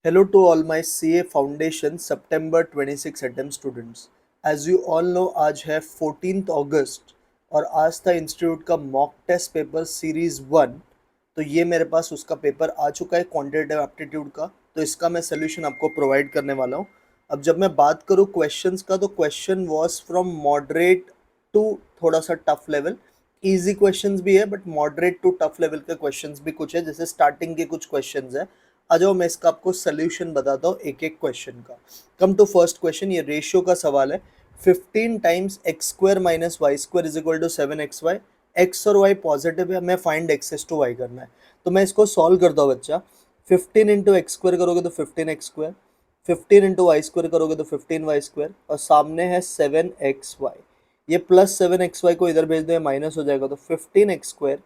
Hello to all my CA Foundation September 26 attempt students. As you all know, आज है 14th अगस्त और आज था इंस्टीट्यूट का मॉक टेस्ट पेपर सीरीज 1। तो ये मेरे पास उसका पेपर आ चुका है क्वांटिटेटिव एप्टीट्यूड का। तो इसका मैं सोल्यूशन आपको प्रोवाइड करने वाला हूँ। अब जब मैं बात करूँ क्वेश्चंस का, तो question was from moderate to थोड़ा सा टफ लेवल। इजी क्वेश्चंस भी है but moderate to tough level के क्वेश्चंस भी कुछ है, जैसे स्टार्टिंग के कुछ क्वेश्चंस है। आ जाओ मैं इसका आपको सोल्यूशन बताता हूँ एक एक क्वेश्चन का। कम टू फर्स्ट क्वेश्चन, ये रेशियो का सवाल है। 15 times x square minus y square is equal to 7xy। X और वाई पॉजिटिव है, हमें find x is to y करना है। तो मैं इसको सॉल्व करता हूँ बच्चा। 15 इंटू एक्स स्क्वायर करोगे तो 15x square, 15 into Y square करोगे तो 15y स्क्वायर, और सामने है 7xy। ये प्लस 7xy को इधर भेज दो, ये माइनस हो जाएगा। तो 15x square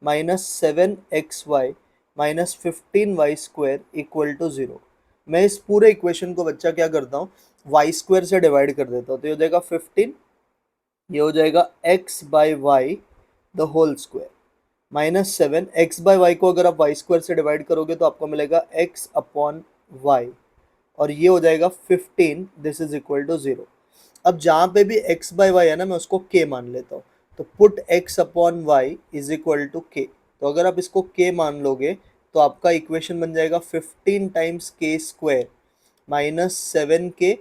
minus 7xy minus 15y square equal to 0। मैं इस पूरे इक्वेशन को बच्चा क्या करता हूँ, वाई स्क्वायर से डिवाइड कर देता हूँ। तो ये हो जाएगा 15, ये हो जाएगा x by y the whole square minus 7। X by y को अगर आप वाई स्क्वायर से डिवाइड करोगे तो आपको मिलेगा x अपॉन वाई, और ये हो जाएगा 15, दिस इज इक्वल टू 0। अब जहाँ पे भी x बाई वाई है ना, मैं उसको k मान लेता हूँ। तो put x upon y is equal to k। तो अगर आप इसको k मान लोगे तो आपका इक्वेशन बन जाएगा 15 times k square minus 7k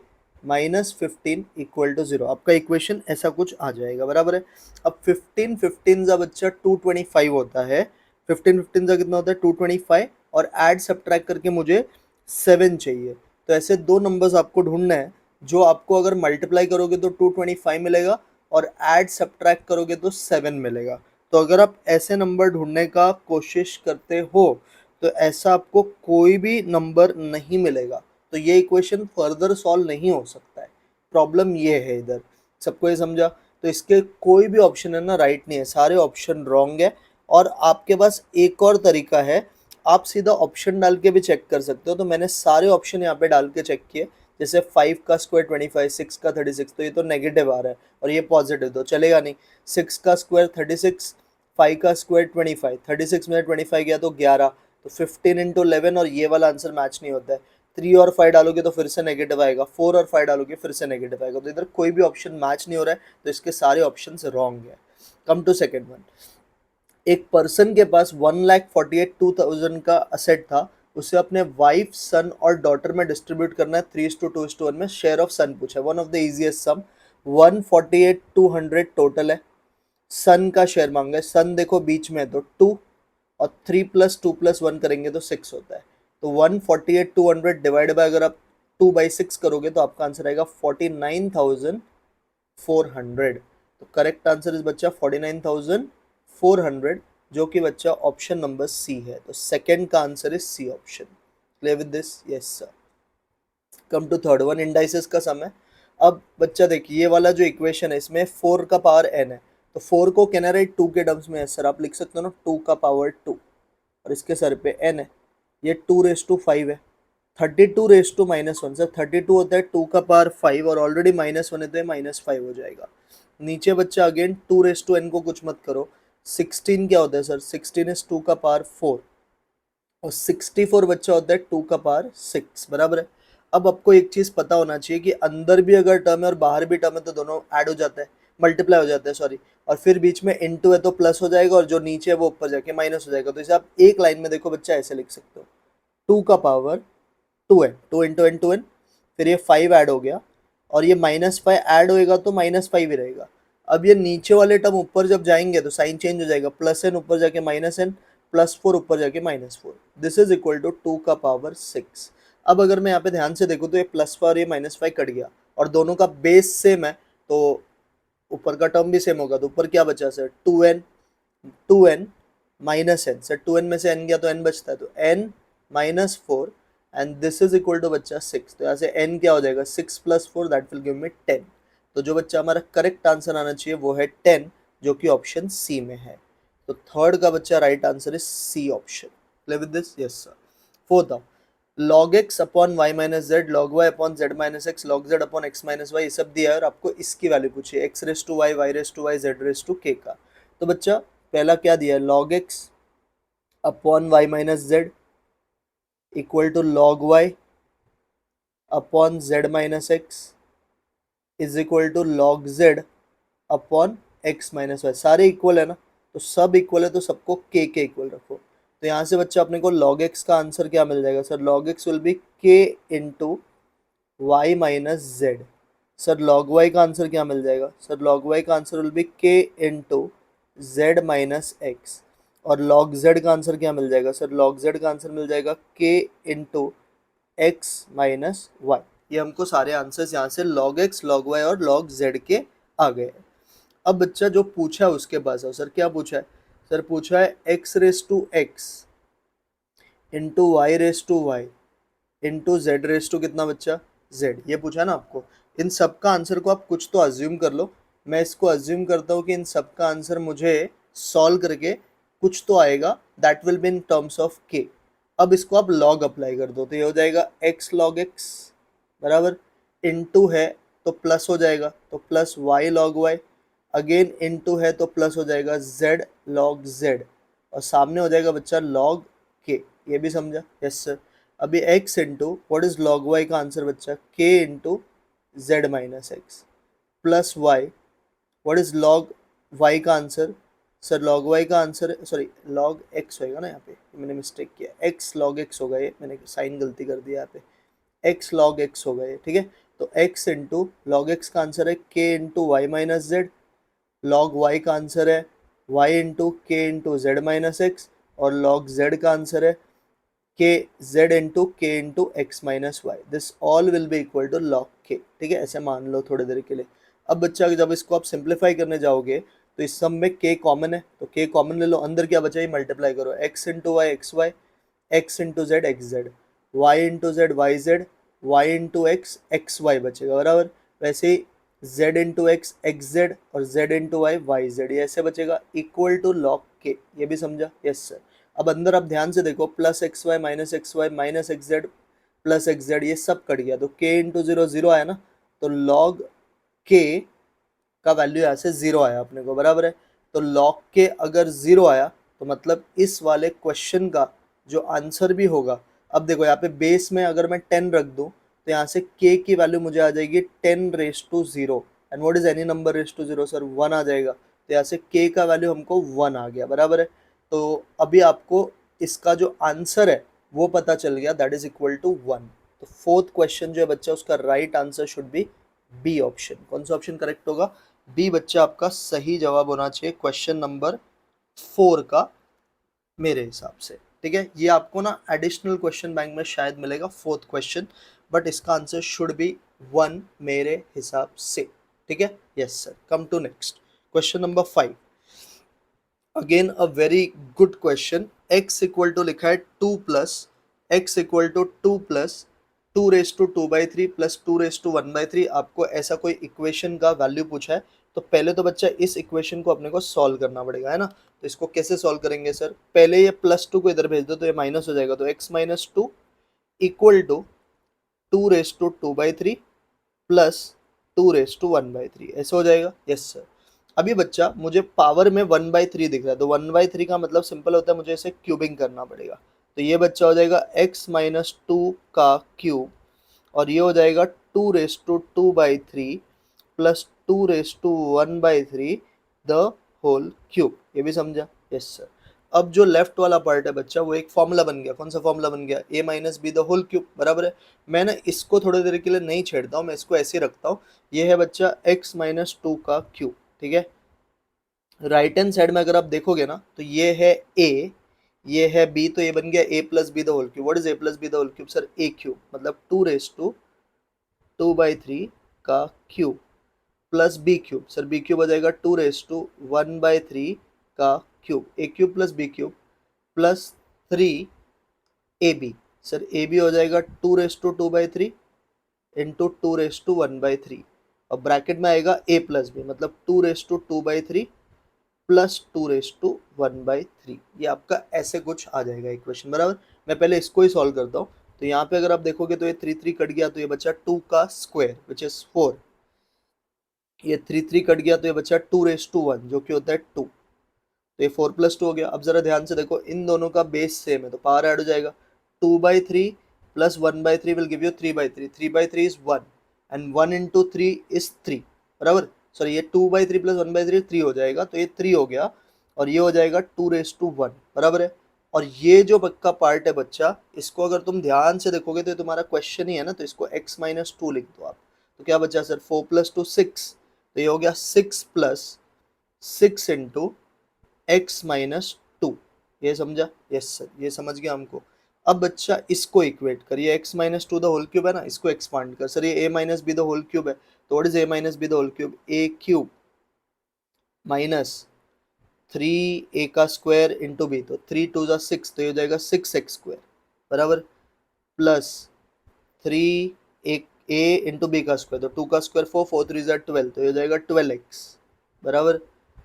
minus 15 equal to 0। आपका इक्वेशन ऐसा कुछ आ जाएगा, बराबर है। अब 15 15 का बच्चा 225 होता है। 15 15 का कितना होता है 225, और ऐड सब्ट्रैक्ट करके मुझे 7 चाहिए। तो ऐसे दो नंबर्स आपको ढूंढना है जो आपको अगर मल्टीप्लाई करोगे तो 225 मिलेगा, और ऐड सब्ट्रैक्ट करोगे तो 7 मिलेगा। तो अगर आप ऐसे नंबर ढूंढने का कोशिश करते हो तो ऐसा आपको कोई भी नंबर नहीं मिलेगा। तो ये इक्वेशन फर्दर सॉल्व नहीं हो सकता है। प्रॉब्लम ये है इधर, सबको ये समझा। तो इसके कोई भी ऑप्शन है ना राइट नहीं है, सारे ऑप्शन रॉन्ग है। और आपके पास एक और तरीका है, आप सीधा ऑप्शन डाल के भी चेक कर सकते हो। तो मैंने सारे ऑप्शन यहाँ पे डाल के चेक किए। जैसे 5 का स्क्वायर 25, 6 का 36, तो ये तो नेगेटिव आ रहा है और ये पॉजिटिव, तो चलेगा नहीं। 6 का स्क्वायर 36, 5 का स्क्वायर 25, 36 में 25 गया तो 11, तो 15 इंटू 11, और ये वाला आंसर मैच नहीं होता है। 3 और 5 डालोगे तो फिर से नेगेटिव आएगा, 4 और 5 डालोगे फिर से नेगेटिव आएगा। तो इधर कोई भी ऑप्शन मैच नहीं हो रहा है, तो इसके सारे ऑप्शन रॉन्ग है। Come to second one. एक पर्सन के पास 1,48,2,000 का असेट था। उसे अपने वाइफ, सन और डॉटर में डिस्ट्रीब्यूट करना है 3:2:1 में। शेयर ऑफ सन पूछा है, one of the easiest sum. 148,200 total है। सन का शेयर मांगा है, सन देखो बीच में है तो 2, और 3 प्लस 2 प्लस 1 करेंगे तो 6 होता है। तो 148,200 डिवाइड बाय अगर आप 2/6 करोगे तो आपका आंसर आएगा 49,400। तो करेक्ट आंसर इस बच्चा 49,400, जो कि बच्चा ऑप्शन नंबर सी है। तो सेकंड का answer is C option. Clear with this? Yes sir. Come to third one, indices का सम है। अब बच्चा देखिए, ये वाला जो इक्वेशन है इसमें 4 का पावर n है। तो 4 को कैन आई राइट 2 के टर्म्स में? सर आप लिख सकते हो ना 2 का पावर 2, और इसके सर पे n है। ये 2 रेस टू 5 है। 32 रेस टू -1, सर 32 होता है 2 का पावर 5, और ऑलरेडी -1 है तो ये -5 हो जाएगा। नीचे बच्चा अगेन 2 रेस टू n को कुछ मत करो। 16 क्या होता है सर? 16 इज 2 का पावर 4, और 64 बच्चा होता है 2 का पावर 6, बराबर है। अब आपको एक चीज़ पता होना चाहिए कि अंदर भी अगर टर्म है और बाहर भी टर्म है तो दोनों ऐड हो जाता है, मल्टीप्लाई हो जाता है, सॉरी। और फिर बीच में इनटू है तो प्लस हो जाएगा, और जो नीचे है वो ऊपर जाके माइनस हो जाएगा। तो इसे आप एक लाइन में देखो बच्चा ऐसे लिख सकते हो, 2 का पावर 2 है, 2 इंटू n, फिर ये 5 ऐड हो गया, और ये -5 ऐड होएगा तो -5 ही रहेगा। अब ये नीचे वाले टर्म ऊपर जब जाएंगे तो साइन चेंज हो जाएगा, +n ऊपर जाके -n, +4 ऊपर जाके -4। दिस इज इक्वल टू 2 का पावर 6। अब अगर मैं यहाँ पे ध्यान से देखूँ तो ये +5 और ये -5 कट गया, और दोनों का बेस सेम है, तो ऊपर का टर्म भी सेम होगा। तो ऊपर क्या बचा sir? 2n, 2n minus N. Sir 2n में से n गया तो n बचता है, तो n -4, and this is equal to बच्चा 6। तो यहाँ से n क्या हो जाएगा? 6 + 4 दैट विल गिव मी 10। तो जो बच्चा हमारा करेक्ट आंसर आना चाहिए वो है 10, जो कि ऑप्शन सी में है। तो थर्ड का बच्चा right answer is C option. Clear with this? Yes sir. Fourth आओ, log x upon y minus z, log y upon z minus x, log z upon x minus y, ये सब दिया है और आपको इसकी वैल्यू पूछी है, x raise to y, y raise to y, z raise to k का। तो बच्चा पहला क्या दिया है? log x upon y minus z equal to log y upon z minus x is equal to log z upon x minus y. सारे इक्वल है ना, तो सब इक्वल है तो सबको के इक्वल रखो। तो यहाँ से बच्चा अपने को log x का आंसर क्या मिल जाएगा sir? log x will be k into y minus z. Sir log y का आंसर क्या मिल जाएगा सर? log y का answer will be k into z minus x. और log z का आंसर क्या मिल जाएगा सर? log z का आंसर मिल जाएगा k into x minus y. ये हमको सारे आंसर्स यहाँ से log x, log y और log z के आ गए। अब बच्चा जो पूछा है उसके पास है सर, क्या पूछा है सर? पूछा है x raise to x into y raise to y into z raise to कितना बच्चा? z। ये पूछा है ना आपको। इन सब का आंसर को आप कुछ तो अज्यूम कर लो। मैं इसको अज्यूम करता हूँ कि इन सब का आंसर मुझे सॉल्व करके कुछ तो आएगा, that will be in terms of k। अब इसको आप log अप्लाई कर दो तो ये हो जाएगा x log x बराबर, इनटू है तो प्लस हो जाएगा तो plus y log y, again into है तो प्लस हो जाएगा z log z, और सामने हो जाएगा बच्चा log k। ये भी समझा? Yes sir. अभी x into what is log y का आंसर बच्चा? k into z minus x plus y, what is log y का आंसर? सर log y का आंसर, सॉरी log x होएगा ना, यहाँ पे मैंने मिस्टेक किया, x log x होगा, ये मैंने साइन गलती कर दिया यहाँ पे, x log x होगा ये, ठीक है। तो x इंटू log x का आंसर है k into y minus z, log y का आंसर है y into k into z minus x, और log z का आंसर है k z into k into x minus y. This all will be equal to log k, ठीक है, ऐसे मान लो थोड़ी देर के लिए। अब बच्चा जब इसको आप सिंप्लीफाई करने जाओगे तो इस सब में के कॉमन है, तो के कॉमन ले लो, अंदर क्या बचा? ये मल्टीप्लाई करो, X into Y X Y, X into Z X Z, Y into Z Y Z, Y into X X Y बचेगा बराबर। वैसे ही Z into X X Z और Z into Y Y Z, ये ऐसे बचेगा equal to log के। ये भी समझा? Yes sir. अब अंदर आप ध्यान से देखो, plus x y minus x z plus x z, ये सब कट गया तो के इंटू जीरो जीरो आया ना, तो लॉग के का वैल्यू यहाँ से जीरो आया अपने को बराबर है। तो लॉग के अगर जीरो आया तो मतलब इस वाले क्वेश्चन का जो आंसर भी होगा, अब देखो यहाँ पे बेस में अगर मैं 10 रख दूं तो यहाँ से k की वैल्यू मुझे आ जाएगी 10 raise to zero, and what is any number raise to zero sir? 1 आ जाएगा। तो यहाँ से k का वैल्यू हमको 1 आ गया बराबर है। तो अभी आपको इसका जो आंसर है वो पता चल गया, दैट इज इक्वल टू 1। तो फोर्थ क्वेश्चन जो है बच्चा, उसका right answer should be B option. कौन सा ऑप्शन करेक्ट होगा? बी बच्चा आपका सही जवाब होना चाहिए क्वेश्चन नंबर 4 का, मेरे हिसाब से, ठीक है। ये आपको ना एडिशनल क्वेश्चन बैंक में शायद मिलेगा फोर्थ क्वेश्चन, बट इसका आंसर शुड बी 1 मेरे हिसाब से, ठीक है। Yes sir. Come to next question number 5। Again a very good question. x equal to लिखा है 2 plus x equal to 2 plus 2 raise to 2/3 plus 2 raise to 1/3। आपको ऐसा कोई इक्वेशन का वैल्यू पूछा है, तो पहले तो बच्चा इस इक्वेशन को अपने को सॉल्व करना पड़ेगा, है ना। तो इसको कैसे सॉल्व करेंगे सर? पहले ये +2 को इधर भेज दो तो ये माइनस हो जाएगा, तो x minus two equal to 2 raise to 2/3 plus 2 raise to 1/3, ऐसा हो जाएगा। Yes sir. अभी बच्चा मुझे पावर में 1/3 दिख रहा है, तो 1/3 का मतलब सिंपल होता है, मुझे इसे क्यूबिंग करना पड़ेगा। तो ये बच्चा हो जाएगा x माइनस टू का क्यूब, और ये हो जाएगा 2 raise to 2/3 plus 2 raise to 1/3 the whole cube. ये भी समझा? Yes sir. अब जो लेफ्ट वाला पार्ट है बच्चा, वो एक फॉर्मूला बन गया। कौन सा फॉर्मूला बन गया? a minus b the whole cube बराबर है। मैं ना इसको थोड़ी देर के लिए नहीं छेड़ता हूँ, मैं इसको ऐसे ही रखता हूँ। ये है बच्चा x माइनस टू का क्यूब, ठीक है। राइट हैंड साइड में अगर आप देखोगे ना, तो ये है a, ये है b, तो ये बन गया a plus b the whole cube. What is a plus b the whole cube sir? a cube, मतलब 2 रेस टू 2/3 का cube plus b cube. Sir b cube हो जाएगा 2 रेस टू 1/3 का cube, a cube plus b cube plus 3 a b. Sir a B हो जाएगा 2 raise to 2/3 into 2 raise to 1/3, और bracket में आएगा a प्लस बी, मतलब 2 raise to 2/3 plus 2 raise to 1/3। ये आपका ऐसे कुछ आ जाएगा इक्वेशन बराबर। मैं पहले इसको ही सॉल्व करता हूँ। तो यहाँ पे अगर आप देखोगे तो ये 3 कट गया, तो ये बचा 2 का स्क्वायर विच इज 4। ये 3 कट गया तो ये बचा 2 रेस टू 1 जो कि होता है 2, तो ये 4 प्लस 2 हो गया। अब जरा ध्यान से देखो, इन दोनों का बेस सेम है तो पावर ऐड हो जाएगा। 2/3 plus 1/3 will give you 3/3. 3/3 is 1 and 1 into 3 is 3, बराबर। सॉरी, ये 2/3 plus 1/3 3 हो जाएगा, तो ये 3 हो गया और ये हो जाएगा 2 raised to 1, बराबर है। और ये जो का पार्ट है बच्चा, इसको अगर तुम ध्यान से देखोगे तो ये तुम्हारा क्वेश्चन ही है ना, तो इसको x-2 लिख दो आप। तो क्या बचा सर, 4 + 2 6, तो ये हो गया 6 + 6 इंटू x-2। ये समझा? यस सर, ये समझ गया हमको। अब बच्चा इसको इक्वेट करिए, x-2 द होल क्यूब है ना, इसको एक्सपांड कर। सर ये a-b द होल क्यूब है, तो what is a-b the whole cube, a cube minus 3a का स्क्वायर इंटू b, तो 3 2 जा 6, तो ये हो जाएगा 6x² बराबर, प्लस 3 a इंटू बी का स्क्वायर, तो 2 का स्क्वायर 4, 4 3 जा 12, तो ये हो जाएगा 12x बराबर,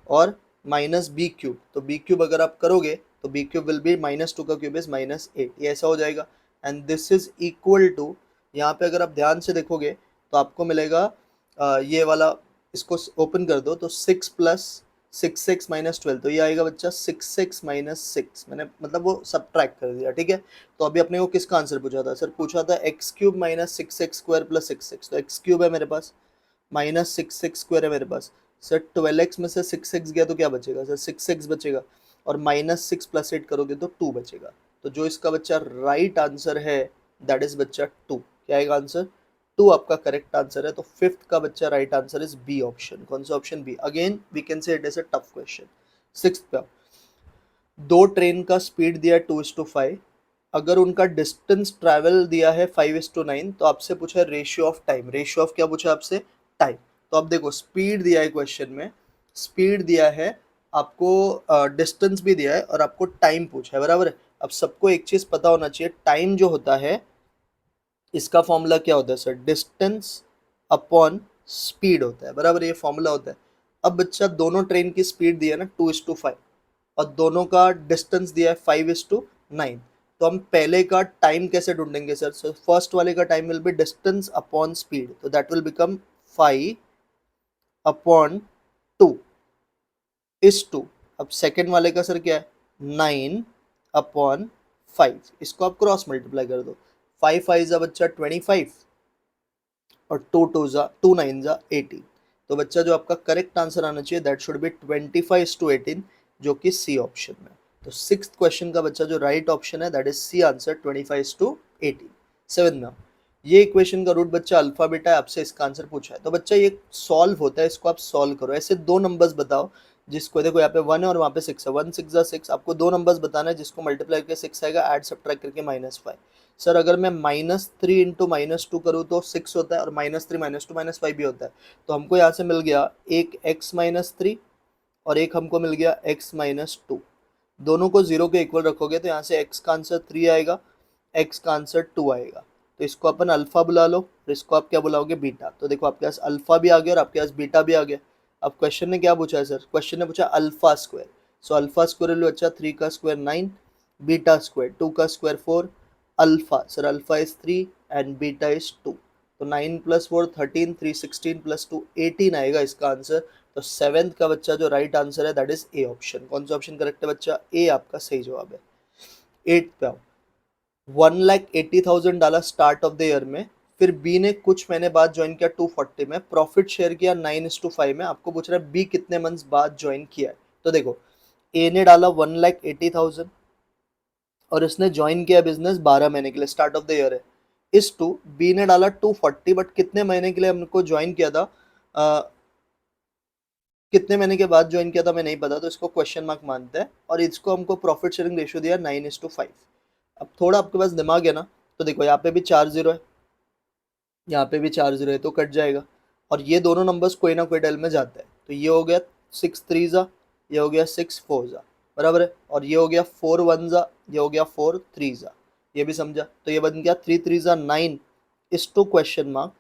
और माइनस बी क्यूब, तो बी क्यूब अगर आप करोगे तो बी क्यूब विल बी -2 का क्यूब इज -8, ये ऐसा हो जाएगा। And this is equal to, यहाँ पे अगर आप ध्यान से देखोगे तो आपको मिलेगा ये वाला, इसको ओपन कर दो तो 6 + 6x - 12, तो ये आएगा बच्चा 6x - 6, मैंने मतलब वो सब्ट्रैक्ट कर दिया, ठीक है। तो अभी अपने को किसका आंसर पूछा था सर, पूछा था x³ - 6x² + 6x, तो x³ है मेरे पास, -6x² है मेरे पास। सर 12x में से 6x गया तो क्या बचेगा सर, 6x बचेगा, और -6 + 8 करोगे तो 2 बचेगा। तो जो इसका बच्चा राइट आंसर है दैट इज बच्चा 2। क्या आएगा आंसर, 2 आपका करेक्ट आंसर है। तो फिफ्थ का बच्चा right answer is B option. कौन सा option, B. Again we can say it is a tough question. Sixth पे, दो ट्रेन का स्पीड दिया है 2:5, अगर उनका डिस्टेंस ट्रैवल दिया है 5:9, तो आपसे पूछा है ratio of time. Ratio of क्या पूछा है आपसे, टाइम। तो अब देखो स्पीड दिया है क्वेश्चन में, स्पीड दिया है आपको, डिस्टेंस भी दिया है और आपको टाइम पूछा है, बराबर है। अब सबको एक चीज पता होना चाहिए, टाइम जो होता है इसका फॉर्मूला क्या होता है सर, डिस्टेंस अपॉन स्पीड होता है, बराबर, ये फॉर्मूला होता है। अब बच्चा दोनों ट्रेन की स्पीड दी है ना 2:5 और दोनों का डिस्टेंस दिया है 5:9, तो हम पहले का टाइम कैसे ढूंढेंगे सर, सो फर्स्ट वाले का time will be distance upon speed, तो दैट विल बिकम 5/2 अब सेकेंड वाले का सर क्या है, 9/5, इसको आप क्रॉस मल्टीप्लाई कर दो, 5 5 जा बच्चा 25 और 2 2 जा 2 9 जा 18, तो बच्चा जो आपका करेक्ट आंसर आना चाहिए दैट शुड बी 25:18, जो कि सी ऑप्शन में। तो सिक्स्थ क्वेश्चन का बच्चा जो राइट ऑप्शन है that is C answer, 25:18। Seven में, ये इक्वेशन का रूट बच्चा अल्फा बीटा है, आपसे इसका आंसर पूछा है। तो बच्चा ये सॉल्व होता है, इसको आप सॉल्व करो। ऐसे दो नंबर्स बताओ जिसको, देखो यहाँ पे 1 है और वहाँ पे 6 है, 1 6 जा 6, आपको दो नंबर्स बताना है जिसको मल्टीप्लाई करके 6 आएगा, ऐड सब्ट्रैक्ट करके -5। सर अगर मैं -3 इंटू -2 करूँ तो 6 होता है, और -3 -2 -5 भी होता है। तो हमको यहाँ से मिल गया एक x-3 और एक हमको मिल गया x-2। दोनों को 0 के इक्वल रखोगे तो यहाँ से x का आंसर 3 आएगा, x का आंसर 2 आएगा। तो इसको अपन अल्फा बुला लो और इसको आप क्या बुलाओगे, बीटा। तो देखो आपके पास अल्फा भी आ गया और आपके पास बीटा भी आ गया। अब क्वेश्चन ने क्या पूछा है सर, क्वेश्चन ने पूछा alpha square, so alpha square लो अच्छा, 3 का स्क्वायर 9, बीटा स्क्वायर 2 का square 4, alpha sir alpha is 3 and beta is 2, तो 9 + 4 13, 3 16 + 2 18 आएगा इसका आंसर। तो सेवेंथ का बच्चा जो राइट आंसर है दैट इज ए ऑप्शन। कौन सा ऑप्शन करेक्ट है बच्चा, ए आपका सही जवाब है। एट पे आओ, 1,80,000 डाला स्टार्ट ऑफ द ईयर में, फिर बी ने कुछ महीने बाद ज्वाइन किया 240 में, प्रॉफिट शेयर किया 9:5 में, आपको पूछ रहा है बी कितने मंथ्स बाद ज्वाइन किया है। तो देखो ए ने डाला 1,80,000 और इसने ज्वाइन किया बिजनेस 12 महीने के लिए, स्टार्ट ऑफ द ईयर है। इस टू बी ने डाला 240, बट कितने महीने के लिए हमको ज्वाइन किया था, कितने महीने के बाद ज्वाइन किया था मैं नहीं पता, तो इसको क्वेश्चन मार्क मानते हैं। और इसको हमको प्रॉफिट शेयरिंग रेशियो दिया 9:5। अब थोड़ा आपके पास दिमाग है ना, तो देखो यहाँ पे भी 4 0 है, यहाँ पे भी 4 0 है, तो कट जाएगा। और ये दोनों नंबर्स कोई ना कोई डेल में जाते हैं, तो ये हो गया 6 3 जा, ये हो गया 6 4 जा, बराबर है। और ये हो गया 4 1 जा, ये हो गया 4 3 जा, ये भी समझा। तो ये बन गया 3 3 जा 9 is to question mark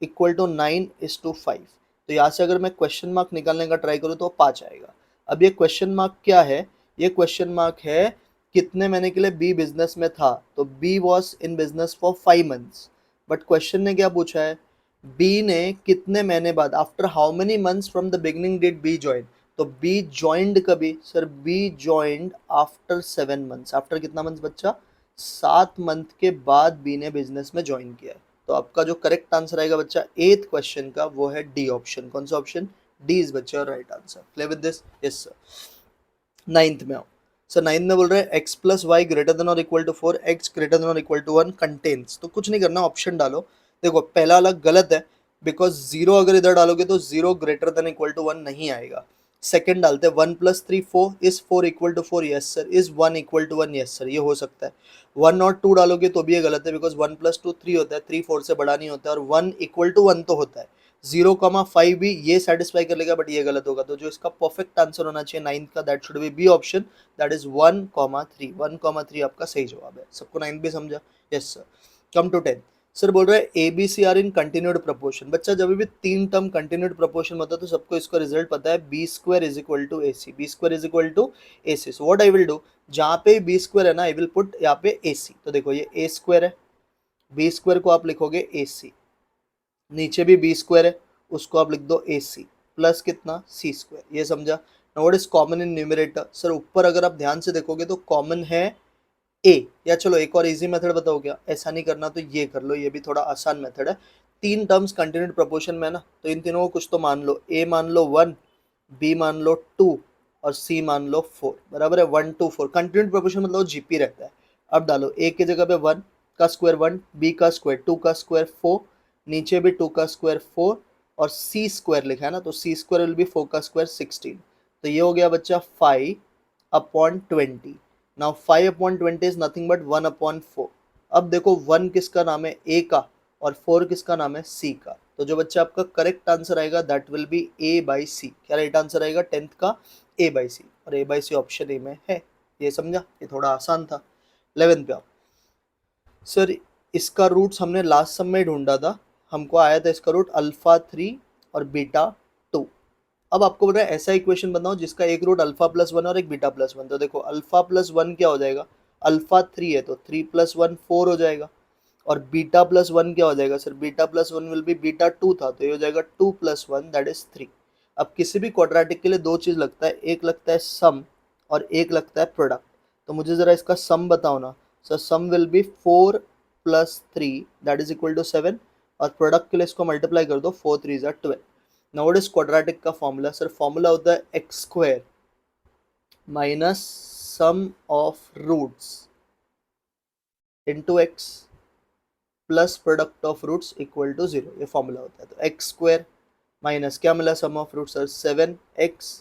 equal to 9:5। तो यहाँ से अगर मैं क्वेश्चन मार्क निकालने का ट्राई करूँ तो 5 आएगा। अब ये क्वेश्चन मार्क क्या है, ये क्वेश्चन मार्क है कितने महीने के लिए बी बिजनेस में था, तो B was in business for 5 months. But question ने क्या पूछा है, बी ने कितने महीने बाद, after how many months from the beginning did B join, तो बी ज्वाइंड कभी sir, B joined after 7 months. After कितना मंथ्स बच्चा, 7 मंथ के बाद बी ने बिजनेस में ज्वाइन किया है। तो आपका जो करेक्ट आंसर आएगा बच्चा 8th क्वेश्चन का वो है डी ऑप्शन। कौन सा ऑप्शन? डी इज बच्चा right answer. Clear with this? Yes sir. 9th में आओ सर। 9th में बोल रहे हैं X plus Y greater than और equal to 4, X greater than और इक्वल टू 1 कंटेन्स। तो कुछ नहीं करना, ऑप्शन डालो। देखो पहला अलग गलत है, बिकॉज जीरो अगर इधर डालोगे तो zero greater than equal to 1 नहीं आएगा। सेकंड डालते हैं 1 + 3 4, is 4 equal to 4? Yes sir. Is 1 equal to 1? Yes sir, ये हो सकता है। 1 और 2 डालोगे तो भी ये गलत है, बिकॉज 1 + 2 3 होता है, 3 4 से बड़ा नहीं होता है, और 1 इक्वल टू 1 तो होता है। 0,5 भी ये सेटिस्फाई कर लेगा, बट ये गलत होगा। तो जो इसका परफेक्ट आंसर होना चाहिए 9th का, that should be B option, that is 1,3। 1,3 आपका सही जवाब है। सबको 9th भी समझा? Yes sir. Come to 10th। Sir बोल रहे हैं a B c are in continued proportion. बच्चा जब भी 3 टर्म कंटिन्यूड प्रोपोर्शन होता है तो सबको इसका रिजल्ट पता है, b square is equal to a c. B square is equal to a c. So what I will do, जहाँ पे बी स्क्वायर है ना, आई विल पुट यहाँ पे ए सी। तो देखो ये ए स्क्वायर है, बी स्क्वायर को आप लिखोगे ए सी, नीचे भी बी स्क्वायर है, उसको आप लिख दो ए सी, प्लस कितना? सी स्क्वायर। ये समझा? Now what is common in numerator? Sir ऊपर अगर आप ध्यान से देखोगे तो कॉमन है ए। या चलो एक और इजी मेथड बताओ क्या, ऐसा नहीं करना तो ये कर लो, ये भी थोड़ा आसान मेथड है। 3 टर्म्स कंटिन्यूड प्रोपोर्शन में है ना, तो इन तीनों को कुछ तो मान लो। ए मान लो 1, बी मान लो 2 और सी मान लो 4। बराबर है? 1 2 4 कंटिन्यूड प्रोपोर्शन मतलब जीपी रहता है। अब डालो ए की जगह पे 1 का स्क्वायर 1, बी का स्क्वायर 2 का स्क्वायर 4, नीचे भी 2 का स्क्वायर 4, और सी स्क्वायर लिखा है ना, तो सी स्क्वायर विल बी 4 का स्क्वायर 16। तो ये हो गया बच्चा 5/20। Now 5/20 is nothing but 1/4। अब देखो 1 किसका नाम है? ए का, और 4 किसका नाम है? सी का। तो जो बच्चा आपका करेक्ट आंसर आएगा that will be A by C. क्या राइट आंसर आएगा 10th का? A by C. और A by C option A में है। ये समझा? ये थोड़ा आसान था। 11th पे आओ सर। इसका रूट्स हमने लास्ट सम में ढूंढा था, हमको आया था इसका रूट अल्फा 3 और बीटा 2। अब आपको बोल रहा है ऐसा इक्वेशन बनाओ जिसका एक रूट अल्फा+1 और एक बीटा+1। तो देखो अल्फा+1 क्या हो जाएगा? अल्फा 3 है तो 3+1 4 हो जाएगा। और बीटा+1 क्या हो जाएगा? सर बीटा+1 विल बी बीटा 2 था, तो ये हो जाएगा 2+1 दैट इज 3। अब किसी भी क्वाड्रेटिक के लिए दो चीज़ लगता है, एक लगता है सम और एक लगता है प्रोडक्ट। तो मुझे ज़रा इसका सम बताओ ना। Sir sum will be 4+3 that is equal to 7, और प्रोडक्ट के लिए इसको मल्टीप्लाई कर दो, 4 3 ज़ा 12। नाउ व्हाट इज क्वाड्रेटिक का फॉर्मूला? सर फॉर्मूला होता है x square minus sum of roots into x plus product of roots equal to 0। ये फॉर्मूला होता है। तो एक्स स्क्वायर माइनस क्या मिला? Sum of roots sir 7x,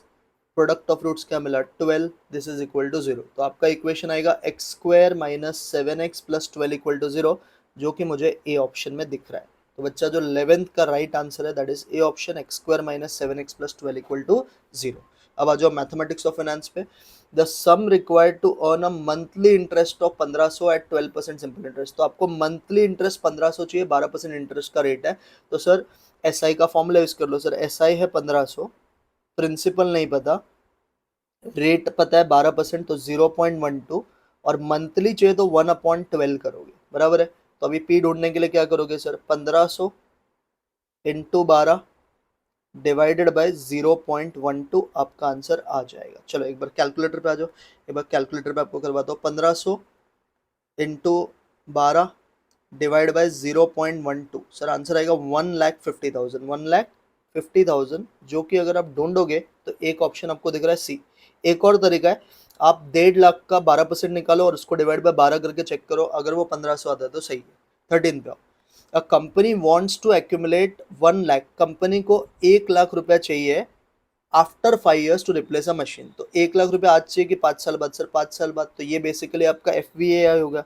product of roots क्या मिला? 12, दिस इज इक्वल टू 0। तो आपका इक्वेशन आएगा x square minus 7x plus 12 equal to 0, जो कि मुझे ए ऑप्शन में दिख रहा है। तो बच्चा जो 11th का राइट आंसर है that is A option, x square minus 7x plus 12 equal to 0। अब आ जाओ मैथमेटिक्स ऑफ फाइनेंस पे। The sum required to earn a monthly interest of 1500 at 12% simple interest. तो आपको मंथली इंटरेस्ट 1500 चाहिए, 12% interest का rate है। तो सर एस आई का फॉर्मूला यूज कर लो। सर एस आई है 1500, प्रिंसिपल नहीं पता, रेट पता है 12%, तो 0.12, और मंथली चाहिए तो 1/12 करोगे। बराबर है? तो अभी पी ढूंढने के लिए क्या करोगे सर? 1500 इंटू 12 डिवाइडेड बाय 0.12 आपका आंसर आ जाएगा। चलो एक बार कैलकुलेटर पे आ जाओ, एक बार कैलकुलेटर पे आपको करवाता हूँ। 1500 into 12 divide by 0.12, sir answer आएगा 1,50,000। 1,50,000, जो कि अगर आप ढूंढोगे तो एक ऑप्शन आपको दिख रहा है सी। एक और तरीका है, आप 1.5 लाख का 12% निकालो और उसको डिवाइड बाय 12 करके चेक करो, अगर वो 1500 आता है तो सही है। 13 पे आओ। A company wants to accumulate 1 lakh. Company को 1 लाख रुपया चाहिए after 5 years to replace a machine. तो 1 लाख रुपया आज चाहिए कि 5 साल बाद? सर 5 साल बाद। तो ये बेसिकली आपका एफ वी ए होगा,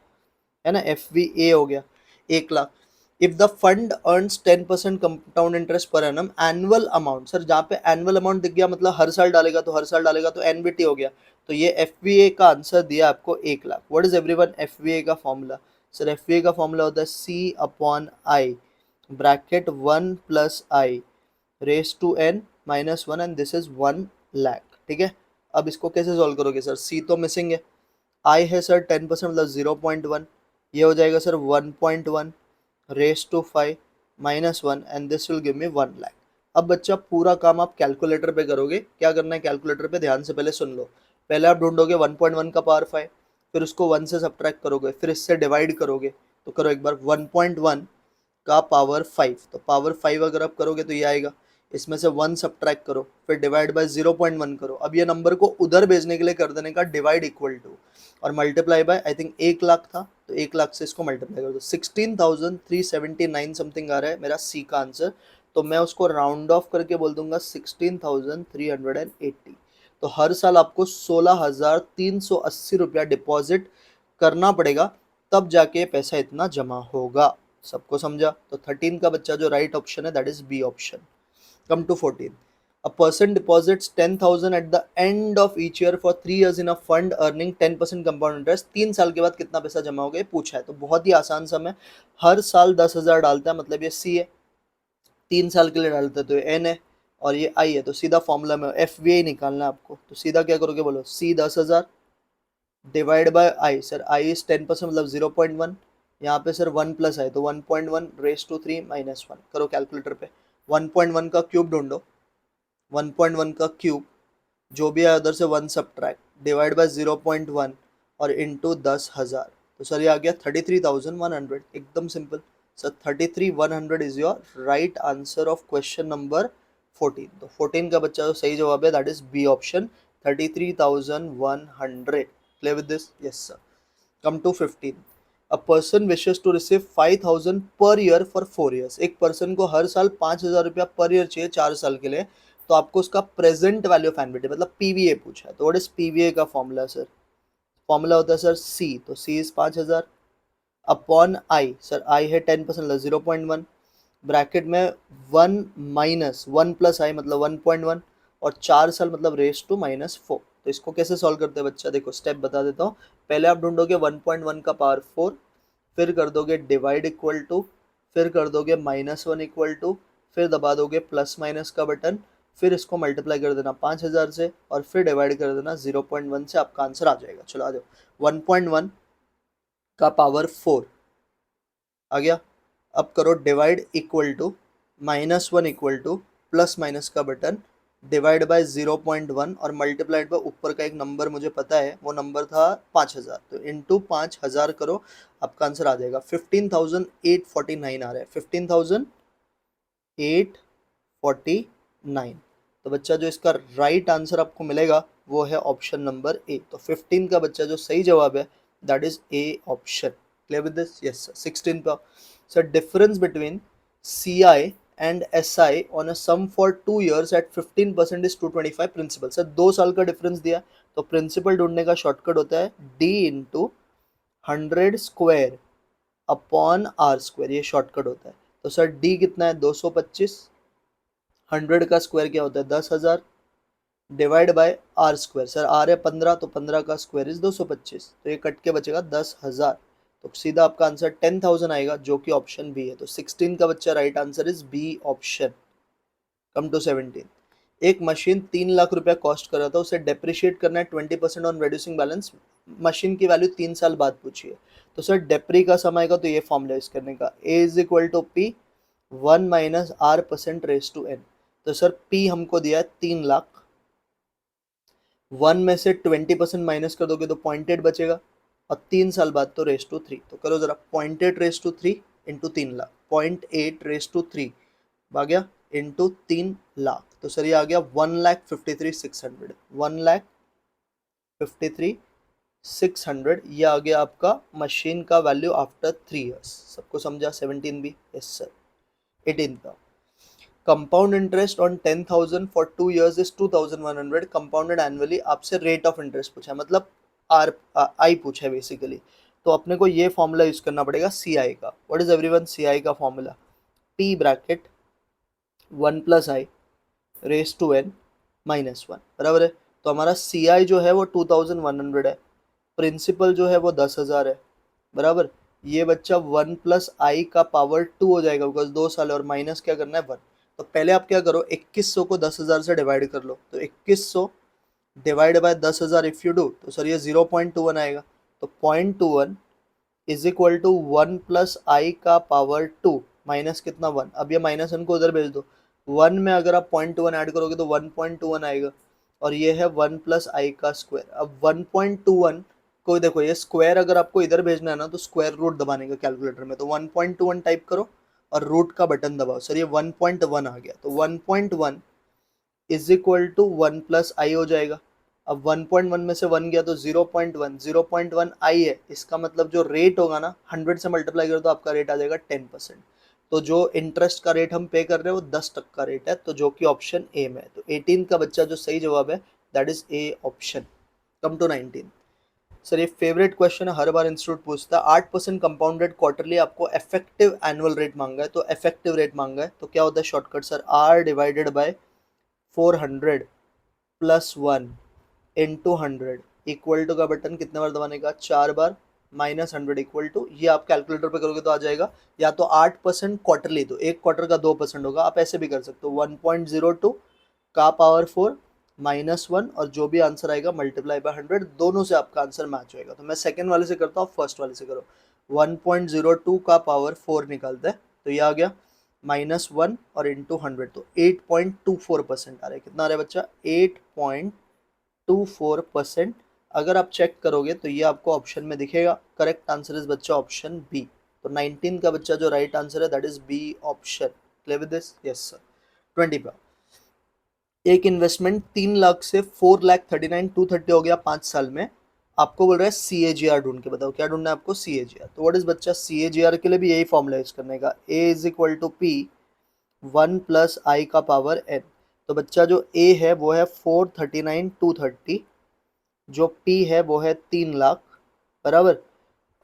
है ना? एफ वी ए हो गया 1 lakh. If the fund earns 10% compound interest per annum annual amount. Sir जहाँ पे एनुअल अमाउंट दिख गया मतलब हर साल डालेगा, तो हर साल डालेगा तो एनबीटी हो गया। तो ये एफ वी ए का आंसर दिया आपको 1 lakh. What is everyone F V A का formula? Sir F V A का फॉर्मूला होता है C/I bracket 1 plus I raise to n minus 1, and this is 1 lakh. ठीक है? अब इसको कैसे सॉल्व करोगे सर? सी तो मिसिंग है, आई है सर 10% मतलब 0.1, ये हो जाएगा sir 1.1 raise to 5 minus 1, and this will give me 1 lakh. अब बच्चा पूरा काम आप कैलकुलेटर पे करोगे। क्या करना है कैलकुलेटर पे? ध्यान से पहले सुन लो। पहले आप ढूंढोगे 1.1 का पावर 5, फिर उसको 1 से सब्ट्रैक्ट करोगे, फिर इससे डिवाइड करोगे। तो करो एक बार, 1.1 का पावर 5, तो पावर 5 अगर आप करोगे तो ये आएगा। इसमें से 1 सब्ट्रैक्ट करो, फिर डिवाइड बाय 0.1 करो। अब ये नंबर को उधर भेजने के लिए कर देने का डिवाइड इक्वल टू और multiply by, I think 1 lakh था, तो 1 लाख से इसको मल्टीप्लाई कर दो। 16,379 समथिंग आ रहा है मेरा सी का आंसर। तो मैं उसको राउंड ऑफ करके बोल दूंगा 16,380। तो हर साल आपको 16,380 रुपया डिपॉजिट करना पड़ेगा, तब जाके पैसा इतना जमा होगा। सबको समझा? तो 13 का बच्चा जो राइट ऑप्शन है that is B option. Come to 14, a person deposits 10,000 at the end of each year for 3 years in a fund earning 10% compound interest। 3 साल के बाद कितना पैसा जमा होगा ये पूछा है। तो बहुत ही आसान सम है, हर साल 10,000 डालता है, मतलब ये सी है। 3 साल के लिए डालते हैं तो ये एन है, और ये आई है। तो सीधा फॉर्मूला में एफ वी आई निकालना है आपको। तो सीधा क्या करोगे, बोलो सी 10,000 divide bye I. Sir I is 10% मतलब 0.1, यहाँ पे सर 1 प्लस आई तो 1.1 रेस टू 3 माइनस 1। करो कैलकुलेटर पे, 1.1 का क्यूब ढूंढो, 1.1 का क्यूब जो भी है उधर से 1 सब्ट्रैक्ट, डिवाइड बाय 0.1 और इंटू 10,000। तो सर ये आ गया 33,100, एकदम सिंपल। Sir 33,100 is your right answer of question number 14। तो 14 का बच्चा जो सही जवाब है that is B option, 33,100। Clear with this? Yes, sir. Come to 15. A person wishes to receive 5,000 per year for 4 years। एक पर्सन को हर साल 5,000 रुपया पर ईयर चाहिए 4 साल के लिए। तो आपको उसका प्रेजेंट वैल्यू ऑफ एनविटी मतलब पीवीए पूछा है। तो व्हाट इज पीवीए का फॉर्मूला सर? फॉर्मूला होता है सर सी, तो C is 5,000 upon I. Sir I है 10% मतलब 0.1, ब्रैकेट में 1 माइनस 1 प्लस आई मतलब 1.1, और 4 साल मतलब रेस टू -4। तो इसको कैसे सॉल्व करते हैं बच्चा, देखो स्टेप बता देता हूँ। पहले आप ढूंढोगे 1.1 का पावर 4, फिर कर दोगे डिवाइड इक्वल टू, फिर कर दोगे -1 इक्वल टू, फिर दबा दोगे प्लस माइनस का बटन, फिर इसको मल्टीप्लाई कर देना 5,000 से, और फिर डिवाइड कर देना 0.1 से, आपका आंसर आ जाएगा। चलो आ जाओ, 1.1 का पावर 4 आ गया। अब करो divide equal to, -1 equal to, plus minus का बटन, डिवाइड बाय 0.1 और मल्टीप्लाइड बाय ऊपर का एक नंबर मुझे पता है, वो नंबर था 5,000, तो इंटू 5,000 करो, आपका आंसर आ जाएगा 15,849 आ रहा है, 15,849। तो बच्चा जो इसका राइट आंसर आपको मिलेगा वो है ऑप्शन नंबर ए। तो 15 का बच्चा जो सही जवाब है that is A option. Clear with this? Yes sir. 16 का sir, difference between C I and S I on a sum for 2 years at 15% is 225 principal. Sir 2 साल का डिफरेंस दिया, तो प्रिंसिपल ढूंढने का शॉर्टकट होता है d into 100 square upon r square, ये शॉर्टकट होता है। तो सर डी कितना है 225, 100 का स्क्वायर क्या होता है 10,000, divide by r square. Sir r है 15, तो 15 का स्क्वायर इज 225, तो ये कट के बचेगा 10,000। तो सीधा आपका आंसर 10,000 आएगा, जो कि ऑप्शन बी है। तो 16 का बच्चा right answer is B option. Come to 17, एक मशीन 3 लाख रुपया कॉस्ट कर रहा था, उसे डेप्रिशिएट करना है 20% ऑन रिड्यूसिंग बैलेंस। मशीन की वैल्यू 3 साल बाद पूछी है। तो सर डेप्री का समय आएगा, तो ये फॉर्मूला यूज करने का, A is equal to P 1 minus R percent raise to N. तो सर पी हमको दिया है 3 लाख, 1 में से 20% माइनस कर दोगे तो 0.8 बचेगा, और 3 साल बाद तो रेस टू 3। तो करो जरा, 0.8 raise to 3 into 3 lakh, 0.8 raise to 3 आ गया इंटू 3 लाख। तो सर ये आ गया 1,53,600, 1,53,600, ये आ गया आपका मशीन का वैल्यू आफ्टर 3 years। सबको समझा? 17 भी? Yes sir. 18 का, compound interest on 10,000 for 2 years is 2,100 compounded annually. आपसे रेट ऑफ इंटरेस्ट पूछा है, मतलब आर आई पूछा है बेसिकली। तो अपने को ये फॉर्मूला यूज करना पड़ेगा सी आई का। What is everyone C I का formula? P bracket 1 plus I raise to n minus 1, बराबर है। तो हमारा सी आई जो है वो 2,100 है, प्रिंसिपल जो है वो 10,000 है, बराबर। ये बच्चा 1 प्लस आई का पावर 2 हो जाएगा, बिकॉज 2 साल है, और माइनस क्या करना है 1। तो पहले आप क्या करो, 2100 को 10,000 से डिवाइड कर लो। तो 2100 divide by 10,000 if you do, तो सर ये 0.21 आएगा। तो 0.21 is equal to 1 plus I का पावर 2 माइनस कितना 1। अब ये माइनस 1 को उधर भेज दो, 1 में अगर आप 0.21 ऐड करोगे तो 1.21 आएगा, और ये है 1 प्लस आई का स्क्वायर। अब 1.21 कोई देखो ये स्क्वायर अगर आपको इधर भेजना है ना तो स्क्वायर रूट दबाने का कैलकुलेटर में, तो 1.21 टाइप करो और रूट का बटन दबाओ। सर ये 1.1 आ गया, तो 1.1 इज इक्वल टू 1 प्लस आई हो जाएगा। अब 1.1 में से 1 गया तो 0.1, 0.1 आई है, इसका मतलब जो रेट होगा ना 100 से मल्टीप्लाई करो तो आपका रेट आ जाएगा 10%। तो जो इंटरेस्ट का रेट हम पे कर रहे हैं वो 10% रेट है, तो जो कि ऑप्शन ए में है। तो 18 का बच्चा जो सही जवाब है that is A option. Come to 19। Sir ये फेवरेट क्वेश्चन है, हर बार इंस्टीट्यूट पूछता है। 8% कंपाउंडेड क्वार्टरली आपको इफेक्टिव एनुअल रेट मांगा है, तो इफेक्टिव रेट मांगा है तो क्या होता है shortcut sir, r divided by 400 plus 1 into 100 equal to का बटन कितने बार दबाने का, 4 बार, माइनस 100 इक्वल टू, ये आप कैलकुलेटर पे करोगे तो आ जाएगा या तो 8% क्वार्टरली, तो एक क्वार्टर का 2% होगा, आप ऐसे भी कर सकते हो 1.02 का पावर 4 -1 और जो भी आंसर आएगा मल्टीप्लाई बाय 100, दोनों से आपका आंसर मैच होएगा। तो मैं सेकंड वाले से करता हूँ, फर्स्ट वाले से करो। 1.02 का पावर 4 निकालते हैं तो ये आ गया -1 और इंटू 100, तो 8.24% आ रहा है। कितना आ रहा है बच्चा, 8.24%। अगर आप चेक करोगे तो ये आपको ऑप्शन में दिखेगा। करेक्ट आंसर इज बच्चा ऑप्शन बी। तो 19 का बच्चा जो राइट आंसर है that is B option. Clear with this? Yes sir. 20 पे एक इन्वेस्टमेंट 3 लाख से 4,39,230 हो गया 5 साल में। आपको बोल रहा है सी ए जी आर ढूंढ के बताओ, क्या ढूंढना है आपको, सी ए जी आर। तो व्हाट इज बच्चा सी ए जी आर के लिए भी यही फॉर्मूला यूज करने का, A is equal to P 1 plus I का पावर एन। तो बच्चा जो ए है वो है 439,230, जो पी है वो है 3 लाख, बराबर।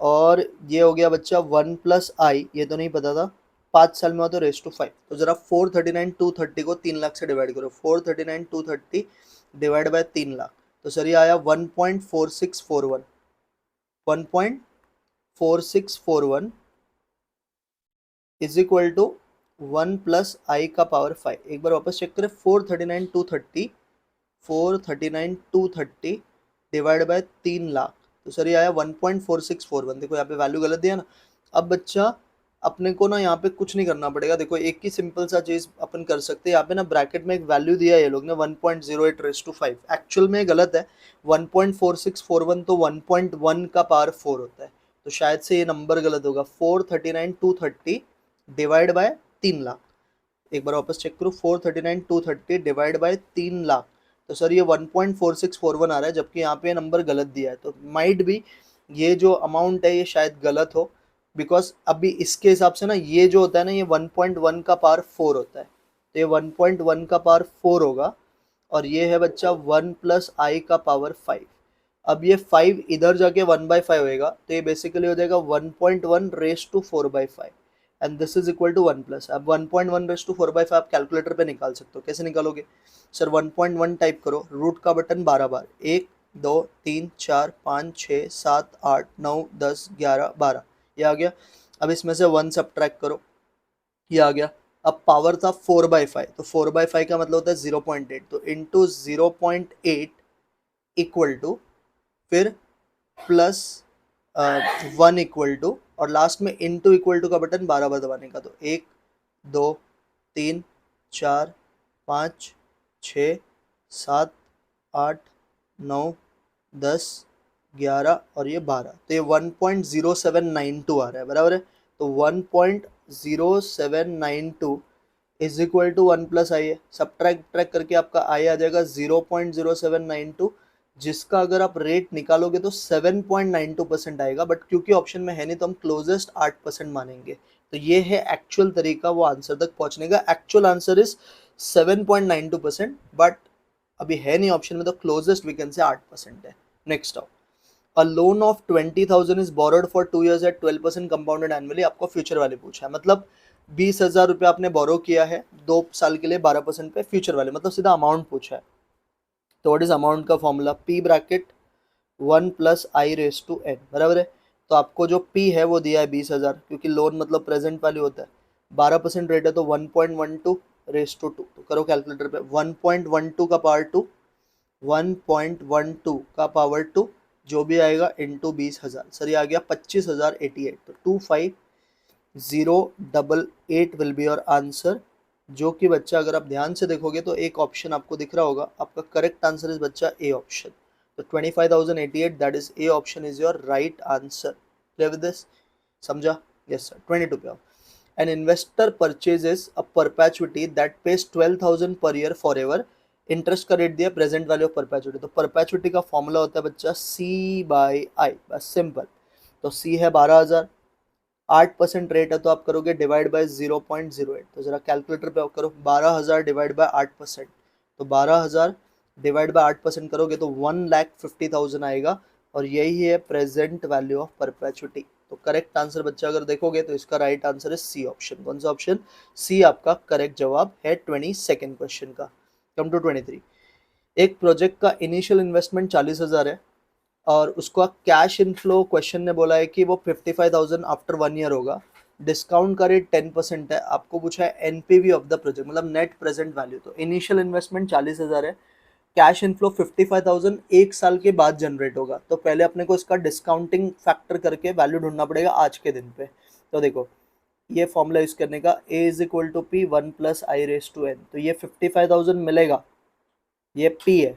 और ये हो गया बच्चा 1 प्लस आई, ये तो नहीं पता था, 5 साल में हुआ तो रेस टू 5। तो जरा 439,230 को 3 लाख से डिवाइड करो, 439,230 डिवाइड बाय 3 लाख, तो सर ये आया 1.4641, 1.4641 is equal to 1 plus I का पावर 5। एक बार वापस चेक करें, 439,230 डिवाइड बाय 3 लाख, तो सर ये आया 1.4641। देखो यहाँ पे वैल्यू गलत दिया ना। अब बच्चा अपने को ना यहाँ पे कुछ नहीं करना पड़ेगा, देखो एक ही सिंपल सा चीज अपन कर सकते हैं। यहाँ पे ना ब्रैकेट में एक वैल्यू दिया है ये लोग ने 1.08 रेस टू 5, एक्चुअल में गलत है। 1.4641 तो 1.1 का पावर 4 होता है, तो शायद से ये नंबर गलत होगा। 439,230 डिवाइड बाय 3 लाख, एक बार वापस चेक करो, 439,230 डिवाइड बाय 3 लाख, तो सर ये 1.4641 आ रहा है, जबकि यहाँ पे नंबर गलत दिया है। तो माइट भी ये जो अमाउंट है ये शायद गलत हो, बिकॉज अभी इसके हिसाब से ना ये जो होता है ना ये 1.1 का पावर 4 होता है, तो ये 1.1 का पावर 4 होगा, और ये है बच्चा 1 प्लस आई का पावर 5। अब ये 5 इधर जाके 1/5 होएगा, तो ये बेसिकली हो जाएगा 1.1 raise to 4/5 and this is equal to 1 plus. अब 1.1 रेस टू 4/5 आप कैलकुलेटर पे निकाल सकते हो, कैसे निकालोगे सर, 1.1 टाइप करो, रूट का बटन 12 बार, 1 2 3 4 5 6 7 8 9 10 11 12, ये आ गया। अब इसमें से 1 सब्ट्रैक्ट करो, ये आ गया। अब पावर था 4/5, तो 4/5 का मतलब होता है 0.8, तो इंटू 0.8 इक्वल टू, फिर प्लस 1 इक्वल टू, और लास्ट में इंटू इक्वल टू का बटन 12 बार दबाने का, तो 1 2 3 4 5 6 7 8 9 10 11 और ये 12, तो ये 1.0792 आ रहा है, बराबर है। तो 1.0792 इज इक्वल टू 1 प्लस आई है, सब ट्रैक करके आपका आई आ जाएगा 0.0792, जिसका अगर आप रेट निकालोगे तो 7.92% आएगा, बट क्योंकि ऑप्शन में है नहीं तो हम क्लोजेस्ट 8% मानेंगे। तो ये है एक्चुअल तरीका वो आंसर तक पहुंचने का। एक्चुअल आंसर इज 7.92%, बट अभी है नहीं ऑप्शन में, तो क्लोजेस्ट वी कैन से 8% है। नेक्स्ट आओ, a loan of 20,000 is borrowed for 2 years at 12% compounded annually. आपको फ्यूचर वाले पूछा है, मतलब 20,000 रुपये आपने बोरो किया है 2 साल के लिए 12% पे, फ्यूचर वाले मतलब सीधा अमाउंट पूछा है। तो व्हाट इज अमाउंट का formula, p bracket 1 plus I raise to n, बराबर है। तो आपको जो पी है वो दिया है 20,000, क्योंकि लोन मतलब प्रेजेंट वैल्यू होता है, 12% रेट है तो 1.12 रेस टू 2, तो करो कैलकुलेटर पे, 1.12 का पावर 2, 1.12 का पावर 2, जो भी आएगा इंटू 20,000, सर ये आ गया 25,088, तो 25,088 विल बी योर आंसर। जो कि बच्चा अगर आप ध्यान से देखोगे तो एक ऑप्शन आपको दिख रहा होगा, आपका करेक्ट आंसर इज बच्चा ए ऑप्शन। तो 25,088, that is A option is your right answer. Clear with this? समझा? Yes sir. 22 पे आओ। An investor purchases a perpetuity that pays 12,000 per year forever. Interest का रेट दिया, प्रेजेंट वैल्यू ऑफ परपेचुटी। तो perpetuity का formula होता है बच्चा C बाई आई, बस सिंपल। तो C है 12,000, 8% रेट है तो आप करोगे डिवाइड बाय 0.08। तो जरा कैलकुलेटर पे करो, 12,000 डिवाइड बाय 8%। तो 12,000 डिवाइड बाय 8% करोगे तो 1,50,000 आएगा, और यही है प्रेजेंट वैल्यू ऑफ परपेचुटी। तो करेक्ट आंसर बच्चा अगर देखोगे तो इसका राइट आंसर है सी ऑप्शन। कौन सा ऑप्शन? सी आपका करेक्ट जवाब है 22nd क्वेश्चन का। Come to 23। एक प्रोजेक्ट का इनिशियल इन्वेस्टमेंट 40,000 है, और उसका कैश इनफ्लो क्वेश्चन ने बोला है कि वो 55,000 आफ्टर 1 ईयर होगा। डिस्काउंट का रेट 10% है। आपको पूछा है एनपीवी ऑफ द प्रोजेक्ट, मतलब नेट प्रेजेंट वैल्यू। तो इनिशियल इन्वेस्टमेंट 40,000 है, कैश इनफ्लो 55,000 एक साल के बाद जनरेट होगा। तो पहले अपने को इसका डिस्काउंटिंग फैक्टर करके वैल्यू ढूंढना पड़ेगा आज के दिन पे। तो देखो, ये फॉर्मूला यूज करने का, a is equal to P 1 + i⁻n। तो ये 55,000 मिलेगा, ये p है।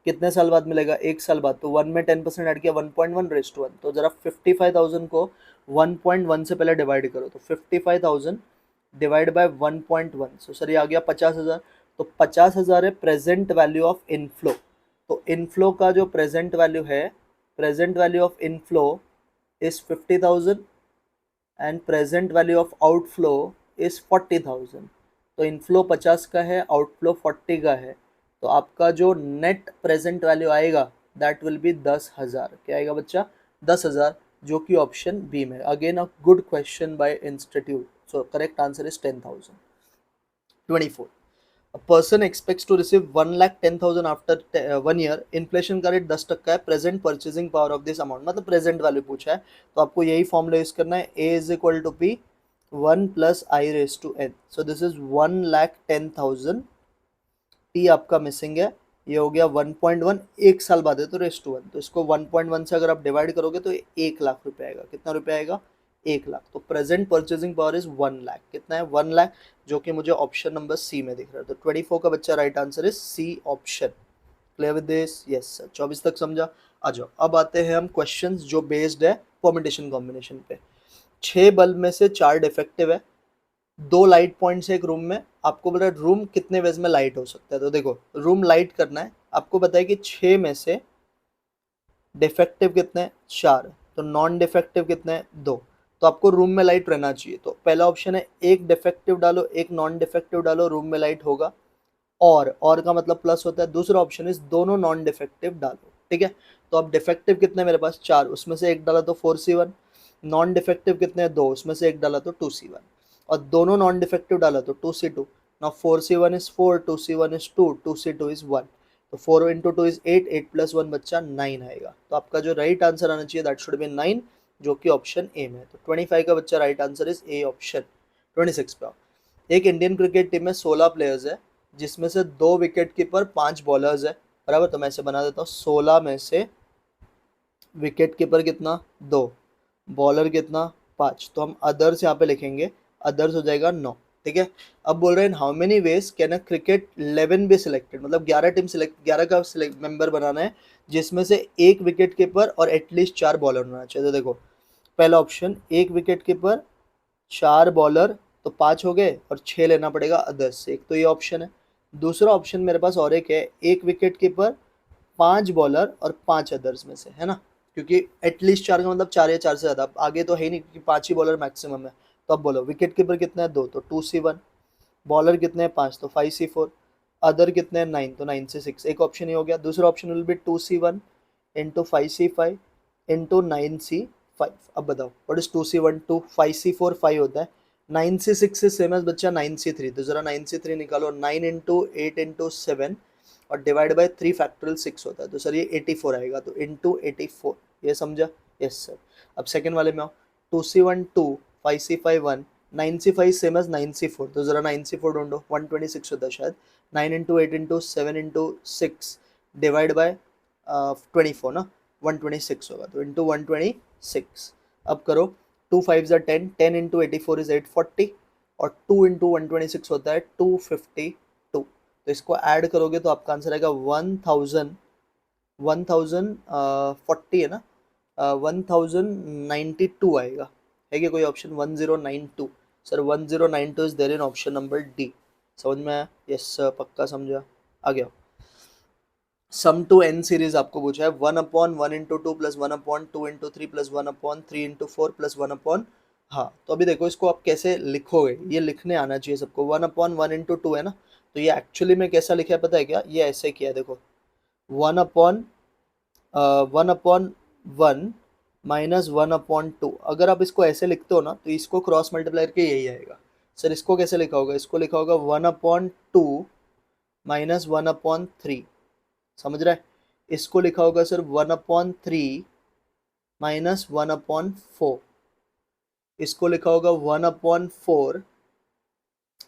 कितने साल बाद मिलेगा? एक साल बाद। तो 1 में 10% ऐड किया, 1.1 तो जरा 55,000 को 1.1 से पहले डिवाइड करो। तो 55,000 डिवाइड बाय 1.1, सो सर ये आ गया 50,000। तो 50,000 है प्रेजेंट वैल्यू ऑफ इनफ्लो। तो इनफ्लो का जो प्रेजेंट वैल्यू है, present value of inflow is 50,000 and present value of outflow is 40,000। तो इनफ्लो 50 का है, आउटफ्लो 40 का है। तो आपका जो नेट प्रेजेंट वैल्यू आएगा दैट विल बी 10,000। क्या आएगा बच्चा? 10,000, जो कि ऑप्शन बी में। Again a good question by institute. So correct answer is 10,000। 24। A person expects to receive 1,10,000 after 1 year। Inflation का रेट 10% है, present purchasing power of this amount, मतलब प्रेजेंट वैल्यू पूछा है। तो आपको यही फॉर्मूला यूज करना है, a is equal to P 1 + i⁻n। So this is 1,10,000। T आपका मिसिंग है, ये हो गया 1.1, एक साल बाद है तो रेस टू 1। तो इसको 1.1 से अगर आप डिवाइड करोगे तो 1,00,000 रुपये आएगा। कितना रुपये आएगा? 1,00,000। तो प्रेजेंट परचेजिंग पावर इज 1,00,000। कितना है? 1,00,000, जो कि मुझे ऑप्शन नंबर सी में दिख रहा है। तो 24 का बच्चा right answer is C option. Clear with this? Yes sir. 24 तक समझा? आ जाओ, अब आते हैं हम क्वेश्चंस जो बेस्ड है परम्यूटेशन कॉम्बिनेशन पे। 6 बल्ब में से 4 डिफेक्टिव है, 2 लाइट पॉइंट्स है एक रूम में। आपको बोला रूम कितने वेज में लाइट हो सकता है। तो देखो, रूम लाइट करना है, आपको बताया कि 6 में से डिफेक्टिव कितने हैं? 4। तो नॉन डिफेक्टिव कितने हैं? 2। तो आपको रूम में लाइट रहना चाहिए। तो पहला ऑप्शन है एक डिफेक्टिव डालो, एक नॉन डिफेक्टिव डालो, रूम में लाइट होगा। और का मतलब प्लस होता है। दूसरा ऑप्शन इज दोनों नॉन डिफेक्टिव डालो। ठीक है, तो अब डिफेक्टिव कितने मेरे पास? 4, उसमें से एक डाला तो 4C1। नॉन डिफेक्टिव कितने हैं? 2, उसमें से एक डाला तो 2C1। और दोनों नॉन डिफेक्टिव डाला तो 2C2। Now 4C1 is 4, 2C1 is 2, 2C2 is 1। तो 4 इंटू 2 इज 8, 8 + 1 बच्चा 9 आएगा। तो आपका जो राइट आंसर आना चाहिए दैट शुड बी 9, जो कि ऑप्शन ए में है। तो 25 का बच्चा right answer is A option. 26 पे आओ। एक इंडियन क्रिकेट टीम में 16 प्लेयर्स है, जिसमें से 2 विकेट कीपर, 5 बॉलर्स है। बराबर, तो मैं इसे बना देता हूँ, 16 में से विकेट कीपर कितना? 2, बॉलर कितना? 5। तो हम अदर्स यहाँ पे लिखेंगे, अदर्स हो जाएगा 9। ठीक है, अब बोल रहे हैं how many ways can a cricket 11 be selected, मतलब 11 टीम सिलेक्ट, 11 का मेंबर बनाना है, जिसमें से एक विकेट कीपर और एटलीस्ट 4 बॉलर होना चाहिए। तो देखो, पहला ऑप्शन एक विकेट कीपर, 4 बॉलर, तो 5 हो गए, और 6 लेना पड़ेगा अदर्स से। एक तो ये ऑप्शन है। दूसरा ऑप्शन मेरे पास और एक है, एक विकेट कीपर, 5 बॉलर और 5 अदर्स में से, है ना। क्योंकि एटलीस्ट 4 का मतलब 4 या 4 से ज़्यादा, आगे तो है ही नहीं, क्योंकि 5 ही बॉलर मैक्सिमम है। तो अब बोलो विकेट कीपर कितने हैं? 2, तो 2C1। बॉलर कितने हैं? 5, तो 5C4। अदर कितने हैं? 9, तो 9C6। एक ऑप्शन ही हो गया। दूसरा option will be 2C1 into 5C5 into 9C5। अब बताओ व्हाट इज 2C1? 2, 5C4 5 होता है, 9C6 से सेम एज बच्चा 9C3। तो जरा 9C3 निकालो, 9 इंटू 8 इंटू 7 और डिवाइड बाय 3 फैक्टोरियल 6 होता है। तो सर ये 84 आएगा, तो इंटू 84। ये समझा? Yes sir. अब सेकंड वाले में आओ, 2C1 2, 5C5 1, 9C5 same as 9C4। तो जरा 9C4 ढूंढो, 126 होता है शायद। 9 into 8 into 7 into 6 divide by 24 ना, 126 होगा, तो इंटू 126। अब करो, 2 5 ज़ा 10, 10 इंटू 84 इज 840, और 2 इंटू 126 होता है 252। तो इसको ऐड करोगे तो आपका आंसर आएगा 1000 1040 है ना, 1092 आएगा, है कि कोई option 1092? Sir 1092 is there in option number D. समझ में आया? यस सर, पक्का समझा। आ गया। सम टू एन सीरीज आपको पूछा है, 1/1 × 2 प्लस 1/2 × 3 प्लस 1/3 × 4 प्लस 1 हाँ, तो अभी देखो इसको आप कैसे लिखोगे, ये लिखने आना चाहिए सबको। 1/1 × 2 है ना, तो ये एक्चुअली में कैसा लिखा है पता है क्या? ये ऐसे किया है देखो, 1/1 -1/2। अगर आप इसको ऐसे लिखते हो ना, तो इसको क्रॉस मल्टीप्लाई करके यही आएगा। सर इसको कैसे लिखा होगा? इसको लिखा होगा 1/2 -1/3। समझ रहा है? इसको लिखा होगा सर 1/3 -1/4। इसको लिखा होगा 1/4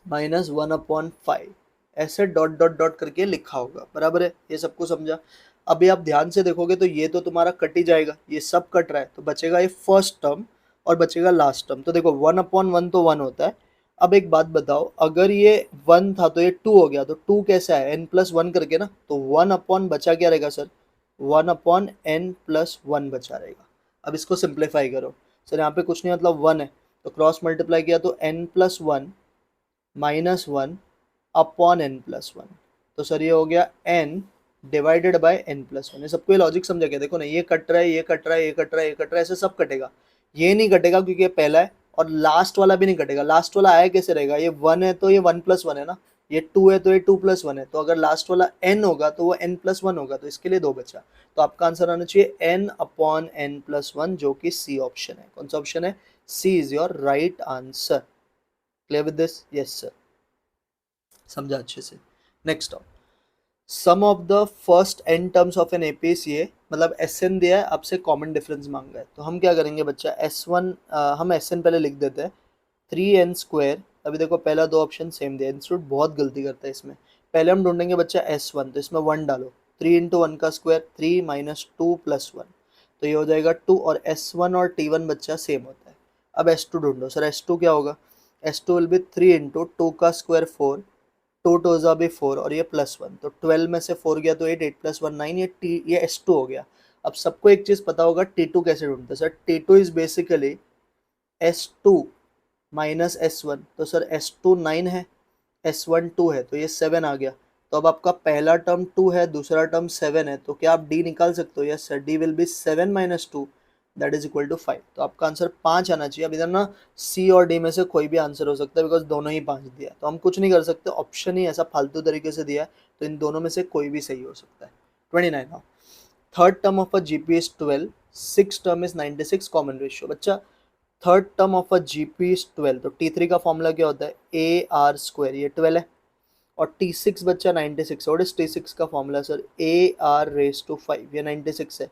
-1/5। ऐसे डॉट डॉट डॉट करके लिखा होगा, बराबर है? ये सबको समझा? अभी आप ध्यान से देखोगे तो ये तो तुम्हारा कट ही जाएगा, ये सब कट रहा है, तो बचेगा ये फर्स्ट टर्म और बचेगा लास्ट टर्म। तो देखो 1/1 तो 1 होता है। अब एक बात बताओ, अगर ये 1 था तो ये 2 हो गया, तो 2 कैसा है? n+1 करके ना, तो 1 बचा क्या रहेगा सर? 1/n+1 बचा रहेगा। अब इसको सिंप्लीफाई करो। सर यहाँ पे कुछ नहीं, मतलब 1 है, तो क्रॉस मल्टीप्लाई किया तो n+1 -1/n+1। तो सर ये हो गया n डिवाइडेड बाय n+1। ये सबको ये लॉजिक समझा क्या? देखो ना, ये कट रहा है, ये कट रहा है, ये कट रहा है, ये कट रहा है, ऐसे सब कटेगा। ये नहीं कटेगा क्योंकि ये पहला है, और लास्ट वाला भी नहीं कटेगा। लास्ट वाला आया कैसे रहेगा? ये 1 है तो ये 1+1 है ना, ये 2 है तो ये 2+1 है, तो अगर लास्ट वाला n होगा तो वो n+1 होगा, तो इसके लिए 2 बचा। तो आपका आंसर आना चाहिए n/n+1, जो कि सी ऑप्शन है। कौन सा ऑप्शन है? C is your right answer. Clear with this? Yes sir, समझा अच्छे से। Next of sum of the first N terms of an एपीसीए, मतलब एस एन दिया है, आपसे कॉमन डिफरेंस मांगा है, तो हम क्या करेंगे बच्चा? S1, हम एस एन पहले लिख देते हैं, 3n²। अभी देखो पहला दो ऑप्शन सेम दिया, इंस्टीट्यूट बहुत गलती करता है इसमें। पहले हम ढूंढेंगे बच्चा S1, तो इसमें 1 डालो, 3 × 1 का स्क्वायर, 3 - 2 + 1, तो ये हो जाएगा 2। और S1 और T1 बच्चा सेम होता है। अब S2 ढूंढो। सर S2 क्या होगा? S2 विल बी 3 × 2 का स्क्वायर 4, 2 × 2 भी 4, और ये +1, तो 12 में से 4 गया तो 8, 8 + 1 9, ये S2 हो गया। अब सबको एक चीज पता होगा, T2 कैसे ढूंढते हैं? Sir T2 is basically S2 - S1, तो सर S2 9 है, S1 2 है, तो ये 7 आ गया। तो अब आपका पहला टर्म 2 है, दूसरा टर्म 7 है, तो क्या आप D निकाल सकते हो? Yes sir, D will be 7 - 2, that is equal to 5। तो आपका आंसर 5 आना चाहिए। अब इधर ना C और D में से कोई भी आंसर हो सकता है, बिकॉज दोनों ही 5 दिया है, तो हम कुछ नहीं कर सकते, ऑप्शन ही ऐसा फालतू तरीके से दिया है, तो इन दोनों में से कोई भी सही हो सकता है। 29 now, third term of a GP is 12, six term is 96, common ratio. बच्चा third term of a GP is 12, तो T3 का फॉर्मूला क्या होता है? AR², ये 12 है, और T6 बच्चा 96 है। और इस T6 का फॉर्मूला सर AR⁵5, ये 96 है।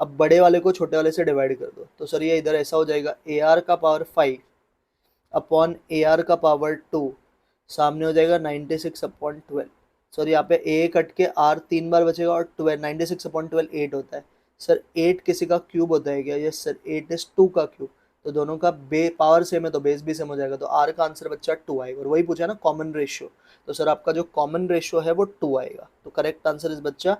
अब बड़े वाले को छोटे वाले से डिवाइड कर दो, तो सर ये इधर ऐसा हो जाएगा, AR का पावर 5 अपॉन AR का पावर 2, सामने हो जाएगा 96/12। सर यहाँ पे A कट के R 3 बार बचेगा, और 12 96/12 8 होता है। सर 8 किसी का क्यूब होता है क्या? यस सर, 8 इज 2 का क्यूब, तो दोनों का पावर सेम है तो बेस भी सेम हो जाएगा, तो R का आंसर बच्चा 2 आएगा। और वही पूछा ना कॉमन रेशियो, तो सर आपका जो कॉमन रेशियो है वो 2 आएगा, तो करेक्ट आंसर इज बच्चा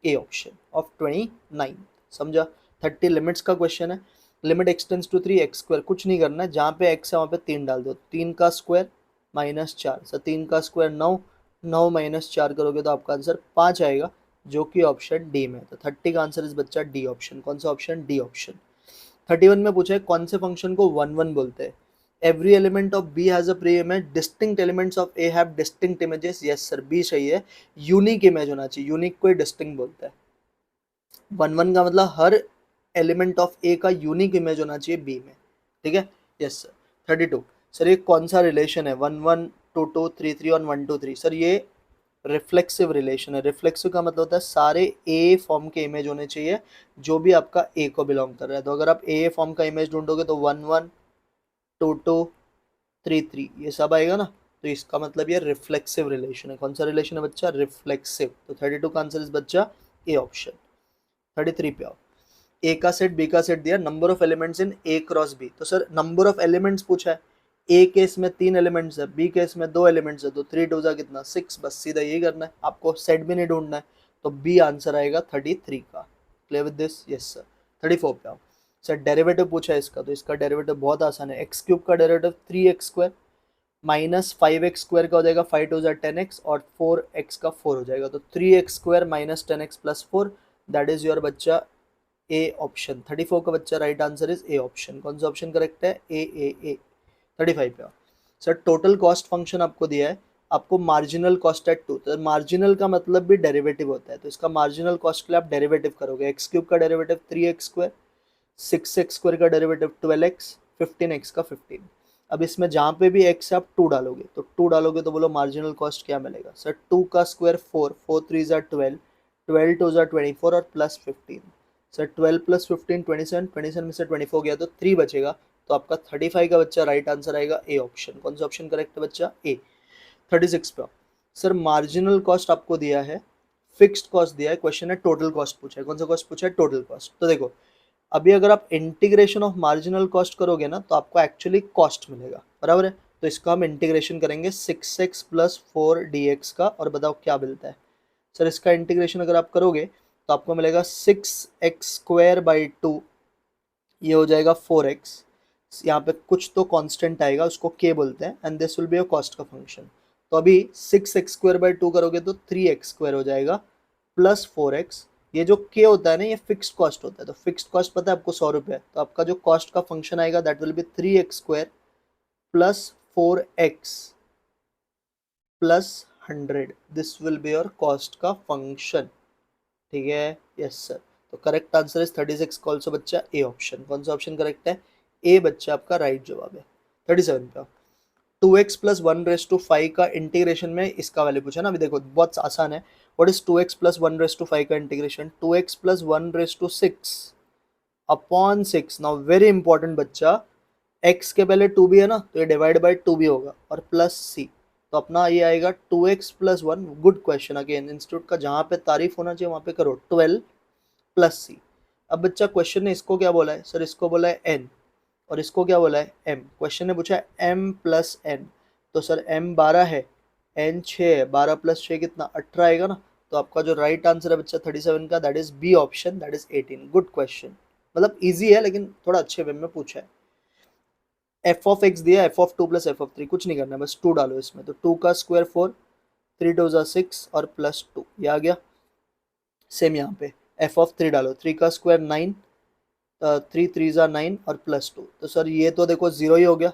ए ऑप्शन ऑफ 29। समझा? 30 लिमिट्स का क्वेश्चन है। लिमिट एक्सटेंड्स टू 3x², कुछ नहीं करना है, जहाँ पे x है वहाँ पे 3 डाल दो, 3 का स्क्वायर -4, सर 3 का स्क्वायर 9, 9 - 4 करोगे तो आपका आंसर 5 आएगा, जो कि ऑप्शन डी में है। तो 30 का आंसर इस बच्चा डी ऑप्शन। कौन सा ऑप्शन? D option. 31 में पूछा है कौन से फंक्शन को 1 1 बोलते हैं? Every element of B has a preimage, distinct elements of A have distinct images. Yes sir, B सही है। यूनिक इमेज होना चाहिए, यूनिक को डिस्टिंक्ट बोलता है। 1 1 का मतलब हर एलिमेंट ऑफ ए का यूनिक इमेज होना चाहिए बी में, ठीक है? Yes sir. 32, सर ये कौन सा रिलेशन है? 1 1 2 2 3 3 और 1 2 3। सर ये रिफ्लेक्सिव रिलेशन है। रिफ्लेक्सिव का मतलब होता है सारे ए फॉर्म के इमेज होने चाहिए जो भी आपका ए को बिलोंग कर रहा है। तो अगर आप ए फॉर्म का इमेज ढूंढोगे तो 1 1 2 2 3 3 ये सब आएगा ना, तो इसका मतलब ये रिफ्लेक्सिव रिलेशन है। कौन सा रिलेशन है बच्चा? रिफ्लेक्सिव। तो 32 का आंसर इस बच्चा ए ऑप्शन। 33 पे आओ। ए का सेट, बी का सेट दिया, number of elements in A cross B. तो सर नंबर ऑफ एलिमेंट्स पूछा है, ए केस में 3 एलिमेंट्स है, बी केस में 2 एलिमेंट्स है, तो 3 2 जा कितना 6, बस सीधा यही करना है, आपको सेट भी नहीं ढूंढना है। तो बी आंसर आएगा 33 का। Clear with this? Yes sir. 34 पे आओ सर। डेरिवेटिव पूछा है इसका, तो इसका डेरिवेटिव बहुत आसान है। एक्स क्यूब का डेरिवेटिव 3x² माइनस 5x² का हो जाएगा 5 2 10x, और 4x का 4 हो जाएगा, तो 3x² minus 10x plus 4, that is your बच्चा ए ऑप्शन। 34 का बच्चा right answer is A option. कौन सा ऑप्शन करेक्ट है? ए। 35 पे सर, टोटल कॉस्ट फंक्शन आपको दिया है, आपको मार्जिनल कॉस्ट एट 2, तो मार्जिनल का मतलब भी डेरिवेटिव होता है, तो इसका मार्जिनल कॉस्ट के लिए आप डेरिवेटिव करोगे। एक्स क्यूब का डेरिवेटिव 3x², 6x² का डेरिवेटिव 12x, 15x का 15। अब इसमें जहाँ पे भी x है आप 2 डालोगे, तो 2 डालोगे तो बोलो मार्जिनल कॉस्ट क्या मिलेगा सर? 2 का स्क्वायर 4, 4 3 ज़ा 12, 12 2 ज़ा 24 और प्लस 15। सर 12 प्लस 15 27, 27 में से 24 गया तो 3 बचेगा, तो आपका 35 का बच्चा राइट आंसर आएगा ए ऑप्शन। कौन सा ऑप्शन करेक्ट है बच्चा? ए। 36 पे सर, मार्जिनल कॉस्ट आपको दिया है, फिक्स्ड कॉस्ट दिया है, क्वेश्चन है टोटल कॉस्ट पूछा है। कौन सा कॉस्ट पूछा है? Total cost. तो देखो अभी अगर आप इंटीग्रेशन ऑफ मार्जिनल कॉस्ट करोगे ना, तो आपको एक्चुअली कॉस्ट मिलेगा, बराबर है। तो इसका हम इंटीग्रेशन करेंगे 6x प्लस 4 dx का, और बताओ क्या मिलता है सर? इसका इंटीग्रेशन अगर आप करोगे तो आपको मिलेगा 6x² बाई 2, ये हो जाएगा 4x। यहाँ पे कुछ तो कांस्टेंट आएगा, उसको k बोलते हैं, and this will be a cost का फंक्शन। तो अभी 6x² बाई 2 करोगे तो 3x² हो जाएगा प्लस 4x। ये जो k होता है ना, ये फिक्स्ड कॉस्ट होता है, तो फिक्स्ड कॉस्ट पता है आपको 100 रुपये, तो आपका जो कॉस्ट का फंक्शन आएगा that will B 3x² plus 4x plus 100, this will be your cost का फंक्शन। ठीक है? Yes sir. तो करेक्ट आंसर इज 36 का ऑल्सो बच्चा ए ऑप्शन। कौन सा ऑप्शन करेक्ट है? ए बच्चा आपका राइट जवाब है। 37 का 2x प्लस 1/5 का इंटीग्रेशन में इसका वैल्यू पूछा ना। अभी देखो बहुत आसान है। व्हाट इज 2x प्लस 1/5 का integration? 2x plus 1/6 upon 6। Now very important बच्चा, x के पहले 2 भी है ना, तो ये डिवाइड बाय 2 भी होगा, और प्लस c, तो अपना ये आएगा 2x plus 1। Good question, again institute का जहाँ पे तारीफ होना चाहिए वहाँ पे करो। 12 प्लस सी। अब बच्चा क्वेश्चन ने इसको क्या बोला है सर? इसको बोला है n, और इसको क्या बोला है m। क्वेश्चन ने पूछा है m प्लस n, तो सर m 12 है, n 6 है, 12 प्लस 6 कितना? 18 आएगा ना। तो आपका जो राइट आंसर है बच्चा 37 का, that is B option, that is 18। Good question, मतलब इजी है लेकिन थोड़ा अच्छे वे में पूछा है। एफ ऑफ एक्स दिया, f of 2 plus f of 3, कुछ नहीं करना है, बस 2 डालो इसमें, तो 2 का स्क्वायर 4, 3 2 ज़ा 6 और प्लस 2, ये आ गया। सेम यहाँ पे एफ ऑफ 3 डालो, 3 का स्क्वायर 9, 3 3 ज़ा 9 और प्लस 2, तो सर ये तो देखो 0 ही हो गया,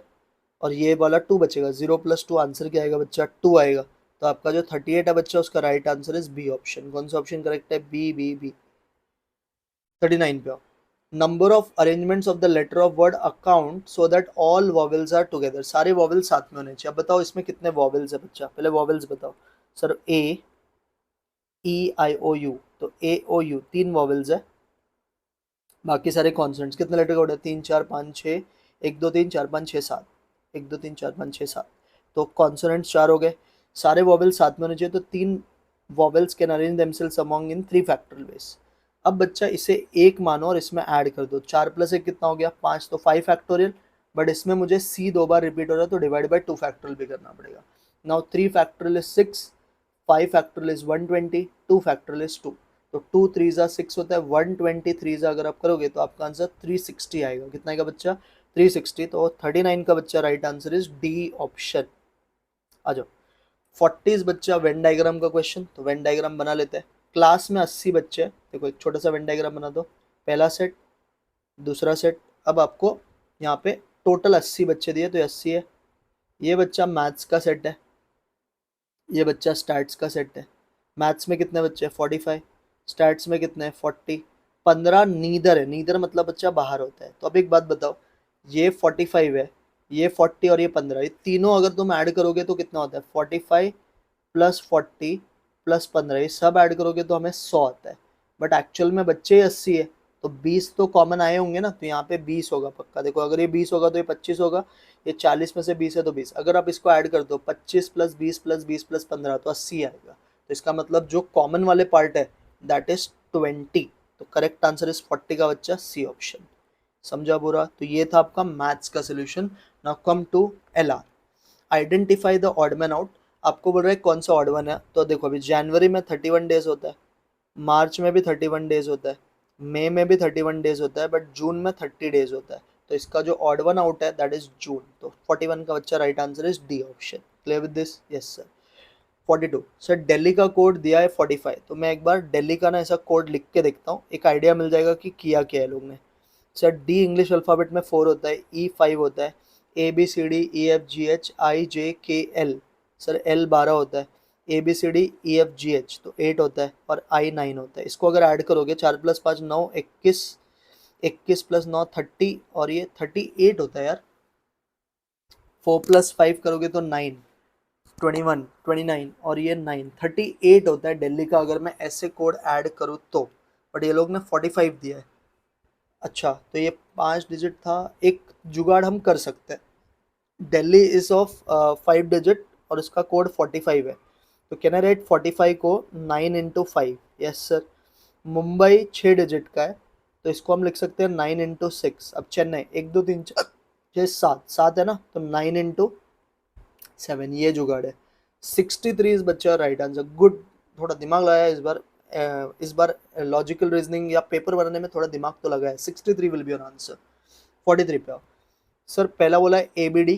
और ये वाला 2 बचेगा। 0 प्लस 2 आंसर क्या आएगा बच्चा? 2 आएगा। तो आपका जो 38 है बच्चा, उसका right answer is B option. कौन सा ऑप्शन करेक्ट है? बी। 39 पे number of arrangements of the letter of word account so that all vowels are together. सारे वॉवेल्स साथ में होने चाहिए। अब बताओ इसमें कितने वॉवेल्स है बच्चा? पहले वॉवेल्स बताओ sir. A, E, I, O, you, तो ए, ओ, यू 3 वॉवेल्स है, बाकी सारे कॉन्सोनेंट्स। कितने लेटर कोड है? 3 4 5 6, 1 2 3 4 5 6 7, 1 2 3 4 5 6 7, तो कॉन्सोनेंट्स 4 हो गए। सारे वॉवेल्स साथ में होने चाहिए, तो 3 vowels can arrange themselves among in 3 factorial veg. अब बच्चा इसे एक मानो और इसमें ऐड कर दो। 4 प्लस 1 कितना हो गया? 5, तो 5 फैक्टोरियल, बट इसमें मुझे सी 2 बार रिपीट हो रहा है, तो डिवाइड बाय 2 फैक्टोरियल भी करना पड़ेगा। Now 3 factorial is 6, 5 factorial is 120, 2 factorial is 2, तो 2 3 ज़ा 6 होता है, 123 ज़ा अगर आप करोगे तो आपका आंसर 360 आएगा। कितना आएगा बच्चा? 360। तो 39 का बच्चा right answer is D option. आ जाओ 40 बच्चा वेन डायग्राम का क्वेश्चन, तो वेन डायग्राम बना लेते हैं। क्लास में 80 बच्चे हैं, देखो एक छोटा सा वेन डायग्राम बना दो। पहला सेट, दूसरा सेट। अब आपको यहाँ पे टोटल 80 बच्चे दिए, तो 80 है। ये बच्चा मैथ्स का सेट है, ये बच्चा स्टैट्स का सेट है। मैथ्स में कितने बच्चे हैं? 45। स्टैट्स में कितने हैं? 40। 15 नीदर है, नीदर मतलब बच्चा बाहर होता है। तो अब एक बात बताओ, ये 45 है, ये 40 और ये 15, ये तीनों अगर तुम ऐड करोगे तो कितना होता है? 45 प्लस 40 प्लस 15, ये सब ऐड करोगे तो हमें 100 आता है, बट एक्चुअल में बच्चे 80 है, तो 20 तो कॉमन आए होंगे ना, तो यहाँ पे 20 होगा पक्का। देखो अगर ये 20 होगा तो ये 25 होगा, ये 40 में से 20 है तो 20। अगर आप इसको ऐड कर दो 25 प्लस 20 प्लस 20 प्लस 15, तो 80 आएगा। तो इसका मतलब जो कॉमन वाले पार्ट है दैट इज 20। तो करेक्ट आंसर इज 40 का बच्चा सी ऑप्शन। समझा पूरा? तो ये था आपका मैथ्स का solution. Now come to L R, identify the odd man out. आपको बोल रहा है कौन सा ऑड वन है, तो देखो अभी जनवरी में 31 डेज होता है, मार्च में भी 31 डेज होता है, मई में भी 31 डेज होता है, बट जून में 30 डेज होता है। तो इसका जो ऑड वन आउट है दैट इज जून। तो 41 का बच्चा right answer is D option. Clear with this? Yes sir. 42 sir, Delhi का कोड दिया है 45, तो मैं एक बार दिल्ली का ना ऐसा कोड लिख के देखता हूँ, एक आइडिया मिल जाएगा कि किया क्या है लोग ने। सर डी इंग्लिश अल्फ़ाबेट में 4 होता है, ई 5 होता है, A B C D E F G H I J K L, sir L 12 होता है, A B C D E F G H तो 8 होता है, और आई 9 होता है। इसको अगर ऐड करोगे 4 + 5 9, 21, 21 + 9 30, और ये 38 होता है यार। 4 + 5 करोगे तो 9, 21 29, और ये 9 38 होता है दिल्ली का, अगर मैं ऐसे कोड ऐड करूँ तो। बट ये लोग ने 45 दिया है। अच्छा, तो ये 5 डिजिट था। एक जुगाड़ हम कर सकते हैं। दिल्ली इज ऑफ 5 डिजिट और इसका कोड 45 है, तो कैन आई राइट 45 को 9 × 5? Yes sir. मुंबई 6 डिजिट का है, तो इसको हम लिख सकते हैं 9 × 6। अब चेन्नई 1 2 3 4 6 7 7 है ना, तो 9 × 7, ये जुगाड़ है। 63 इस बच्चा राइट आंसर। गुड, थोड़ा दिमाग लगाया इस बार। इस बार लॉजिकल रीजनिंग या पेपर बनाने में थोड़ा दिमाग तो लगा है। 63 विल बी योर आंसर। 43 पे आओ। सर पहला बोला है A B D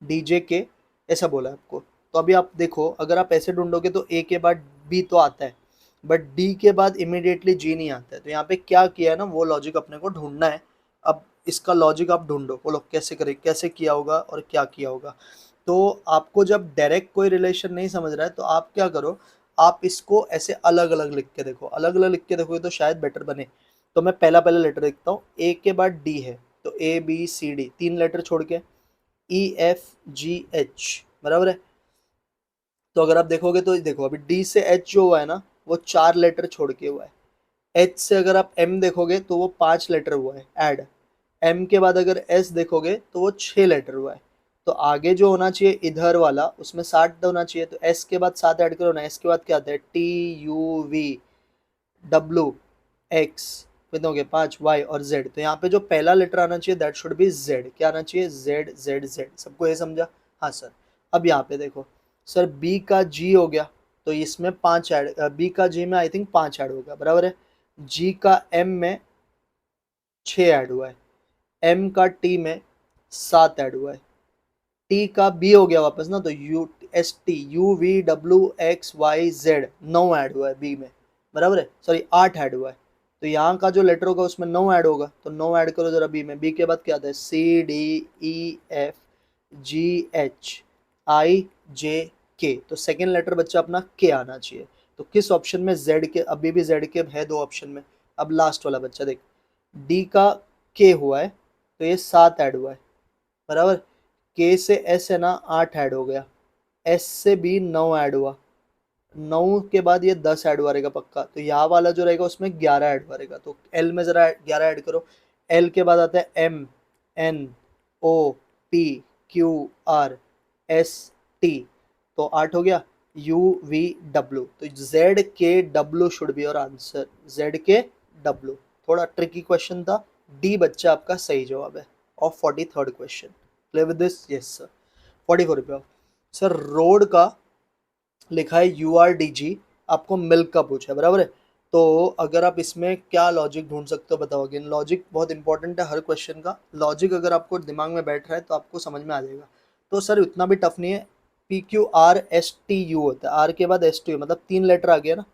D J K, ऐसा बोला है आपको। तो अभी आप देखो, अगर आप ऐसे ढूंढोगे तो ए के बाद बी तो आता है, बट डी के बाद इमिडिएटली जी नहीं आता है। तो यहाँ पे क्या किया है ना, वो लॉजिक अपने को ढूंढना है। अब इसका लॉजिक आप ढूंढो, बोलो कैसे करे, कैसे किया होगा और क्या किया होगा। तो आपको जब डायरेक्ट कोई रिलेशन नहीं समझ रहा है तो आप क्या करो, आप इसको ऐसे अलग अलग लिख के देखो, अलग अलग लिख के देखोगे तो शायद बेटर बने। तो मैं पहला पहला लेटर लिखता हूँ। ए के बाद डी है, तो A B C D 3 letter छोड़ के ई एफ जी एच, बराबर है। तो अगर आप देखोगे तो देखो, अभी डी से एच जो हुआ है ना, वो 4 लेटर छोड़ के हुआ है। एच से अगर आप एम देखोगे तो वो 5 लेटर हुआ है ऐड। एम के बाद अगर एस देखोगे तो वो 6 लेटर हुआ है। तो आगे जो होना चाहिए इधर वाला, उसमें 60 होना चाहिए। तो एस के बाद 7 ऐड करो ना, एस के बाद क्या आता है, T U V W x, कितने हो गए 5, वाई और जेड। तो यहाँ पे जो पहला लेटर आना चाहिए दैट शुड बी जेड। क्या आना चाहिए, जेड जेड जेड। सबको ये समझा? हाँ सर। अब यहाँ पे देखो सर, बी का जी हो गया, तो इसमें 5 ऐड, बी का जी में आई थिंक 5 ऐड हो गया, बराबर है। जी का एम में 6 ऐड हुआ है, एम का टी में 7 ऐड हुआ है, टी का बी हो गया वापस ना, तो U S T U V W X Y Z 9 add हुआ है बी में, बराबर है। सॉरी 8 ऐड हुआ है। तो यहाँ का जो लेटर होगा उसमें 9 ऐड होगा, तो 9 ऐड करो जरा बी में। बी के बाद क्या आता है, C D E F G H I J K. तो सेकेंड लेटर बच्चा अपना के आना चाहिए। तो किस ऑप्शन में, जेड के, अभी भी जेड के है 2 ऑप्शन में। अब लास्ट वाला बच्चा देख, डी का के हुआ है, तो ये 7 ऐड हुआ है, बराबर। के से एस है ना, 8 ऐड हो गया। एस से बी 9 ऐड हुआ, 9 के बाद ये 10 ऐड हुआ रहेगा पक्का। तो यहाँ वाला जो रहेगा उसमें 11 ऐड हुआ रहेगा। तो एल में जरा 11 ऐड करो। एल के बाद आता है M N O P Q R S T, तो 8 हो गया। यू वी डब्ल्यू, तो Z K W should be your answer. Z K W. थोड़ा ट्रिकी क्वेश्चन था। डी बच्चा आपका सही जवाब है of 43rd question. Clear with this? Yes sir. 44 पे आओ। सर रोड का लिखा है यू आर डी जी, आपको मिल्क का पूछा है, बराबर है। तो अगर आप इसमें क्या लॉजिक ढूंढ सकते हो बताओ। अगेन लॉजिक बहुत इंपॉर्टेंट है हर क्वेश्चन का। लॉजिक अगर आपको दिमाग में बैठ रहा है तो आपको समझ में आ जाएगा। तो सर इतना भी टफ नहीं है। P Q R S T you होता है, आर के बाद एस टी यू, मतलब 3 लेटर आ गया ना।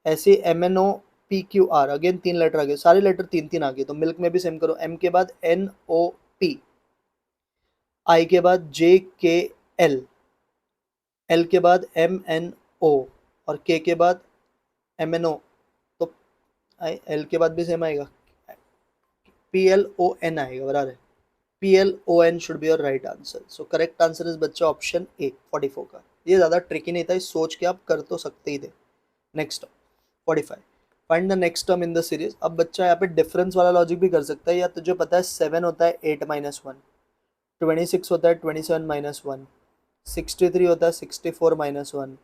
ऐसे M N O P Q R, again 3 letter आ गए, सारे लेटर 3 3 आ गए। तो मिल्क में भी सेम करो। एम के बाद एन ओ पी, आई के बाद जे के एल, एल के बाद एम एन ओ, और के बाद एम एन ओ। तो आई एल के बाद भी सेम आएगा, पी एल ओ एन आएगा, बराबर है। P L O N should be your right answer. So correct answer is बच्चा ऑप्शन ए 44 का। ये ज़्यादा ट्रिकी नहीं था, इस सोच के आप कर तो सकते ही थे। Next 45, find the next term in the series. अब बच्चा यहाँ पे डिफरेंस वाला लॉजिक भी कर सकता है। या तुझे पता है 7 होता है 8 - 1, 26 होता है 27 - 1, 63 होता है 64 - 1,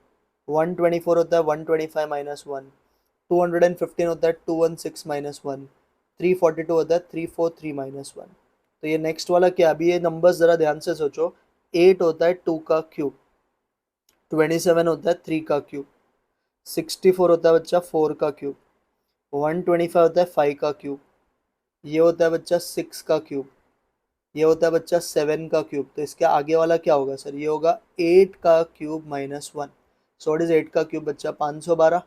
124 होता है 125 - 1, 215 होता है 216 - 1, 342 होता है 343 - 1। तो ये नेक्स्ट वाला क्या, अभी ये नंबर्स ज़रा ध्यान से सोचो। 8 होता है 2 का क्यूब, 27 होता है 3 का क्यूब, 64 होता है बच्चा 4 का क्यूब, 125 होता है 5 का क्यूब, ये होता है बच्चा 6 का क्यूब, ये होता है बच्चा 7 का क्यूब। तो इसके आगे वाला क्या होगा सर, ये होगा 8 का cube minus 1। So what is 8 का क्यूब बच्चा 512,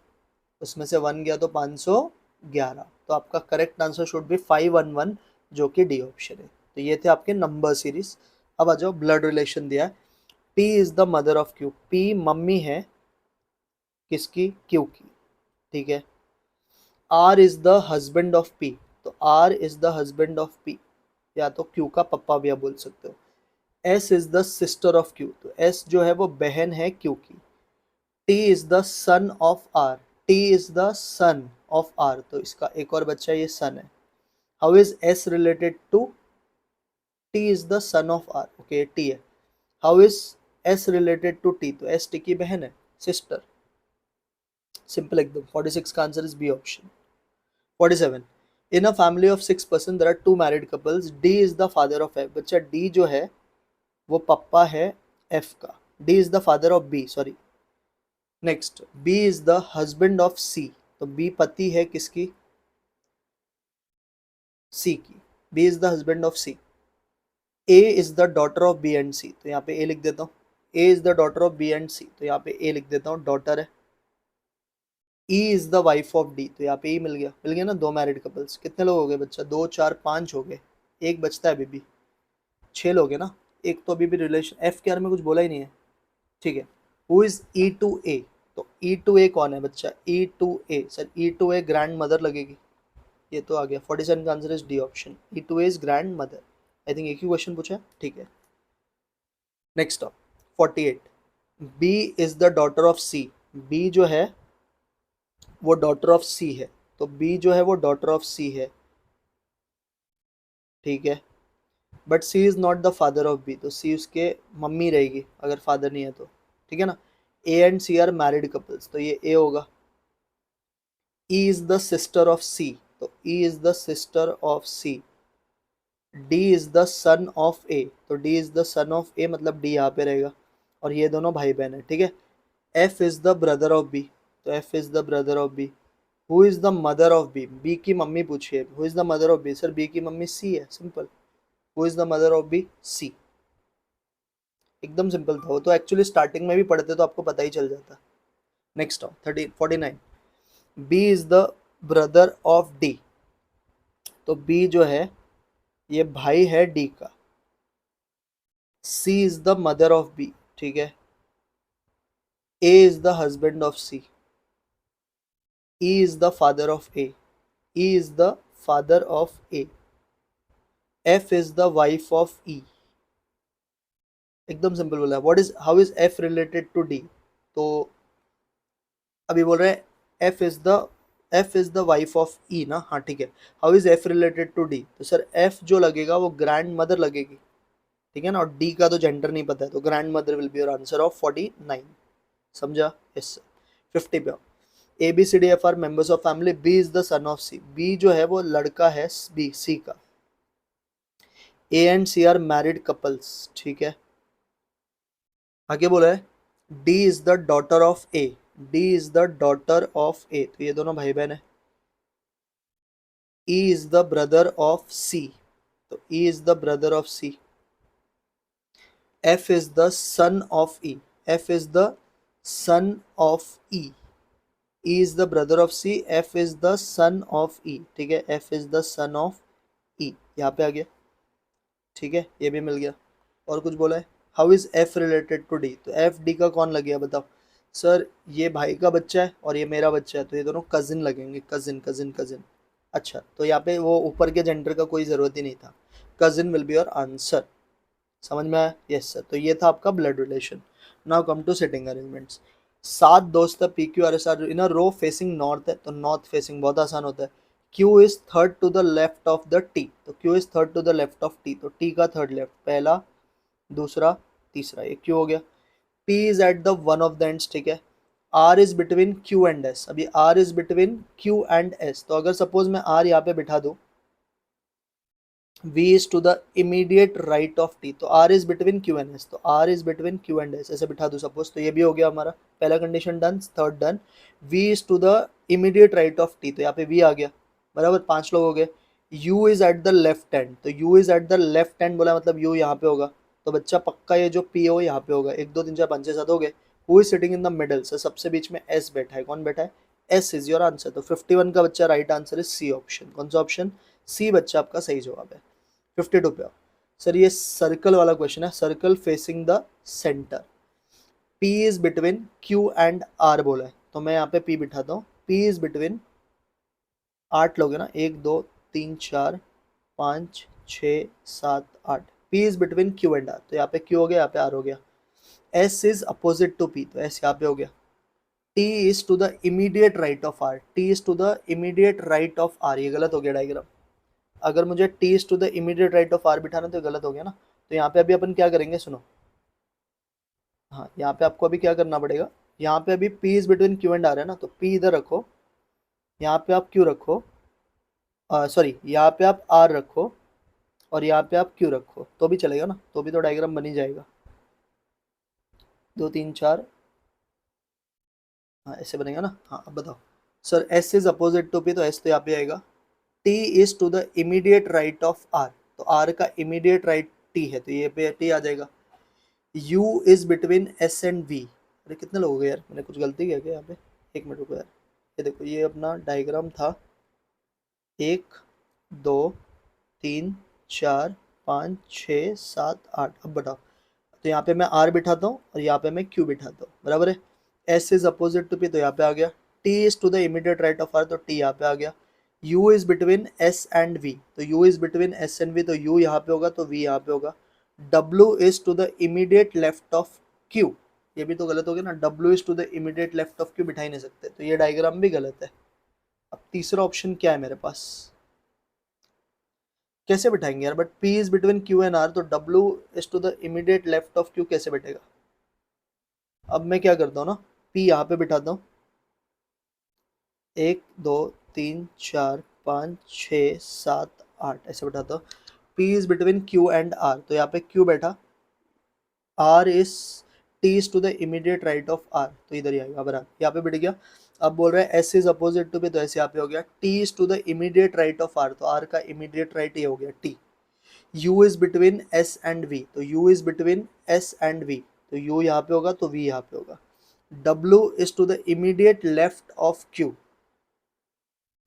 उसमें से 1 गया तो 511। तो आपका करेक्ट आंसर शुड बी 511, जो कि डी ऑप्शन है। तो ये थे आपके नंबर सीरीज। अब आ जाओ, ब्लड रिलेशन दिया है, P is the mother of Q, P mummy है किसकी, क्यू की, ठीक है। R is the husband of P, तो R is the husband of P, या तो क्यू का पप्पा भी आप बोल सकते हो। S is the sister of Q, तो एस जो है वो बहन है क्यू की। T is the son of R, T is the son of R, तो इसका एक और बच्चा ये सन है। How is S related to, T is the son of R, okay T है। How is S related to T, तो S T की बहन है, सिस्टर। सिंपल एकदम। 46 का answer is B option. 47, in a family of 6 person there are 2 married couples, D is the father of F, बच्चा D जो है वो पप्पा है एफ का, D is the father of B, sorry. Next, B is the husband of C, तो B पति है किसकी, सी की, B is the husband of C. A is the daughter of B and C, तो यहाँ पे A लिख देता हूँ, A is the daughter of B and C, तो यहाँ पे ए लिख देता हूँ, डॉटर है। E is the wife of D, तो यहाँ पे ई मिल गया ना, 2 मैरिड कपल्स। कितने लोग हो गए बच्चा, 2 4 5 हो गए, एक बचता है अभी भी, 6 लोग है ना। एक तो अभी भी रिलेशन एफ के बारे में कुछ बोला ही नहीं है, ठीक है। Who is E to A, तो ई टू ए कौन है बच्चा, E to A, sir E to A grandmother लगेगी, ये तो आ गया। 47 का answer is D option, E to A is grandmother. I think एक ही क्वेश्चन पूछा है, ठीक है। Next of 48, B is the daughter of C, B जो है वो डॉटर ऑफ सी है, तो बी जो है वो डॉटर ऑफ सी है, ठीक है। But C is not the father of B, तो सी उसके मम्मी रहेगी अगर फादर नहीं है तो, ठीक है ना। A and C are married couples, तो ये ए होगा। E is the sister of C, तो E is the sister of C. D is the son of A, तो D is the son of A, मतलब D यहाँ पे रहेगा, और ये दोनों भाई बहन है, ठीक है। F is the brother of B, तो F is the brother of B. Who is the mother of B, B की मम्मी पूछिए, who is the mother of B, sir B की मम्मी सी है, simple. Who is the mother of B, C. एकदम simple था, वो तो actually starting में भी पढ़ते तो आपको पता ही चल जाता। Next 49, B is the brother of D, तो बी जो है ये भाई है डी का। C is the mother of B, ठीक है। A is the husband of C, E is the father of A, E is the father of A. F is the wife of E, एकदम simple बोला है। What is, how is F related to D, तो अभी बोल रहे हैं F is the wife of E ना, हाँ ठीक है। How is F related to D, तो सर एफ जो लगेगा वो ग्रैंड मदर लगेगी, ठीक है ना, और डी का तो जेंडर नहीं पता है, तो grandmother will be your answer of 49। समझा, यस सर। 50 पे A B C D F are members of family, B is the son of C, B जो है वो लड़का है बी सी का। A and C are married couples, ठीक है। आगे बोला है D is the daughter of A, D is the daughter of A, तो ये दोनों भाई बहन है। E is the brother of C, तो E is the brother of C. F is the son of E, F is the son of E, E is the brother of C, F is the son of E, ठीक है। F is the son of E, यहाँ पे आ गया, ठीक है, ये भी मिल गया। और कुछ बोला है, how is F related to D, तो एफ डी का कौन लग गया बताओ। सर ये भाई का बच्चा है और ये मेरा बच्चा है, तो ये दोनों कजिन लगेंगे, कजिन कजिन कजिन। अच्छा, तो यहाँ पे वो ऊपर के जेंडर का कोई ज़रूरत ही नहीं था, cousin will be your answer. समझ में आया, यस सर। तो ये था आपका blood relation. Now come to sitting arrangements. 7 दोस्त है, P Q R S are in a row facing north है, तो नॉर्थ फेसिंग बहुत आसान होता है। Q is third to the left of the T, तो Q is third to the left of T, तो टी का थर्ड लेफ्ट, पहला दूसरा तीसरा, ये क्यू हो गया। P is at the one of the ends, ठीक है। R is between Q and S, अभी R is between Q and S, तो अगर सपोज मैं R यहाँ पे बिठा दूँ, V is to the immediate right of T, तो R is between Q and S, तो R is between Q and S ऐसे बिठा दूं सपोज, तो ये भी हो गया हमारा पहला condition done, third done. V is to the immediate right of T, तो यहाँ पे V आ गया, बराबर, 5 लोग हो गए। U is at the left hand, तो U is at the left hand बोला मतलब U यहाँ पे होगा, तो बच्चा पक्का ये जो P हो यहाँ पे होगा। 1 2 3 4 5 6 7 हो गए। Who is sitting in the middle, से सबसे बीच में S बैठा है, कौन बैठा है? S is your answer, तो 51 का बच्चा राइट आंसर है सी ऑप्शन। कौन सा ऑप्शन? सी बच्चा आपका सही जवाब है। 52 पे आओ। सर ये सर्कल वाला क्वेश्चन है, circle facing the centre, P is between Q and R बोला है, तो मैं यहाँ पे P बिठाता हूँ। P इज बिटवीन 8 लोग है ना, 1 2 3 4 5 6 7 8, P is between Q and R, तो यहाँ पे Q हो गया, यहाँ पे R हो गया। S is opposite to P, तो S यहाँ पे हो गया। T is to the immediate right of R, T is to the immediate right of R, ये गलत हो गया डायग्राम। अगर मुझे T is to the immediate right of R बिठाना तो गलत हो गया ना, तो यहाँ पे अभी अपन क्या करेंगे सुनो। हाँ, यहाँ पे आपको अभी क्या करना पड़ेगा, यहाँ पे अभी P is between Q and R है ना, तो P इधर रखो, यहाँ पे आप Q रखो, सॉरी यहाँ पे आप R रखो, और यहाँ पे आप Q रखो, तो भी चलेगा ना, तो भी तो डायग्राम बन ही जाएगा। 2 3 4, हाँ ऐसे बनेगा ना। हाँ अब बताओ sir, S is opposite to P, तो S तो यहाँ पे आएगा। T is to the immediate right of R, तो R का इमीडिएट राइट T है, तो ये पे T आ जाएगा। U is between S and V, अरे कितने लोग हो गए यार, मैंने कुछ गलती किया क्या यहाँ पे? 1 मिनट रुको यार, ये देखो ये अपना डायग्राम था, 1 2 3 4 5 6 7 8, अब बताओ। तो यहाँ पे मैं R बिठाता हूँ और यहाँ पे मैं Q बिठाता हूँ, बराबर है। S is opposite to P, तो यहाँ पे आ गया। T is to the immediate right of R, तो T यहाँ पे आ गया। U is between S and V, तो U is between S and V, तो U यहाँ पे होगा, तो V यहाँ पे होगा। W is to the immediate left of Q, ये भी तो गलत हो गया ना, W is to the immediate left of Q बिठा ही नहीं सकते, तो ये डायग्राम भी गलत है। अब तीसरा ऑप्शन क्या है मेरे पास, कैसे बिठाएंगे यार, but P is between Q and R, तो W is to the immediate left of Q कैसे बैठेगा? अब मैं क्या करता हूँ ना, P यहाँ पे बिठाता हूँ, 1 2 3 4 5 6 7 8 ऐसे बिठाता हूँ। P is between Q and R, तो यहाँ पे Q बैठा, R is T is to the immediate right of R, तो इधर ही आएगा, बराबर यहाँ पे बैठ गया। अब बोल रहा है S is opposite to P, तो ऐसे यहाँ पे हो गया। T is to the immediate right of R, तो R का इमीडिएट राइट ये हो गया T। U is between S and V, तो U is between S and V, तो U यहाँ पे होगा, तो V यहाँ पे होगा। W is to the immediate left of Q,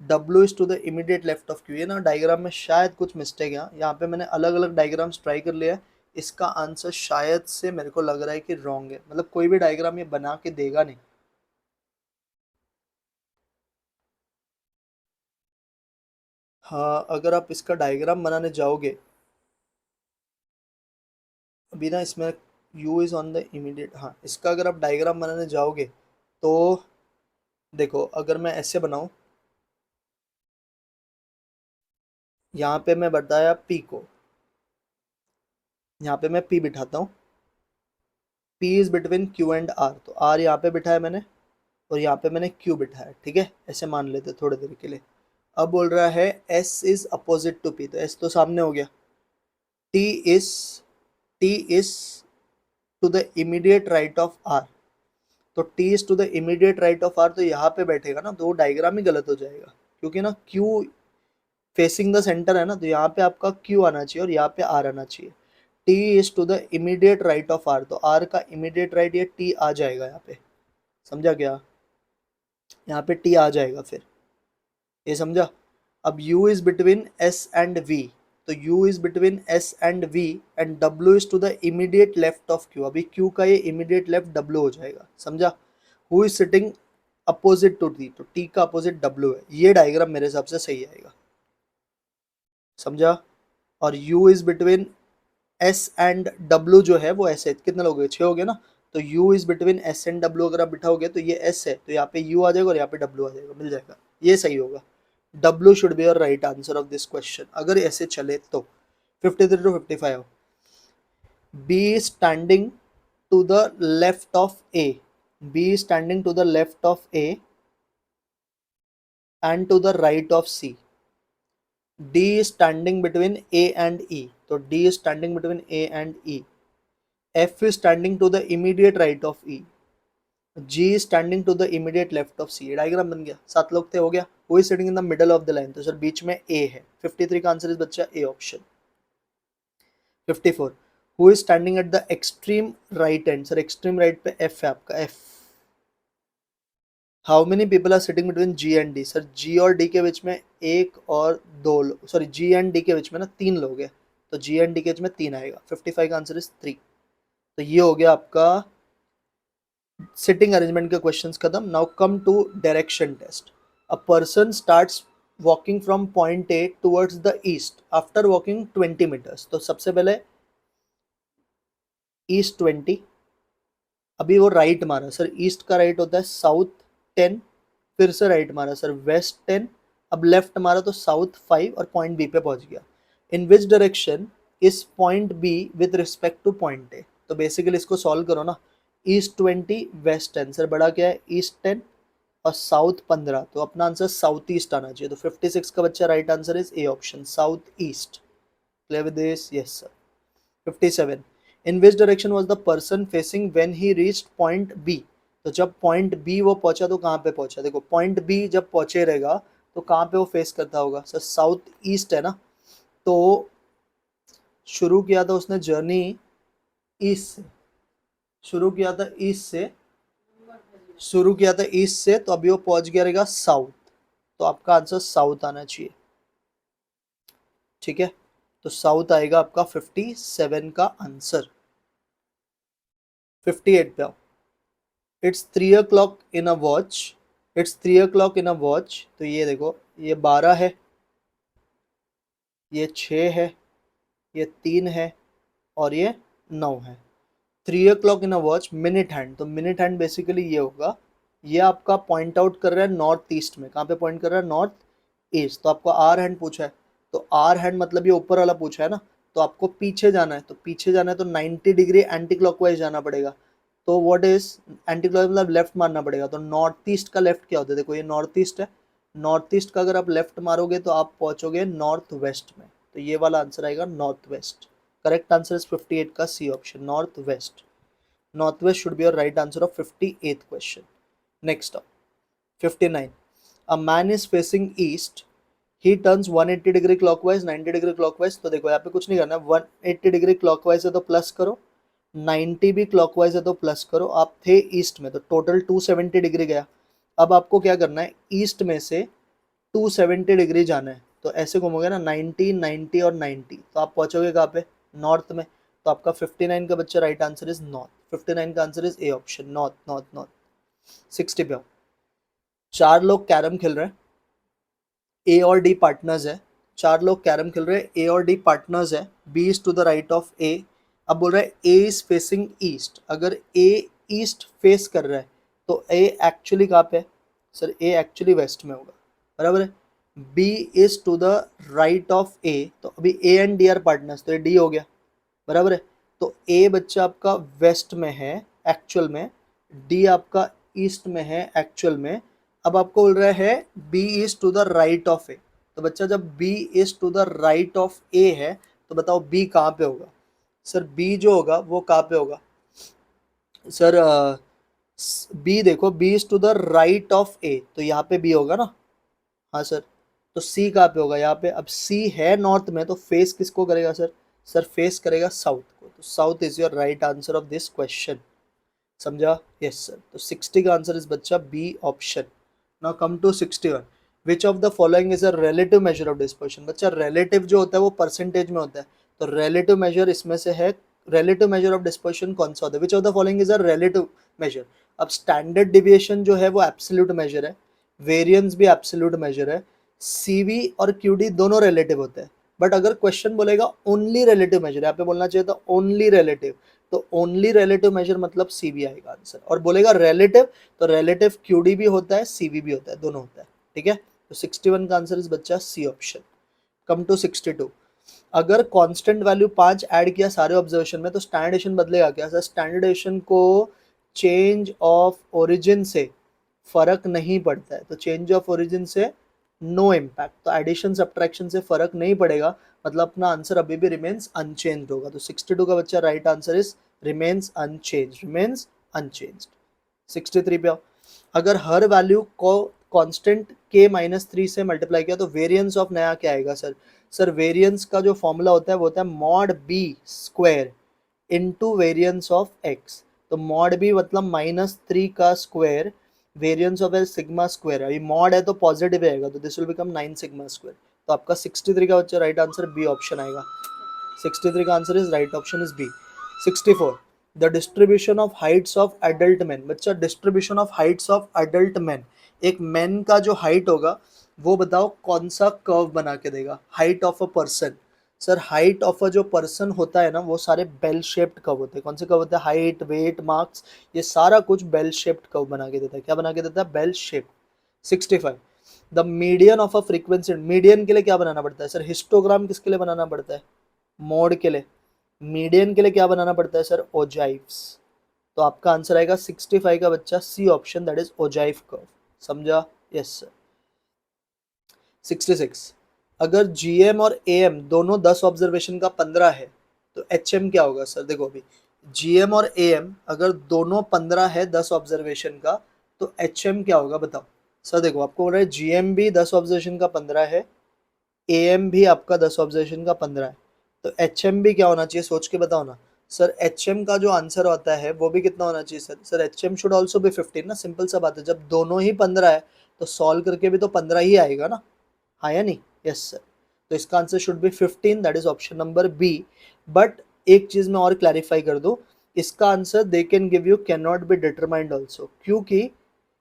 W is to the immediate left of Q, ये ना डायग्राम में शायद कुछ मिस्टेक है, यहाँ पे मैंने अलग अलग डायग्राम्स ट्राई कर लिया है, इसका आंसर शायद से मेरे को लग रहा है कि रॉन्ग है, मतलब कोई भी डायग्राम ये बना के देगा नहीं। हाँ अगर आप इसका डायग्राम बनाने जाओगे, अभी ना इसमें U is on the immediate, हाँ इसका अगर आप डायग्राम बनाने जाओगे तो देखो, अगर मैं ऐसे बनाऊं, यहाँ पे मैं बताया P को, यहाँ पे मैं P बिठाता हूँ, P is between Q and R, तो R यहाँ पे बिठाया मैंने, और यहाँ पे मैंने Q बिठाया, ठीक है, ऐसे मान लेते थोड़ी देर के लिए। अब बोल रहा है S is opposite to P, तो S तो सामने हो गया। T is T is to the immediate right of R, तो T is to the immediate right of R, तो यहाँ पे बैठेगा ना, तो वो डायग्राम ही गलत हो जाएगा, क्योंकि ना Q फेसिंग द सेंटर है ना, तो यहाँ पे आपका Q आना चाहिए और यहाँ पे R आना चाहिए। T is to the immediate right of R, तो R का इमीडिएट राइट ये T आ जाएगा यहाँ पे, समझा क्या? यहाँ पे T आ जाएगा फिर, ये समझा? अब U is between S and V, तो U is between S and V, and W is to the immediate left of Q, अभी Q का ये इमीडिएट लेफ्ट W हो जाएगा, समझा? Who is sitting opposite to T, तो T का opposite W है, ये डायग्राम मेरे हिसाब से सही आएगा, समझा? और U is between S and W जो है वो ऐसे, कितने लोग हुए, 6 हो गए ना, तो U is between S and W अगर आप बिठाओगे तो ये S है, तो यहाँ पे U आ जाएगा और यहाँ पे W आ जाएगा, मिल जाएगा, ये सही होगा। W should be your right answer of this question, अगर ऐसे चले तो। 53 to 55, B standing to the left of A, B standing to the left of A and to the right of C, D is standing between A and E, तो D is standing between A and E. F is standing to the immediate right of E. G is standing to the immediate left of C. Diagram बन गया, 7 लोग थे, हो गया. Who is sitting in the middle of the line? तो sir बीच में A है. 53 का आंसर इस बच्चा A option. 54. Who is standing at the extreme right end? Sir extreme right पे F है आपका, F. How many people are sitting between G and D? Sir G और D के बीच में एक और दो लोग, सॉरी G and D के बीच में ना 3 लोग हैं, तो G and D के बीच में 3 आएगा. 55 का आंसर इज 3. तो ये हो गया आपका सिटिंग अरेंजमेंट के क्वेश्चंस खत्म. Now come to direction test. A person starts walking from point A towards the east after walking 20 meters. तो सबसे पहले ईस्ट 20, अभी वो राइट मारा. सर ईस्ट का राइट होता है साउथ 10, फिर से राइट मारा सर वेस्ट 10, अब लेफ्ट मारा तो साउथ 5 और पॉइंट बी पे पहुंच गया. In which direction is point B with respect to point A. तो बेसिकली इसको सॉल्व करो ना. ईस्ट 20 वेस्ट 10, सर बड़ा क्या है ईस्ट 10 और साउथ 15, तो अपना आंसर साउथ ईस्ट आना चाहिए. तो 56 का बच्चा right answer is A option, south east. Clear with this? Yes sir. 57. In which direction was the person facing when he reached point B? तो जब पॉइंट बी वो पहुंचा तो कहाँ पे पहुंचा? देखो पॉइंट बी जब पहुंचे रहेगा तो कहाँ पे वो फेस करता होगा? सर साउथ ईस्ट है ना. तो शुरू किया था उसने जर्नी ईस्ट से, शुरू किया था ईस्ट से, शुरू किया था ईस्ट से, तो अभी वो पहुंच गया रहेगा साउथ. तो आपका आंसर साउथ आना चाहिए. ठीक है, तो साउथ आएगा आपका 57 का आंसर. 58 पे आओ. It's 3 o'clock in a watch. It's 3 o'clock in a watch. तो ये देखो, ये 12 है, ये 6 है, ये 3 है और ये 9 है. 3 o'clock in a watch minute hand. तो मिनट हैंड बेसिकली ये होगा, ये आपका पॉइंट आउट कर रहा है नॉर्थ ईस्ट में. कहाँ पे पॉइंट कर रहा है? North east. तो आपको आर हैंड पूछा है, तो आर हैंड मतलब ये ऊपर वाला पूछा है ना, तो आपको पीछे जाना है. तो पीछे जाना है तो 90 डिग्री एंटी क्लॉकवाइज जाना पड़ेगा. तो व्हाट इज एंटी क्लॉकवाइज? मतलब लेफ्ट मारना पड़ेगा. तो नॉर्थ ईस्ट का लेफ्ट क्या होता है? देखो ये नॉर्थ ईस्ट है, नॉर्थ ईस्ट का अगर आप लेफ्ट मारोगे तो आप पहुंचोगे नॉर्थ वेस्ट में. तो ये वाला आंसर आएगा north west. Correct answer is 58 का C option, north west. North west should be your right answer of 58th question. Next 59. A man is facing east. He turns 180 degree clockwise, 90 degree clockwise. तो देखो यहाँ पे कुछ नहीं करना है. 180 degree clockwise है तो प्लस करो, 90 भी क्लॉकवाइज है तो प्लस करो. आप थे ईस्ट में तो टोटल 270 डिग्री गया. अब आपको क्या करना है, ईस्ट में से 270 डिग्री जाना है. तो ऐसे घूमोगे ना 90 90 और 90, तो आप पहुंचोगे कहाँ पे? नॉर्थ में. तो आपका 59 का बच्चा राइट आंसर इज नॉर्थ. 59 का answer is A option, north north north. 60 पे आओ. 4 लोग कैरम खेल रहे हैं, ए और डी पार्टनर्स है. 4 लोग कैरम खेल रहे हैं, ए और डी पार्टनर्स है. B is to the right of A. अब बोल रहा है ए इज फेसिंग ईस्ट. अगर ए ईस्ट फेस कर रहा है तो ए एक्चुअली कहाँ पे है? सर ए एक्चुअली वेस्ट में होगा, बराबर है. B is to the right of A, तो अभी A and D are partners, तो ये डी हो गया, बराबर है. तो ए बच्चा आपका वेस्ट में है एक्चुअल में, डी आपका ईस्ट में है एक्चुअल में. अब आपको बोल रहा है B is to the right of A. तो बच्चा जब B is to the right of A है तो बताओ बी कहाँ पे होगा? सर बी जो होगा वो कहाँ पे होगा? सर बी देखो, B is to the right of A, तो यहाँ पे बी होगा ना. हाँ सर. तो सी कहाँ पे होगा? यहाँ पे. अब सी है नॉर्थ में, तो फेस किसको करेगा सर? सर फेस करेगा साउथ को. तो south is your right answer of this question. समझा? Yes sir. तो 60 का आंसर इज बच्चा B option. Now come to 61. Which of the following is a relative measure of dispersion? बच्चा relative जो होता है वो परसेंटेज में होता है, तो रिलेटिव मेजर इसमें से है. रिलेटिव मेजर ऑफ डिस्पर्शन कौन सा होता है? विच of the following is a relative major? अब स्टैंडर्ड डिविएशन जो है वो एब्सोल्यूट मेजर है, वेरियंस भी एब्सोल्यूट मेजर है, सीवी और क्यूडी दोनों रिलेटिव होते हैं. बट अगर क्वेश्चन बोलेगा ओनली रिलेटिव मेजर, यहाँ पे बोलना चाहिए था ओनली रिलेटिव, तो ओनली रिलेटिव मेजर मतलब सीवी आएगा आंसर. और बोलेगा रिलेटिव, तो रिलेटिव क्यूडी भी होता है, सीवी भी होता है, दोनों होता है. ठीक है, तो 61 का आंसर इस बच्चा सी ऑप्शन. Come to 62. अगर कांस्टेंट वैल्यू 5 ऐड किया सारे ऑब्जर्वेशन में तो स्टैंडर्डेशन बदलेगा क्या? सर स्टैंडर्डेशन को चेंज ऑफ ओरिजिन से फर्क नहीं पड़ता है, तो चेंज ऑफ ओरिजिन से नो इम्पैक्ट, तो एडिशन सब्ट्रैक्शन से फर्क नहीं पड़ेगा, मतलब अपना आंसर अभी भी रिमेन्स अनचेंज होगा। तो 62 का बच्चा right answer is remains unchanged, remains unchanged. 63 पे आओ। अगर हर वैल्यू को कांस्टेंट k माइनस 3 से मल्टीप्लाई किया तो वेरिएंस ऑफ नया क्या आएगा सर? सर वेरिएंस का जो फॉर्मूला होता है वो होता है mod B square into variance of x। तो मॉड बी मतलब -3 का square, variance of L sigma square है, ये मॉड है तो पॉजिटिव आएगा, तो this will become 9 sigma square. तो आपका 63 का बच्चा राइट आंसर बी ऑप्शन आएगा। 63 का answer is right option is B. 64 the distribution of heights of adult man. बच्चा distribution of heights of adult man, एक मैन का जो हाइट होगा वो बताओ कौन सा कर्व बना के देगा? Height of a person. Sir height of a जो पर्सन होता है ना वो सारे बेल शेप्ड कर्व होते हैं। कौन से कर्व होते हैं? हाइट, वेट, मार्क्स, ये सारा कुछ बेल शेप्ड कर्व बना के देता है। क्या बना के देता है? Bell shape. 65 the median of a frequency. Median के लिए क्या बनाना पड़ता है सर? हिस्टोग्राम किसके लिए बनाना पड़ता है? मोड के लिए। मीडियन के लिए क्या बनाना पड़ता है सर? ओजाइव्स। तो आपका आंसर आएगा 65 का बच्चा C option, that is ogive curve. समझा? Yes sir. 66 अगर जीएम और एएम दोनों 10 ऑब्जर्वेशन का 15 है तो एचएम क्या होगा सर? देखो अभी जीएम और एएम अगर दोनों 15 है 10 ऑब्जर्वेशन का तो एचएम क्या होगा बताओ? सर देखो आपको बोल रहा है जीएम भी 10 ऑब्जर्वेशन का 15 है, एएम भी आपका 10 ऑब्जर्वेशन का 15 है, तो एचएम भी क्या होना चाहिए? सोच के बताओ ना सर। एचएम का जो आंसर होता है वो भी कितना होना चाहिए sir? Sir HM should also भी 15 ना, सिंपल सा बात है। जब दोनों ही 15 है तो सॉल्व करके भी तो 15 ही आएगा ना, हाँ या नहीं? Yes sir. तो इसका answer should be 15, that is option number B. But एक चीज मैं और क्लैरिफाई कर दूं, इसका answer they can give you can not be determined also, क्योंकि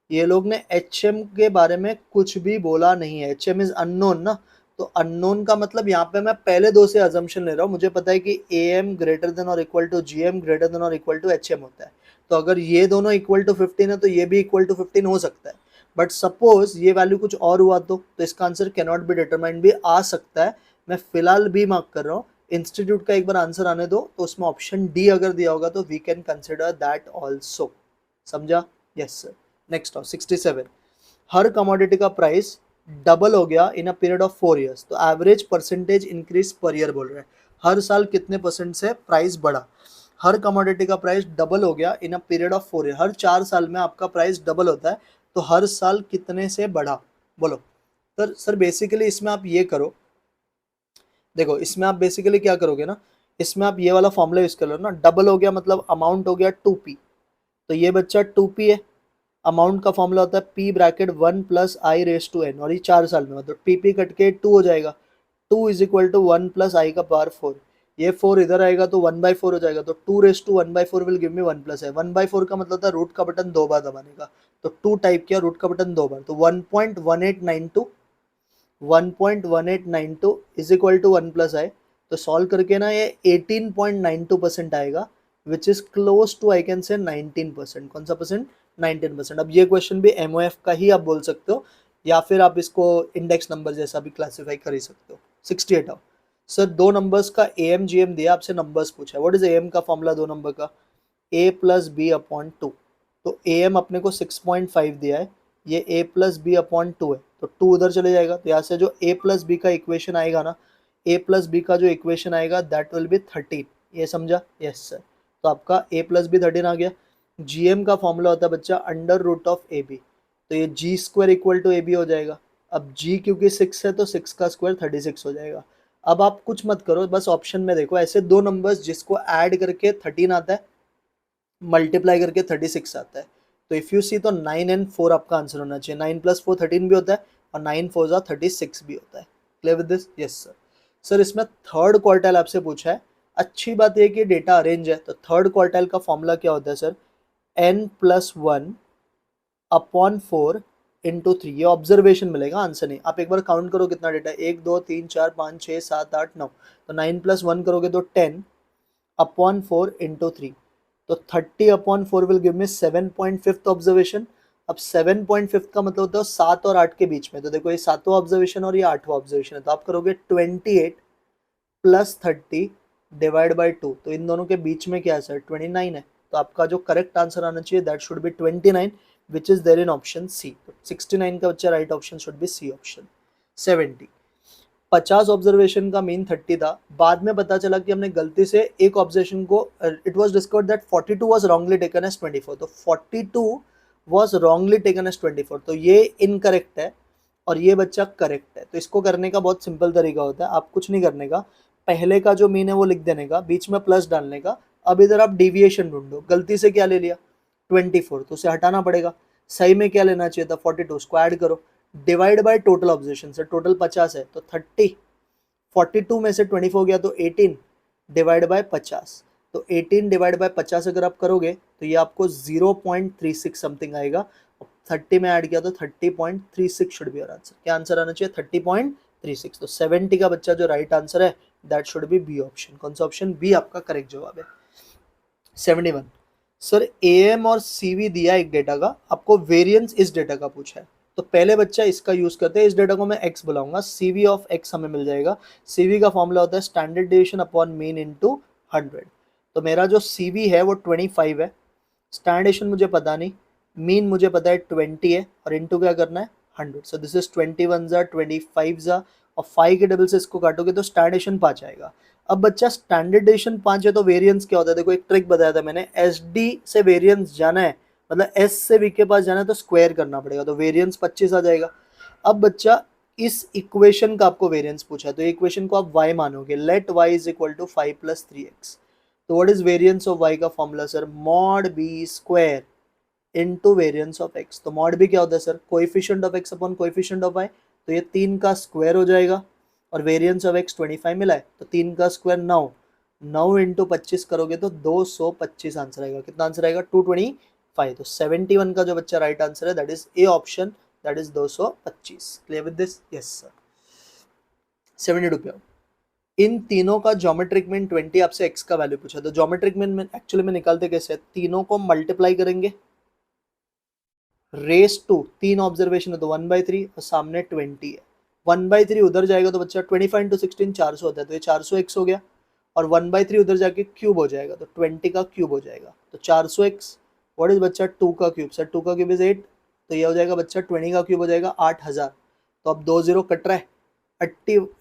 ये लोग ने एच एम के बारे में कुछ भी बोला नहीं है। एच एम इज अननोन ना, तो अननोन का मतलब यहाँ पे मैं पहले दो से अजम्पशन ले रहा हूँ। मुझे पता है कि ए एम ग्रेटर देन और equal to G M greater than और इक्वल टू एच एम होता है, तो अगर ये दोनों इक्वल टू 15 है तो ये भी इक्वल टू 15 हो सकता है। बट सपोज ये वैल्यू कुछ और हुआ तो इसका answer can not be determined भी आ सकता है। मैं फिलहाल भी मार्क कर रहा हूँ, इंस्टीट्यूट का एक बार आंसर आने दो, तो उसमें ऑप्शन डी अगर दिया होगा तो we can consider that also. समझा? Yes sir. नेक्स्ट 67 हर कमोडिटी का प्राइस डबल हो गया in a period of 4 years, तो average percentage increase per year बोल रहे हैं। हर साल कितने परसेंट से प्राइस बढ़ा? हर कमोडिटी का प्राइस डबल हो गया in a period of 4 year, हर 4 साल में आपका प्राइस डबल होता है, तो हर साल कितने से बढ़ा? बोलो। सर बेसिकली इसमें आप ये करो, देखो इसमें आप बेसिकली क्या करोगे ना, इसमें आप ये वाला फॉर्मूला यूज कर लो ना, डबल हो गया मतलब अमाउंट हो गया 2p, तो ये बच्चा 2p है। अमाउंट का फॉर्मूला होता है p bracket 1 plus I raise to N, और ये 4 साल में, मतलब pp कट के 2 हो जाएगा। 2 is equal to 1 plus I का पावर 4, ये 4 इधर आएगा तो 1/4 हो जाएगा, तो 2 raise to 1/4 will give me 1 plus है। 1/4 का मतलब था रूट का बटन 2 बार दबाने का, तो 2 टाइप किया, रूट का बटन 2 बार, तो 1.1892 1.1892 is equal to 1 plus I. तो सॉल्व करके ना ये 18.92% आएगा, which is close to I can say 19%। कौन सा परसेंट? 19%। अब ये क्वेश्चन भी एमओएफ का ही आप बोल सकते हो, या फिर आप इसको इंडेक्स नंबर जैसा भी क्लासीफाई कर ही सकते हो। 68 आओ। सर दो नंबर्स का ए एम जी एम दिया, आपसे नंबर्स पूछा है, व्हाट इज ए एम का फॉर्मूला दो नंबर का? ए प्लस बी अपॉन टू। तो ए एम अपने को 6.5 दिया है, ये ए प्लस बी अपॉन टू है, तो टू उधर चले जाएगा, तो यहाँ से जो ए प्लस बी का इक्वेशन आएगा ना, ए प्लस बी का जो इक्वेशन आएगा दैट विल बी 13। ये समझा? Yes sir. तो आपका ए प्लस बी 13 आ गया। जीएम का फॉर्मूला होता है बच्चा under root of A B, तो ये G square equal to A B हो जाएगा। अब जी क्योंकि 6 है तो 6 का स्क्वायर 36 हो जाएगा। अब आप कुछ मत करो, बस ऑप्शन में देखो, ऐसे दो नंबर्स जिसको ऐड करके 13 आता है, मल्टीप्लाई करके 36 आता है, तो इफ यू सी तो 9 एंड 4 आपका आंसर होना चाहिए। 9 प्लस 4 13 भी होता है, और 9 4 जा 36 भी होता है। Clear with this? Yes sir. Sir इसमें थर्ड क्वार्टाइल आपसे पूछा है, अच्छी बात यह कि डेटा अरेंज है, तो थर्ड क्वार्टाइल का फॉर्मूला क्या होता है sir? n plus 1 upon 4 into 3, ये ऑब्जर्वेशन मिलेगा, आंसर नहीं। आप एक बार काउंट करो कितना डेटा है, 1 2 3 4 5 6 7 8 9, तो 9 प्लस 1 करोगे तो 10 अपॉन 4 इंटू 3, तो 30 upon 4 will give me 7.5 observation. अब 7.5 का मतलब होता है 7 और 8 के बीच में, तो देखो ये सातवां ऑब्जर्वेशन और ये आठवां ऑब्जर्वेशन है, तो आप करोगे 28 प्लस 30 डिवाइड बाई 2, तो इन दोनों के बीच में क्या है सर? 29 है, तो आपका जो करेक्ट आंसर आना चाहिए that should be 29, which is there in option C. 69 का बच्चा right option should be C option. 70। 50 observation का मीन 30 था, बाद में पता चला कि हमने गलती से एक ऑब्जर्वेशन को, it was discovered that 42 was wrongly taken as 24, तो 42 वाज रॉन्गली टेकन एज 24, तो ये इनकरेक्ट है और ये बच्चा करेक्ट है। तो इसको करने का बहुत सिंपल तरीका होता है, आप कुछ नहीं करने का, पहले का जो मीन है वो लिख देने का, बीच में प्लस डालने का। अब इधर आप डेविएशन ढूंढो, गलती से क्या ले लिया 24, तो उसे हटाना पड़ेगा। सही में क्या लेना चाहिए था 42, उसको ऐड करो, डिवाइड बाय टोटल ऑब्जर्वेशन से, टोटल 50 है तो 30, 42 में से 24 गया तो 18 डिवाइड बाय 50, तो 18 डिवाइड बाय 50 अगर आप करोगे तो ये आपको 0.36 समथिंग आएगा। 30 में ऐड किया तो 30.36 शुड बी योर आंसर। क्या आंसर आना चाहिए 30.36, तो 70 का बच्चा जो राइट आंसर है that should be B option. कौन सा ऑप्शन? बी आपका करेक्ट जवाब है। 71, सर एएम और सीवी दिया एक डेटा का, आपको वेरिएंस इस डेटा का पूछा है, तो पहले बच्चा इसका यूज करते हैं, इस डेटा को मैं एक्स बुलाऊंगा, सीवी ऑफ एक्स हमें मिल जाएगा। सीवी का फॉर्मूला होता है standard deviation upon mean into 100, तो मेरा जो सीवी है वो 25 है, स्टैंडर्ड डेविएशन मुझे पता नहीं, मीन मुझे पता है 20 है, और इनटू क्या करना है 100, सो दिस इज 21 जा 25 जा, और 5 के डबल से इसको काटोगे तो स्टैंडर्ड डेविएशन 5 आएगा। अब बच्चा स्टैंडर्ड डेविएशन 5 है तो वेरिएंस क्या होता है, देखो एक ट्रिक बताया था मैंने, एस डी से वेरिएंस जाना है, मतलब एस से वी के पास जाना है तो स्क्वायर करना पड़ेगा, तो वेरिएंस 25 आ जाएगा। अब बच्चा इस इक्वेशन का आपको वेरिएंस पूछा है, तो इक्वेशन को आप y मानोगे, let y is equal to 5 plus 3x, तो what is variance of y का formula sir, mod B square into variance of x, तो मॉड बी क्या होता है sir, coefficient of x upon coefficient of y, तो ये 3 का square हो जाएगा, और वेरिएंस ऑफ x 25 मिला है, तो 3 का स्क्वायर 9, 9 इंटू 25 करोगे तो 225 आंसर आएगा। कितना आंसर आएगा 225, तो 71 का जो बच्चा राइट आंसर है that is A option, that is 225। Clear with this? Yes sir. 72 पे आओ। इन तीनों का ज्योमेट्रिक मीन 20, आपसे x का वैल्यू पूछा, तो ज्योमेट्रिक मीन एक्चुअली में निकालते कैसे है, तीनों को मल्टीप्लाई करेंगे, रेस टू, 3 ऑब्जर्वेशन है तो 1/3, और सामने 20 है, 1/3 उधर जाएगा तो बच्चा 25 इंटू 16 400 होता है, तो ये 400x हो गया, और 1/3 उधर जाके क्यूब हो जाएगा, तो 20 का क्यूब हो जाएगा, तो 400x, व्हाट इज बच्चा 2 का क्यूब, सर 2 का क्यूब इज 8, तो ये हो जाएगा बच्चा 20 का क्यूब हो जाएगा 8000, तो अब 2 0 कट रहा है,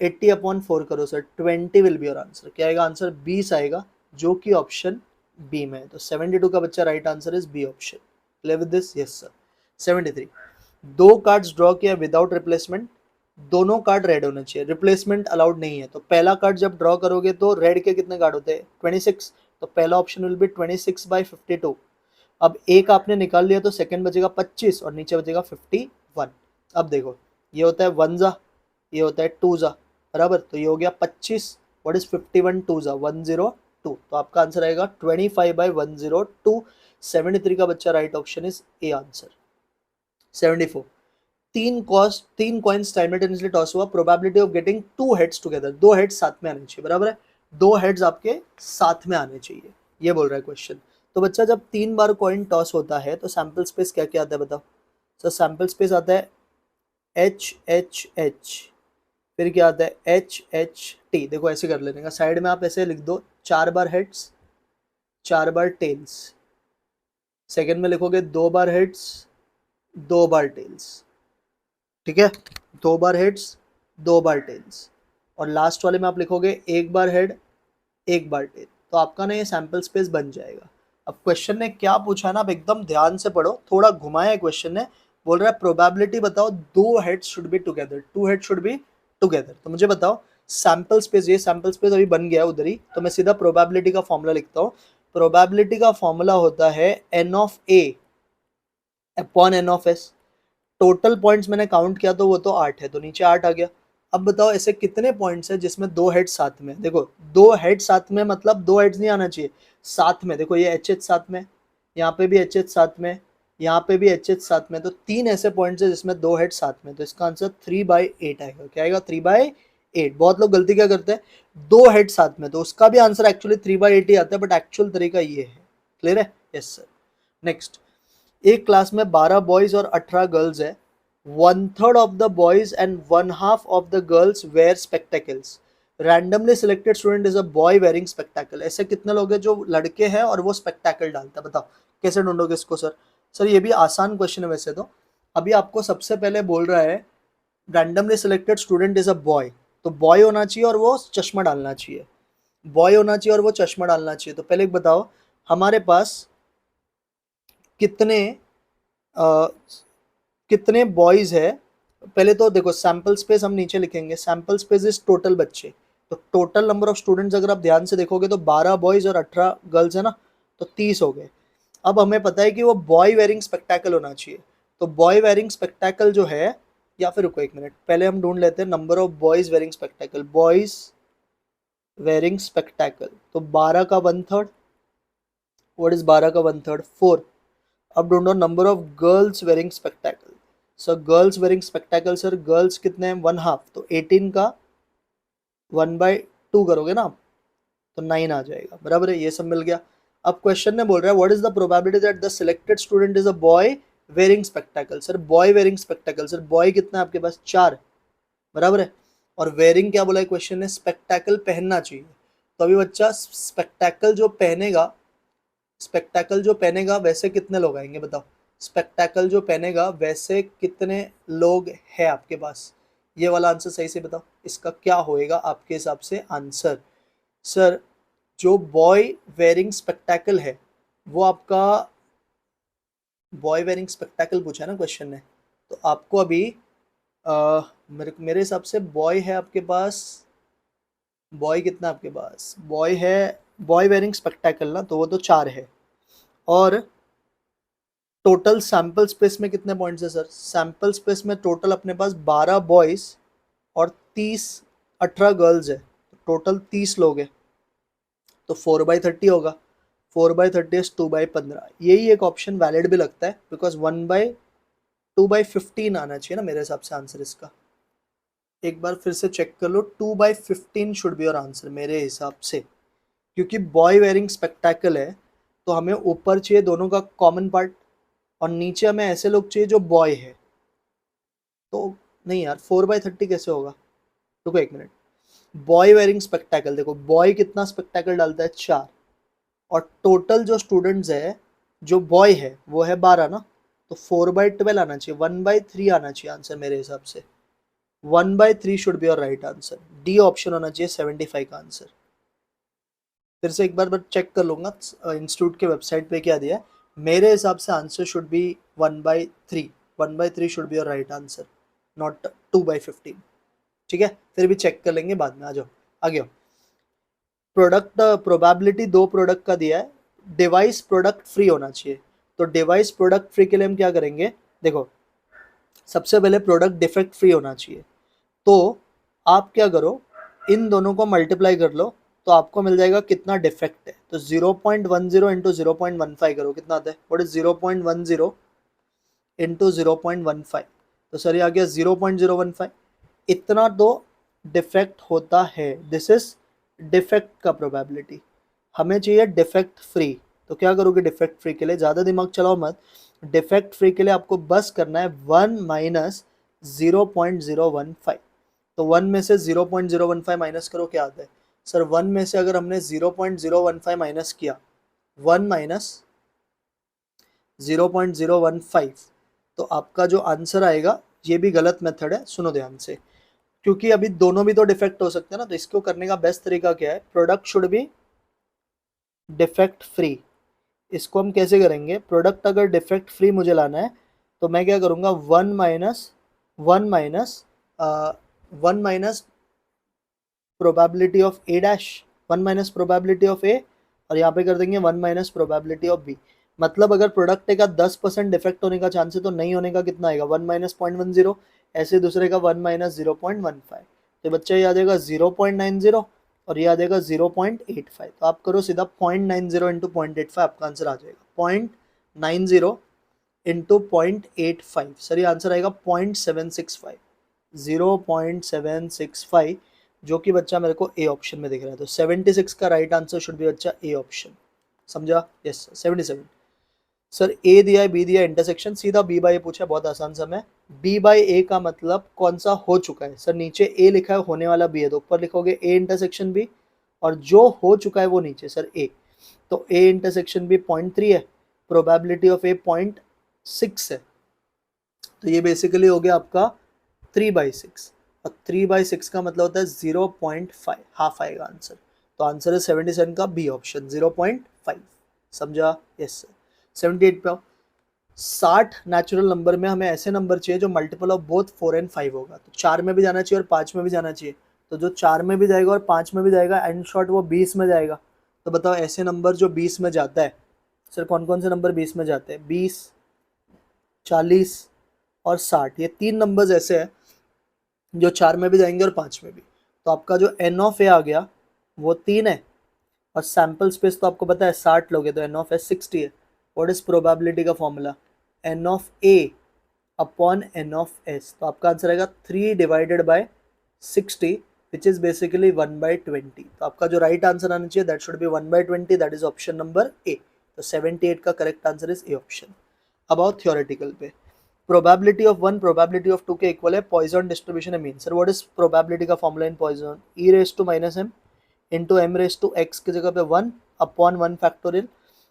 80 अपॉन 4 करो sir, 20 will be your answer. क्या आएगा आंसर? 20 आएगा, जो कि ऑप्शन बी में है, तो 72 का बच्चा right answer is B option. Clear with this? Yes sir. 73, दो कार्ड्स ड्रॉ किया विदाउट रिप्लेसमेंट, दोनों कार्ड रेड होने चाहिए, रिप्लेसमेंट अलाउड नहीं है, तो पहला कार्ड जब ड्रॉ करोगे तो रेड के कितने कार्ड होते हैं 26, तो पहला ऑप्शन विल बी 26/52। अब एक आपने निकाल लिया तो सेकंड बचेगा 25 और नीचे बचेगा 51। अब देखो ये होता है 1 जा, ये होता है 2 जा, बराबर, तो ये हो गया 25, व्हाट इज 51 2 जा 102, तो आपका आंसर आएगा 25/102। 73 का बच्चा right option is A answer. 74, तीन कॉइन्स साइमल्टेनियसली टॉस हुआ, probability of getting two heads together, दो हेड्स साथ में आने चाहिए, बराबर है, दो हेड्स आपके साथ में आने चाहिए, ये बोल रहा है क्वेश्चन। तो बच्चा जब 3 बार कॉइन टॉस होता है तो सैंपल स्पेस क्या क्या आता है बताओ। सर सैंपल स्पेस आता है एच एच एच, फिर क्या आता है एच एच टी, देखो ऐसे कर लेने का, साइड में आप ऐसे लिख दो, 4 बार हेड्स 4 बार टेल्स, सेकेंड में लिखोगे 2 बार हेड्स 2 बार टेल्स, ठीक है, 2 बार हेड्स 2 बार टेल्स, और लास्ट वाले में आप लिखोगे 1 बार हेड 1 बार टेल, तो आपका ना ये सैंपल स्पेस बन जाएगा। अब क्वेश्चन ने क्या पूछा ना, आप एकदम ध्यान से पढ़ो, थोड़ा घुमाया है क्वेश्चन ने, बोल रहा है प्रोबेबिलिटी बताओ दो heads should be together, two head should be together, तो मुझे बताओ सैंपल स्पेस, ये सैंपल स्पेस अभी बन गया उधर ही, तो मैं सीधा प्रोबेबिलिटी का फॉर्मूला लिखता हूँ। प्रोबेबिलिटी का फॉर्मूला होता है N of A upon N of S, total points मैंने काउंट किया तो वो तो 8 है, तो नीचे 8 आ गया। अब बताओ ऐसे कितने पॉइंट्स है जिसमें दो हेड साथ में, देखो दो हेड साथ में मतलब दो हेड्स नहीं आना चाहिए साथ में, देखो ये एच एच साथ में, यहाँ पे भी एच एच साथ में, यहाँ पे भी एच एच साथ में, तो 3 ऐसे पॉइंट्स है जिसमें दो हेड साथ में, तो इसका आंसर 3/8 आएगा। क्या आएगा 3/8। बहुत लोग गलती क्या करते हैं, दो हेड साथ में, तो उसका भी आंसर एक्चुअली 3/8 ही आता है, बट एक्चुअल तरीका ये है। क्लियर है? Yes sir. नेक्स्ट, एक क्लास में 12 बॉयज और 18 गर्ल्स है, 1/3 of the boys and 1/2 of the girls wear spectacles, randomly selected student is a boy wearing spectacle, ऐसे कितने लोग हैं जो लड़के हैं और वो स्पेक्टेकल डालता है, बताओ कैसे ढूंढोगे इसको सर। सर ये भी आसान क्वेश्चन है वैसे तो। अभी आपको सबसे पहले बोल रहा है randomly selected student is a boy, तो बॉय होना चाहिए और वो चश्मा डालना चाहिए, बॉय होना चाहिए और वो चश्मा डालना चाहिए। तो पहले एक बताओ हमारे पास कितने अ, कितने बॉयज है। पहले तो देखो सैंपल स्पेस हम नीचे लिखेंगे, सैंपल स्पेस इज टोटल बच्चे, तो टोटल नंबर ऑफ स्टूडेंट्स अगर आप ध्यान से देखोगे तो 12 बॉयज और 18 गर्ल्स है ना, तो 30 हो गए। अब हमें पता है कि वो बॉय वेयरिंग स्पेक्टेकल होना चाहिए, तो बॉय वेयरिंग स्पेक्टेकल जो है, या फिर रुको एक मिनट, पहले हम ढूंढ लेते हैं number of boys wearing spectacle, boys wearing spectacle, तो 12 का 1/3, व्हाट इज 12 का 1/3, 4। अब ढूंढो number of girls wearing spectacle, sir girls wearing spectacle, sir girls कितने हैं, 1/2, तो 18 का 1/2 करोगे ना आप, तो 9 आ जाएगा, बराबर है, ये सब मिल गया। अब क्वेश्चन ने बोल रहा है what is the probability that the selected student is a boy wearing spectacle, sir boy wearing spectacle, sir boy कितना है आपके पास, 4, बराबर है। और वेयरिंग क्या बोला है क्वेश्चन ने, स्पेक्टेकल पहनना चाहिए, तो अभी बच्चा स्पेक्टेकल जो पहनेगा, स्पेक्टेकल जो पहनेगा वैसे कितने लोग आएंगे बताओ, स्पेक्टेकल जो पहनेगा वैसे कितने लोग हैं आपके पास, ये वाला आंसर सही से बताओ, इसका क्या होएगा आपके हिसाब से आंसर। सर जो बॉय वेयरिंग स्पेक्टेकल है वो आपका, बॉय वेयरिंग स्पेक्टेकल पूछा है ना क्वेश्चन ने, तो आपको अभी मेरे मेरे हिसाब से बॉय है आपके पास, बॉय कितना आपके पास, बॉय है, बॉय वेयरिंग स्पेक्टेकल ना, तो वो तो 4 है। और टोटल सैंपल स्पेस में कितने पॉइंट्स है सर, सैंपल स्पेस में टोटल अपने पास 12 बॉयज और 18 गर्ल्स है, टोटल 30 लोग हैं, तो 4/30 होगा, 4/30 इज 2/15, यही एक ऑप्शन वैलिड भी लगता है, बिकॉज 1/2/15 आना चाहिए ना मेरे हिसाब से आंसर इसका। एक बार फिर से चेक कर लो, 2/15 शुड बी योर आंसर मेरे हिसाब से, क्योंकि बॉय वेयरिंग स्पेक्टेकल है, तो हमें ऊपर चाहिए दोनों का कॉमन पार्ट, और नीचे हमें ऐसे लोग चाहिए जो बॉय है, तो नहीं यार 4/30 कैसे होगा, रुको एक मिनट, बॉय वेयरिंग स्पेक्टेकल, देखो बॉय कितना स्पेक्टेकल डालता है, 4, और टोटल जो स्टूडेंट्स है जो बॉय है वो है 12 ना, तो 4/12 आना चाहिए, 1/3 आना चाहिए आंसर मेरे हिसाब से, 1/3 should be your right answer, D option होना चाहिए 75 का आंसर। फिर से एक बार मैं चेक कर लूंगा इंस्टीट्यूट के वेबसाइट पे क्या दिया है, मेरे हिसाब से answer should B 1/3, 1/3 should be your right answer, not 2/15, ठीक है, फिर भी चेक कर लेंगे बाद में, आ जाओ आगे आओ। प्रोडक्ट प्रोबेबिलिटी दो प्रोडक्ट का दिया है, डिवाइस प्रोडक्ट फ्री होना चाहिए, तो डिवाइस प्रोडक्ट फ्री के लिए हम क्या करेंगे, देखो सबसे पहले प्रोडक्ट डिफेक्ट फ्री होना चाहिए, तो आप क्या करो, इन दोनों को मल्टीप्लाई कर लो, तो आपको मिल जाएगा कितना डिफेक्ट है, तो 0.10 इंटू 0.15 करो, कितना आता है, व्हाट इज 0.10 इंटू 0.15, तो सर ये आ गया 0.015, इतना तो डिफेक्ट होता है, दिस इज डिफेक्ट का प्रोबेबिलिटी, हमें चाहिए डिफेक्ट फ्री, तो क्या करोगे डिफेक्ट फ्री के लिए, ज़्यादा दिमाग चलाओ मत, डिफेक्ट फ्री के लिए आपको बस करना है 1 माइनस 0.015, तो 1 में से 0.015 माइनस करो, क्या आता है सर, 1 में से अगर हमने 0.015 माइनस किया, 1 माइनस 0.015, तो आपका जो आंसर आएगा, ये भी गलत मेथड है, सुनो ध्यान से, क्योंकि अभी दोनों भी तो डिफेक्ट हो सकते हैं ना, तो इसको करने का बेस्ट तरीका क्या है, product should be defect free, इसको हम कैसे करेंगे, प्रोडक्ट अगर डिफेक्ट फ्री मुझे लाना है, तो मैं क्या करूँगा, one minus one minus probability of A dash, 1 minus probability of A, और यहाँ पे कर देंगे 1 माइनस प्रोबेबिलिटी ऑफ बी, मतलब अगर प्रोडक्ट का 10% डिफेक्ट होने का चांस है, तो नहीं होने का कितना आएगा, 1 - 0.10, ऐसे दूसरे का 1 - 0.15, तो बच्चा ये आ जाएगा 0.90, और ये आ जाएगा 0.85, तो आप करो सीधा 0.90 इंटू 0.85, आपका आंसर आ जाएगा 0.90 इंटू 0.85, सर ये आंसर आएगा 0.765, 0.765, जो कि बच्चा मेरे को ए ऑप्शन में दिख रहा है, तो 76 का राइट आंसर शुड बी बच्चा ए ऑप्शन, समझा, यस 77। सर ए दिया है, बी दिया है, इंटरसेक्शन, सीधा बी बाई ए पूछा, बहुत आसान सा, मैं बी बाई ए का मतलब कौन सा हो चुका है, सर नीचे ए लिखा है, होने वाला बी है, तो ऊपर लिखोगे ए इंटरसेक्शन बी, और जो हो चुका है वो नीचे सर ए, तो ए इंटरसेक्शन बी 0.3 है, प्रोबेबिलिटी ऑफ ए 0.6 है, तो ये बेसिकली हो गया आपका 3/6, और 3/6 का मतलब होता है 0.5, हाफ आएगा आंसर। तो आंसर है 77 का बी ऑप्शन 0.5। समझा? Yes sir. 78 पे आओ। 60 नेचुरल नंबर में हमें ऐसे नंबर चाहिए जो मल्टीपल ऑफ बोथ 4 एंड 5 होगा। तो 4 में भी जाना चाहिए और 5 में भी जाना चाहिए। तो जो 4 में भी जाएगा और 5 में भी जाएगा, एंड शॉर्ट वो 20 में जाएगा। तो बताओ ऐसे नंबर जो 20 में जाता है, सर कौन कौन से नंबर 20 में जाते हैं? 20, 40 और 60, ये 3 नंबर्स ऐसे हैं जो 4 में भी जाएंगे और 5 में भी। तो आपका जो एन ऑफ ए आ गया वो 3 है, और सैम्पल स्पेस तो आपको पता है 60 लोगे तो एन ऑफ एस 60 है। व्हाट इज प्रोबेबिलिटी का फॉर्मूला? N of A upon N of S. तो आपका आंसर आएगा 3 divided by 60 which is basically 1/20। तो आपका जो राइट आंसर आना चाहिए that should be 1/20, that is option number A. तो 78 का correct answer is A option. अब आओ थ्योरेटिकल पे। प्रोबेबिलिटी ऑफ 1 प्रोबेबिलिटी ऑफ 2 के इक्वल है poisson distribution mean. Sir what is probability का formula in poisson? E raise to minus m into m raise to x की जगह पे 1 upon 1 factorial,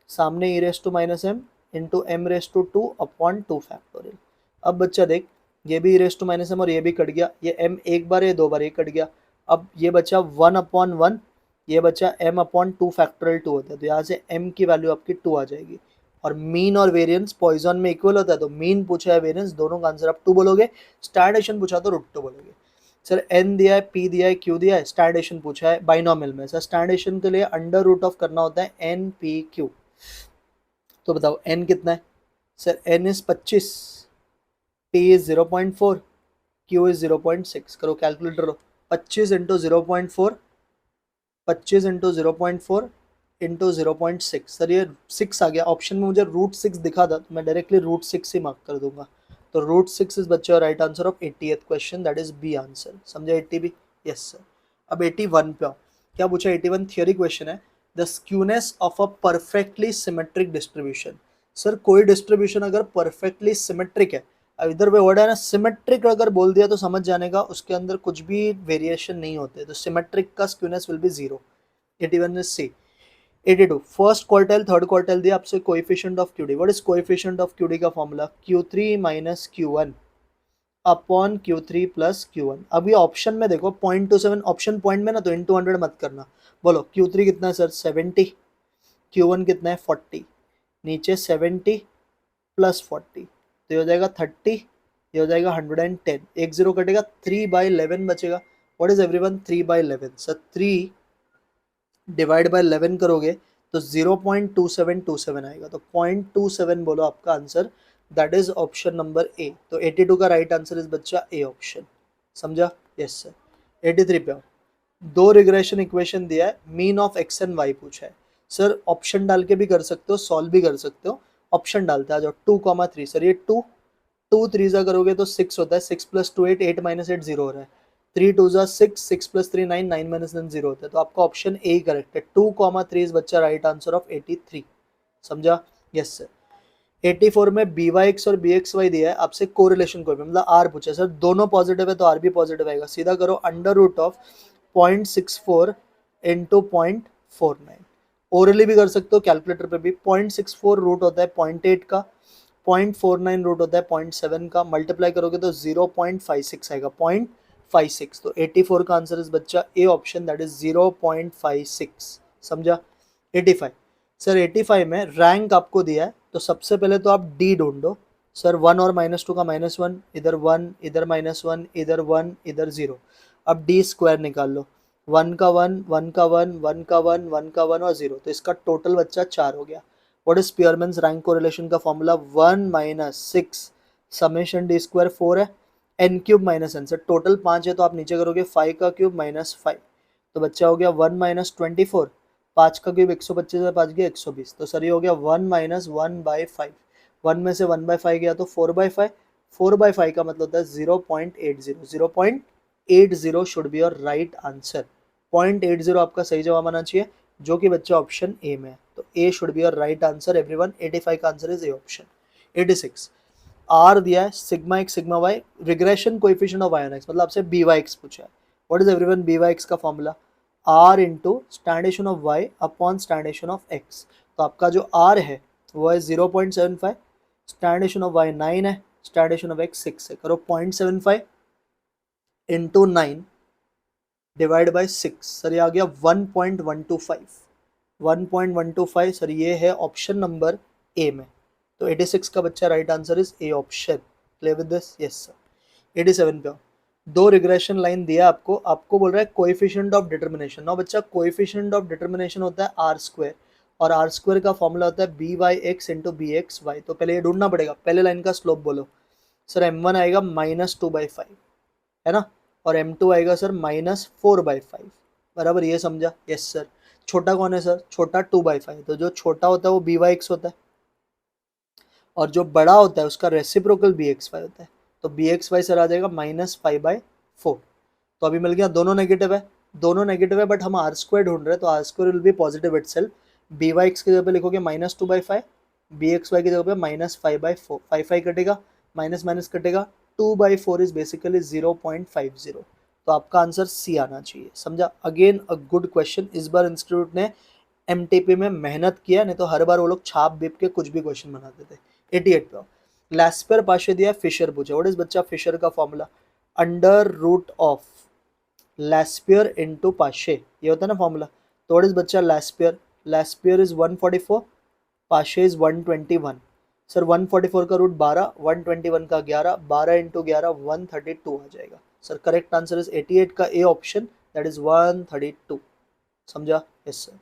सामने e raise to minus m into m raise to 2 upon 2 factorial. अब बच्चा देख, ये भी e raise to minus m और ये भी कट गया, ये एम एक बार ये दो बार ये कट गया। अब ये बचा 1/1, ये बचा एम अपॉन 2 फैक्टोरियल 2 होता है। तो यहाँ से एम की वैल्यू आपकी 2 आ जाएगी। और मीन और वेरिएंस पॉइजन में इक्वल होता है, तो मीन पूछा है वेरिएंस दोनों का आंसर आप 2 बोलोगे, स्टैंडर्डेशन पूछा तो √2 बोलोगे। सर एन दिया है, पी दिया है, क्यू दिया है, स्टैंडर्डेशन पूछा है बाइनोमियल में। सर स्टैंडर्डेशन के लिए अंडर रूट ऑफ करना होता है एन पी क्यू। तो बताओ एन कितना है? Sir N is 25, P is 0.4, Q is 0.6। करो कैलकुलेटर लो। 25 इंटू 0.4, 25 इंटू 0.4 इंटू 0.6। सर ये 6 आ गया। ऑप्शन में मुझे √6 दिखा था तो मैं डायरेक्टली √6 ही मार्क कर दूंगा। तो √6 इज बच्चा right answer of 80th question, that is B answer. समझा 80 भी? Yes sir. अब 81 पे आओ। क्या पूछा? 81 थियोरी क्वेश्चन है। The skewness of a perfectly symmetric distribution. Sir कोई डिस्ट्रीब्यूशन अगर परफेक्टली सिमेट्रिक है, अब इधर पे वर्ड है ना सिमेट्रिक, अगर बोल दिया तो समझ जाने का उसके अंदर कुछ भी वेरिएशन नहीं होते, तो सिमेट्रिक का skewness will be 0। 81 is C. 82 first quartile third quartile दिया आपसे, coefficient of QD. What is coefficient of QD का formula? Q3 minus Q1 upon Q3 plus Q1। अब ये ऑप्शन में देखो 0.27, ऑप्शन पॉइंट में ना, तो इंटू 100 मत करना। बोलो Q3 कितना है सर? 70, Q1 कितना है? 40, नीचे 70 प्लस 40 तो ये हो जाएगा 30, ये हो जाएगा 110, एक जीरो कटेगा, 3/11 बचेगा। What is everyone? 3/11। Sir 3 divide by 11 करोगे तो 0.2727 आएगा। तो 0.27 बोलो आपका answer, that is option number A. तो 82 का राइट आंसर इज बच्चा ए ऑप्शन। समझा? Yes sir. 83 पे आओ। दो रिग्रेशन इक्वेशन दिया है, mean of X and Y पूछा है। सर ऑप्शन डाल के भी कर सकते हो, सॉल्व भी कर सकते हो। ऑप्शन डालते हैं, आ जाओ। 2,3। सर ये 2 2 3 जा करोगे तो 6 होता है, 6 + 2 8, 8 - 8 0 हो रहा है। 3 2 जा 6, 6 + 3 9, 9 - 9 0 होता है। तो आपका ऑप्शन ए करेक्ट है। 2,3 इज बच्चा राइट आंसर ऑफ 83। समझा? Yes sir. 84 में BYX और BXY दिया है आपसे, कोरिलेशन कोई मतलब आर पूछा है। सर दोनों पॉजिटिव है तो आर भी पॉजिटिव आएगा। सीधा करो, under root of 0.64 into 0.49। Orally भी कर सकते हो, कैलकुलेटर पे भी। 0.64 रूट होता है 0.8 का, 0.49 रूट होता है 0.7 का, मल्टीप्लाई करोगे तो 0.56 आएगा, 0.56। तो 84 का आंसर इस बच्चा ए ऑप्शन, दैट इज 0.56। समझा? 85। सर 85 में रैंक आपको दिया है, तो सबसे पहले तो आप डी ढूंढो। सर 1 और -2 का -1, इधर 1, इधर -1, इधर 1, इधर 0। अब डी स्क्वायर निकाल लो। 1 का 1, 1 का 1, 1 का 1, 1 का 1 और 0, तो इसका टोटल बच्चा 4 हो गया। व्हाट इज स्पीयरमैन्स रैंक कोरिलेशन का फॉर्मूला? 1 - 6 समेशन डी स्क्वायर 4 है, n cube minus n। Sir total 5 है तो आप नीचे करोगे 5 का क्यूब -5, तो बच्चा हो गया 1 - 24। 5 का क्यूब 125 है, 5 गया 120, तो सर ये हो गया 1 - 1/5। 1 में से 1/5 गया तो 4/5, 4/5 का मतलब होता है 0.80, 0.80 should be your right answer. 0.80 आपका सही जवाब आना चाहिए, जो कि बच्चा ऑप्शन ए में है। तो A should be your right answer everyone. 85 का answer is A option. 86 R दिया है, sigma X sigma Y, regression coefficient of Y on X, मतलब आपसे BYX पूछा है। व्हाट इज एवरीवन BYX का फॉर्मूला? R into standard deviation of Y upon standard deviation of X. तो आपका जो आर है वो है 0.75, स्टैंडेशन ऑफ वाई 9 है, स्टैंडेशन ऑफ एक्स 6 है। करो 0.75 इंटू 9 डिवाइड बाय 6, सर ये आ गया 1.125। 1.125 सर ये है ऑप्शन नंबर ए में। तो 86 का बच्चा right answer is A option. Clear with this? Yes sir. 87 पे आओ। दो रिग्रेशन लाइन दिया आपको, आपको बोल रहा है कोएफिशिएंट ऑफ डिटर्मिनेशन। ना बच्चा कोएफिशिएंट ऑफ डिटर्मिनेशन होता है आर स्क्वायर, और आर स्क्वायर का फॉर्मूला होता है B Y X into B X Y. तो पहले ये ढूंढना पड़ेगा, पहले लाइन का स्लोप बोलो। सर m1 आएगा -2/5, है ना, और m2 आएगा सर -4/5। बराबर, ये समझा? Yes sir. छोटा कौन है सर? छोटा 2/5। तो जो छोटा होता है वो बी वाई एक्स होता है, और जो बड़ा होता है उसका रेसिप्रोकल बी एक्स वाई होता है। तो बी एक्स वाई सर आ जाएगा -5/4। तो अभी मिल गया, दोनों नेगेटिव है, दोनों नेगेटिव है, बट हम आर स्क्वायर ढूंढ रहे हैं, तो R square will be positive itself. B Y X की जगह पे लिखोगे -2/5, बी एक्स वाई की जगह पे -5/4। 5 कटेगा, माइनस माइनस कटेगा, 2/4 इज बेसिकली 0.50। तो आपका आंसर सी आना चाहिए। समझा? Again a good question. इस बार इंस्टीट्यूट ने एमटीपी में मेहनत किया, नहीं तो हर बार वो लोग छाप बीप के कुछ भी क्वेश्चन बनाते थे। 88 पे लैस्पर पाशे दिया, फिशर पूछा। व्हाट इज बच्चा फिशर का formula? Under root of Laspeyres into Paasche, ये होता है ना फॉर्मूला। तो व्हाट इज बच्चा लैस्पियर? लैस्पियर इज 144, पाशे इज 121। सर 144 का रूट 12, 121 का 11, 12 इंटू 11 132 आ जाएगा। सर करेक्ट आंसर इज 88 का ए ऑप्शन, दैट इज 132। समझा? Yes sir.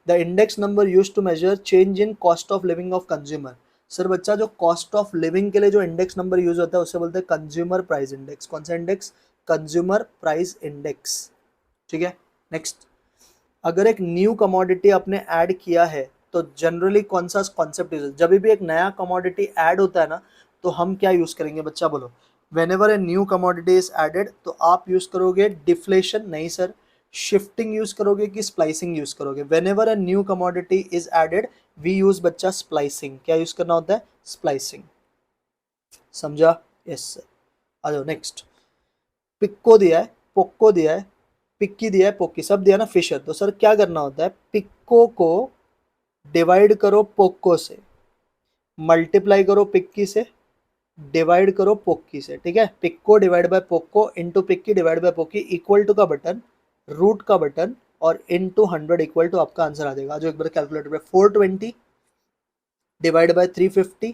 The index number use to measure change in cost of living of consumer. Sir बच्चा जो cost of living के लिए जो इंडेक्स नंबर यूज होता है उसे बोलते हैं कंज्यूमर प्राइस इंडेक्स। कौन सा इंडेक्स? Consumer price index. ठीक है, नेक्स्ट। अगर एक न्यू कमोडिटी आपने ऐड किया है तो जनरली कौन सा कॉन्सेप्ट यूज? जब भी एक नया कमोडिटी ऐड होता है ना, तो हम क्या यूज करेंगे बच्चा बोलो? Whenever a new commodity is added, तो आप यूज करोगे डिफ्लेशन? नहीं सर। शिफ्टिंग यूज करोगे कि स्प्लाइसिंग यूज करोगे? Whenever a new commodity is added we use बच्चा स्प्लाइसिंग। क्या यूज करना होता है? स्प्लाइसिंग। समझा? Yes sir. आ जाओ नेक्स्ट। पिक्को दिया है, पोक्को दिया है, पिक्की दिया है, पोक्की सब दिया ना, फिशर। तो सर क्या करना होता है? पिक्को को डिवाइड करो पोक्को से, मल्टीप्लाई करो पिक्की से, डिवाइड करो पोक्की से। ठीक है, पिक्को डिवाइड बाय पोक्को इंटू पिक्की डिवाइड बाय पोक्की इक्वल टू का बटन, रूट का बटन, और इंटू 100 इक्वल टू आपका आंसर आ जाएगा। जो एक बार कैलकुलेटर पे 420 डिवाइड बाय 350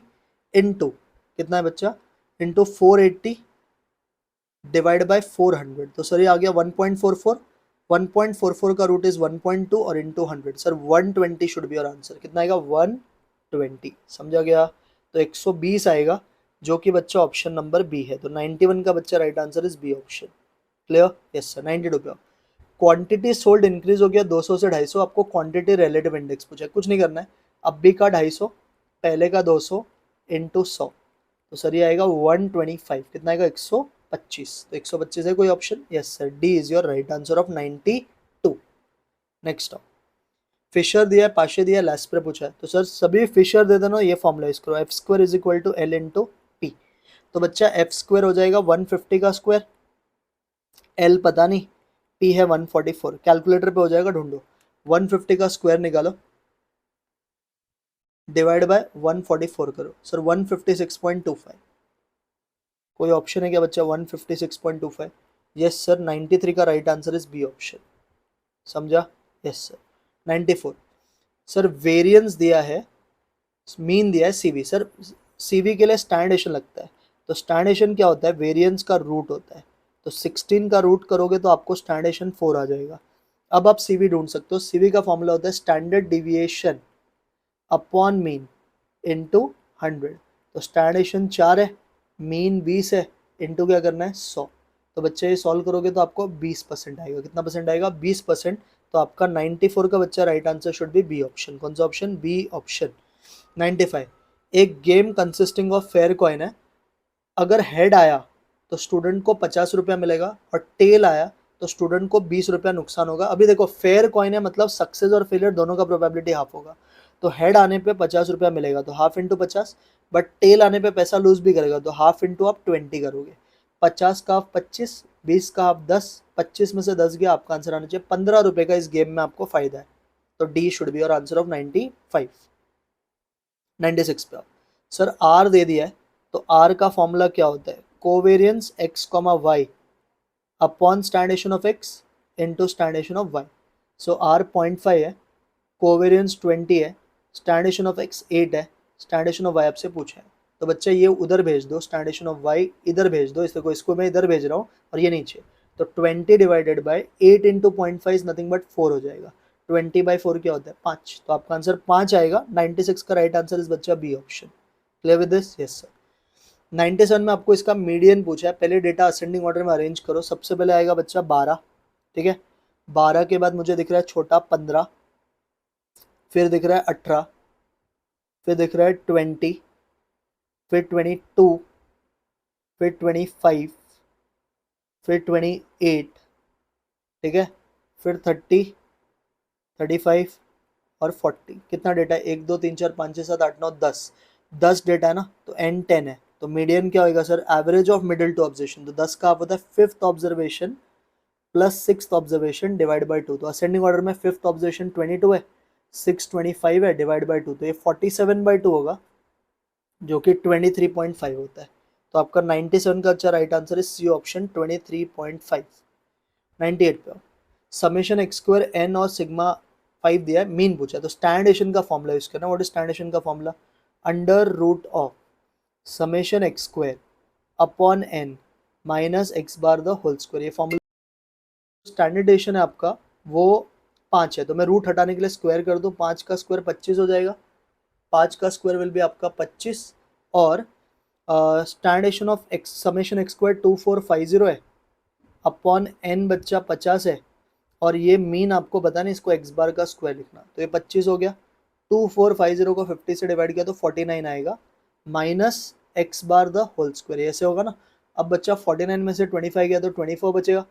इंटू कितना है बच्चा? Into 480 divide by 400। तो सर ये आ गया 1.44। 1.44 का रूट इज 1.2 और into 100। Sir 120 should be your answer. कितना आएगा? 120। समझा गया? तो 120 आएगा, जो कि बच्चा ऑप्शन नंबर बी है। तो 91 का बच्चा right answer is B option. Clear? Yes sir. 92 पे क्वांटिटी सोल्ड इंक्रीज हो गया 200 से 250। आपको क्वांटिटी रिलेटिव इंडेक्स पूछा है, कुछ नहीं करना है। अब भी का 250, पहले का 200 इंटू 100। तो सर ये आएगा 125। कितना आएगा? 125। तो 125 है कोई option? Yes sir, D is your right answer of 92। Next Fisher दिया है, पाशे दिया है, लैस्पर पूछा है। तो सर सभी फिशर दे देना, ये फॉर्मुलाइज करो, F square is equal to L into P. तो बच्चा एफ स्क्वायर हो जाएगा 150 का स्क्वायर, एल पता नहीं, पी है 144। कैलकुलेटर पे हो जाएगा, ढूंढो। 150 का स्क्वायर निकालो, डिवाइड बाय 144 करो। सर 156.25। कोई ऑप्शन है क्या बच्चा? 156.25। यस सर, 93 का right answer is B option. समझा? Yes sir. 94 सर वेरिएंस दिया है, मीन दिया है सीवी। सर सीवी के लिए स्टैंडेशन लगता है, तो स्टैंडेशन क्या होता है? वेरिएंस का रूट होता है। तो 16 का रूट करोगे तो आपको स्टैंडेशन 4 आ जाएगा। अब आप सीवी ढूंढ सकते हो। सीवी का फॉर्मूला होता है standard deviation upon mean into 100। तो स्टैंडेशन 4 है, मीन 20 है, इंटू क्या करना है? 100। तो बच्चे ये सॉल्व करोगे तो आपको 20% आएगा। कितना परसेंट आएगा? 20%। तो आपका 94 का बच्चा right answer should be B option. कौन सा ऑप्शन? B option. 95 एक game consisting of fair coin है। अगर हेड आया तो स्टूडेंट को 50 रुपया मिलेगा, और टेल आया तो स्टूडेंट को 20 रुपया नुकसान होगा। अभी देखो फेयर कॉइन है, मतलब सक्सेस और फेलियर दोनों का प्रोबेबिलिटी हाफ होगा। तो हेड आने पे 50 रुपया मिलेगा तो हाफ इंटू 50, बट टेल आने पे पैसा लूज भी करेगा तो हाफ इंटू आप 20 करोगे। 50 का हाफ 25, 20 का हाफ 10, 25 में से 10 गया, आपका आंसर आना चाहिए 15 रुपये का। इस गेम में आपको फायदा है। तो D should be your answer of 95। 96 पे आओ। सर आर दे दिया है, तो आर का फॉर्मूला क्या होता है? Covariance X comma Y upon standard deviation of X into standard deviation of Y. So R 0.5 है, कोवेरियंस 20 है, स्टैंडेशन ऑफ एक्स 8 है, स्टैंडेशन ऑफ वाई आपसे पूछा है। तो बच्चा ये उधर भेज दो, स्टैंडेशन ऑफ वाई इधर भेज दो, इसको मैं इधर भेज रहा हूँ और ये नीचे। तो 20 divided by 8 into 0.5 is nothing but 4 हो जाएगा। 20/4 क्या होता है 5, तो आपका आंसर 5 आएगा। 96 का राइट आंसर इस बच्चा B option. Clear with this? Yes sir. 97 में आपको इसका मीडियन पूछा है। पहले डेटा असेंडिंग ऑर्डर में अरेंज करो। सबसे पहले आएगा बच्चा 12, ठीक है। 12 के बाद मुझे दिख रहा है छोटा 15, फिर दिख रहा है 18, फिर दिख रहा है 20, फिर 22, फिर 25, फिर 28, ठीक है, फिर 30, 35 और 40। कितना डेटा है? 1 2 3 4 5 6 7 8 9 10। 10 डेटा है ना, तो एन 10 है। तो मीडियन क्या होगा sir? Average of middle two observation. तो 10 का आप होता है fifth observation plus six observation divide by 2। तो असेंडिंग ऑर्डर में फिफ्थ ऑब्जर्वेशन 22 है, 6 25 है, डिवाइड बाई 2, तो ये 47/2 होगा, जो कि 23.5 होता है। तो आपका 97 का अच्छा राइट आंसर है सी ऑप्शन 23.5। 98 पे समेशन एक्स स्क्वायर एन और सिग्मा 5 दिया है, मीन पूछा है। तो स्टैंडेशन का फॉर्मूला यूज करना। व्हाट इज स्टैंडेशन का formula? Under root of summation X square upon N minus X bar the whole square. ये फॉर्मूला स्टैंडर्डेशन है आपका वो 5 है, तो मैं रूट हटाने के लिए स्क्वायर कर दूं। 5 का स्क्वायर 25 हो जाएगा। 5 का स्क्वायर विल भी आपका 25। और standard deviation of X summation X square 2450 है, अपॉन एन बच्चा 50 है, और ये मीन आपको पता नहीं, इसको एक्स बार का स्क्वायर लिखना। तो ये 25 हो गया। 2450 को 50 से डिवाइड किया तो 49 आएगा, minus X bar the whole square. ऐसे होगा ना। अब बच्चा 49 में से 25 गया तो 24 बचेगा।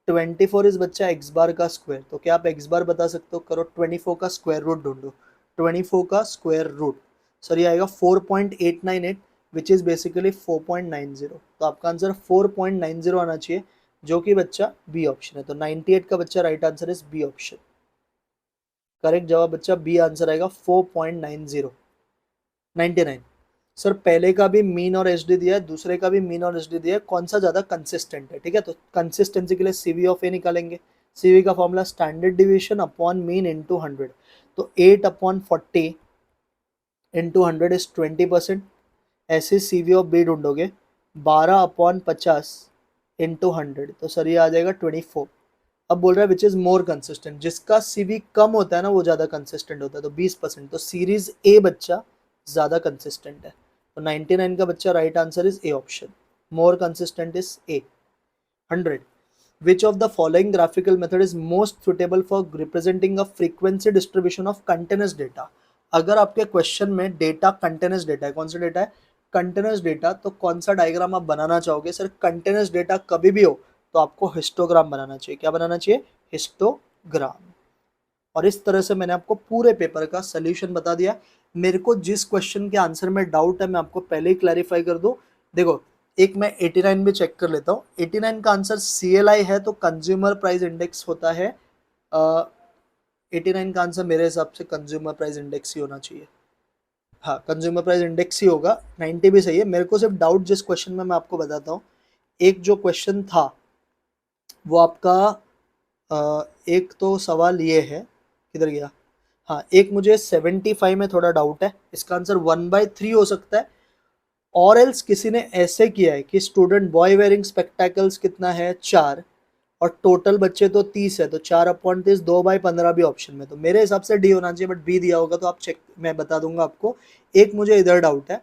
24 इस बच्चा एक्स बार का स्क्वायर। तो क्या आप एक्स बार बता सकते हो? करो, 24 का स्क्वायर रूट ढूंढो। 24 का स्क्वायर रूट सर ये आएगा 4.898, विच इज बेसिकली 4.90। तो आपका आंसर 4.90 आना चाहिए, जो कि बच्चा बी ऑप्शन है। तो 98 का बच्चा right answer is B option. Correct जवाब बच्चा बी आंसर आएगा 4.90। 99 सर पहले का भी मीन और एचडी दिया है, दूसरे का भी मीन और एचडी दिया है, कौन सा ज्यादा कंसिस्टेंट है? ठीक है, तो कंसिस्टेंसी के लिए सीवी ऑफ ए निकालेंगे। सीवी का formula standard deviation upon mean into 100। तो 8/40 इंटू 100 इज 20%। ऐसे सीवी ऑफ बी ढूंढोगे 12/50 इंटू 100, तो सर ये आ जाएगा 24। अब बोल रहा है विच इज मोर कंसिस्टेंट। जिसका सीवी कम होता है ना वो ज्यादा कंसिस्टेंट होता है, तो 20%। तो सीरीज ए बच्चा ज्यादा कंसिस्टेंट है। तो 99 का बच्चा right answer is A option, more consistent is a. 100 which of the following graphical method is most suitable for representing a frequency distribution of continuous data. अगर आपके क्वेश्चन में डेटा कंटिन्यूअस डेटा है, कौन सा डेटा है? Continuous data. तो कौन सा डायग्राम आप बनाना चाहोगे? सर कंटिन्यूअस डेटा कभी भी हो तो आपको हिस्टोग्राम बनाना चाहिए। क्या बनाना चाहिए? हिस्टोग्राम। और इस तरह से मैंने आपको पूरे पेपर का सोल्यूशन बता दिया। मेरे को जिस क्वेश्चन के आंसर में डाउट है मैं आपको पहले ही क्लैरिफाई कर दूं। देखो, एक मैं 89 भी चेक कर लेता हूँ। 89 का आंसर CLI है, तो कंज्यूमर प्राइस इंडेक्स होता है। 89 का आंसर मेरे हिसाब से कंज्यूमर प्राइस इंडेक्स ही होना चाहिए। हाँ, कंज्यूमर प्राइस इंडेक्स ही होगा। 90 भी सही है। मेरे को सिर्फ डाउट जिस क्वेश्चन में मैं आपको बताता हूँ। एक जो क्वेश्चन था वो आपका एक तो सवाल ये है, किधर गया? हाँ, एक मुझे 75 में थोड़ा डाउट है। इसका आंसर 1/3 हो सकता है, और एल्स किसी ने ऐसे किया है कि स्टूडेंट बॉय वेयरिंग स्पेक्टेकल्स कितना है 4, और टोटल बच्चे तो 30 है, तो 4/30 2/15 भी ऑप्शन में। तो मेरे हिसाब से डी होना चाहिए, बट बी दिया होगा तो आप चेक, मैं बता दूंगा आपको। एक मुझे इधर डाउट है,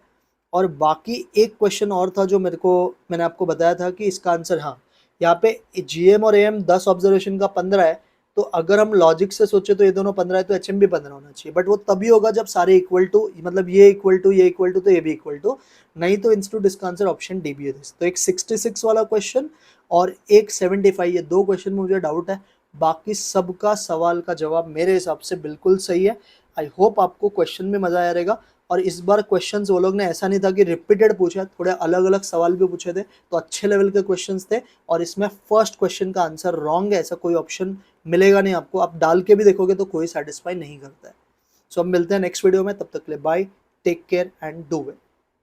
और बाकी एक क्वेश्चन और था जो मैंने आपको बताया था कि इसका आंसर, हाँ, यहाँ पे GM और AM 10 ऑब्जर्वेशन का 15 है। तो अगर हम लॉजिक से सोचे तो ये दोनों 15 है, तो HM भी 15 होना चाहिए। बट वो तभी होगा जब सारे इक्वल टू, मतलब ये इक्वल टू, ये इक्वल टू, तो ये भी इक्वल टू। नहीं तो इंस्टीट्यूट इसका आंसर ऑप्शन डी भी है। तो एक 66 वाला क्वेश्चन और एक 75, ये दो क्वेश्चन में मुझे डाउट है। बाकी सबका सवाल का जवाब मेरे हिसाब से बिल्कुल सही है। आई होप आपको क्वेश्चन में मजा आया रहेगा। और इस बार क्वेश्चंस वो लोग ने ऐसा नहीं था कि रिपीटेड पूछा, थोड़े अलग अलग सवाल भी पूछे थे, तो अच्छे लेवल के क्वेश्चंस थे। और इसमें फर्स्ट क्वेश्चन का आंसर रॉन्ग है ऐसा कोई ऑप्शन मिलेगा नहीं आपको। आप डाल के भी देखोगे तो कोई सेटिस्फाई नहीं करता है। सो हम मिलते हैं नेक्स्ट वीडियो में, तब तक के लिए bye, take care and do well.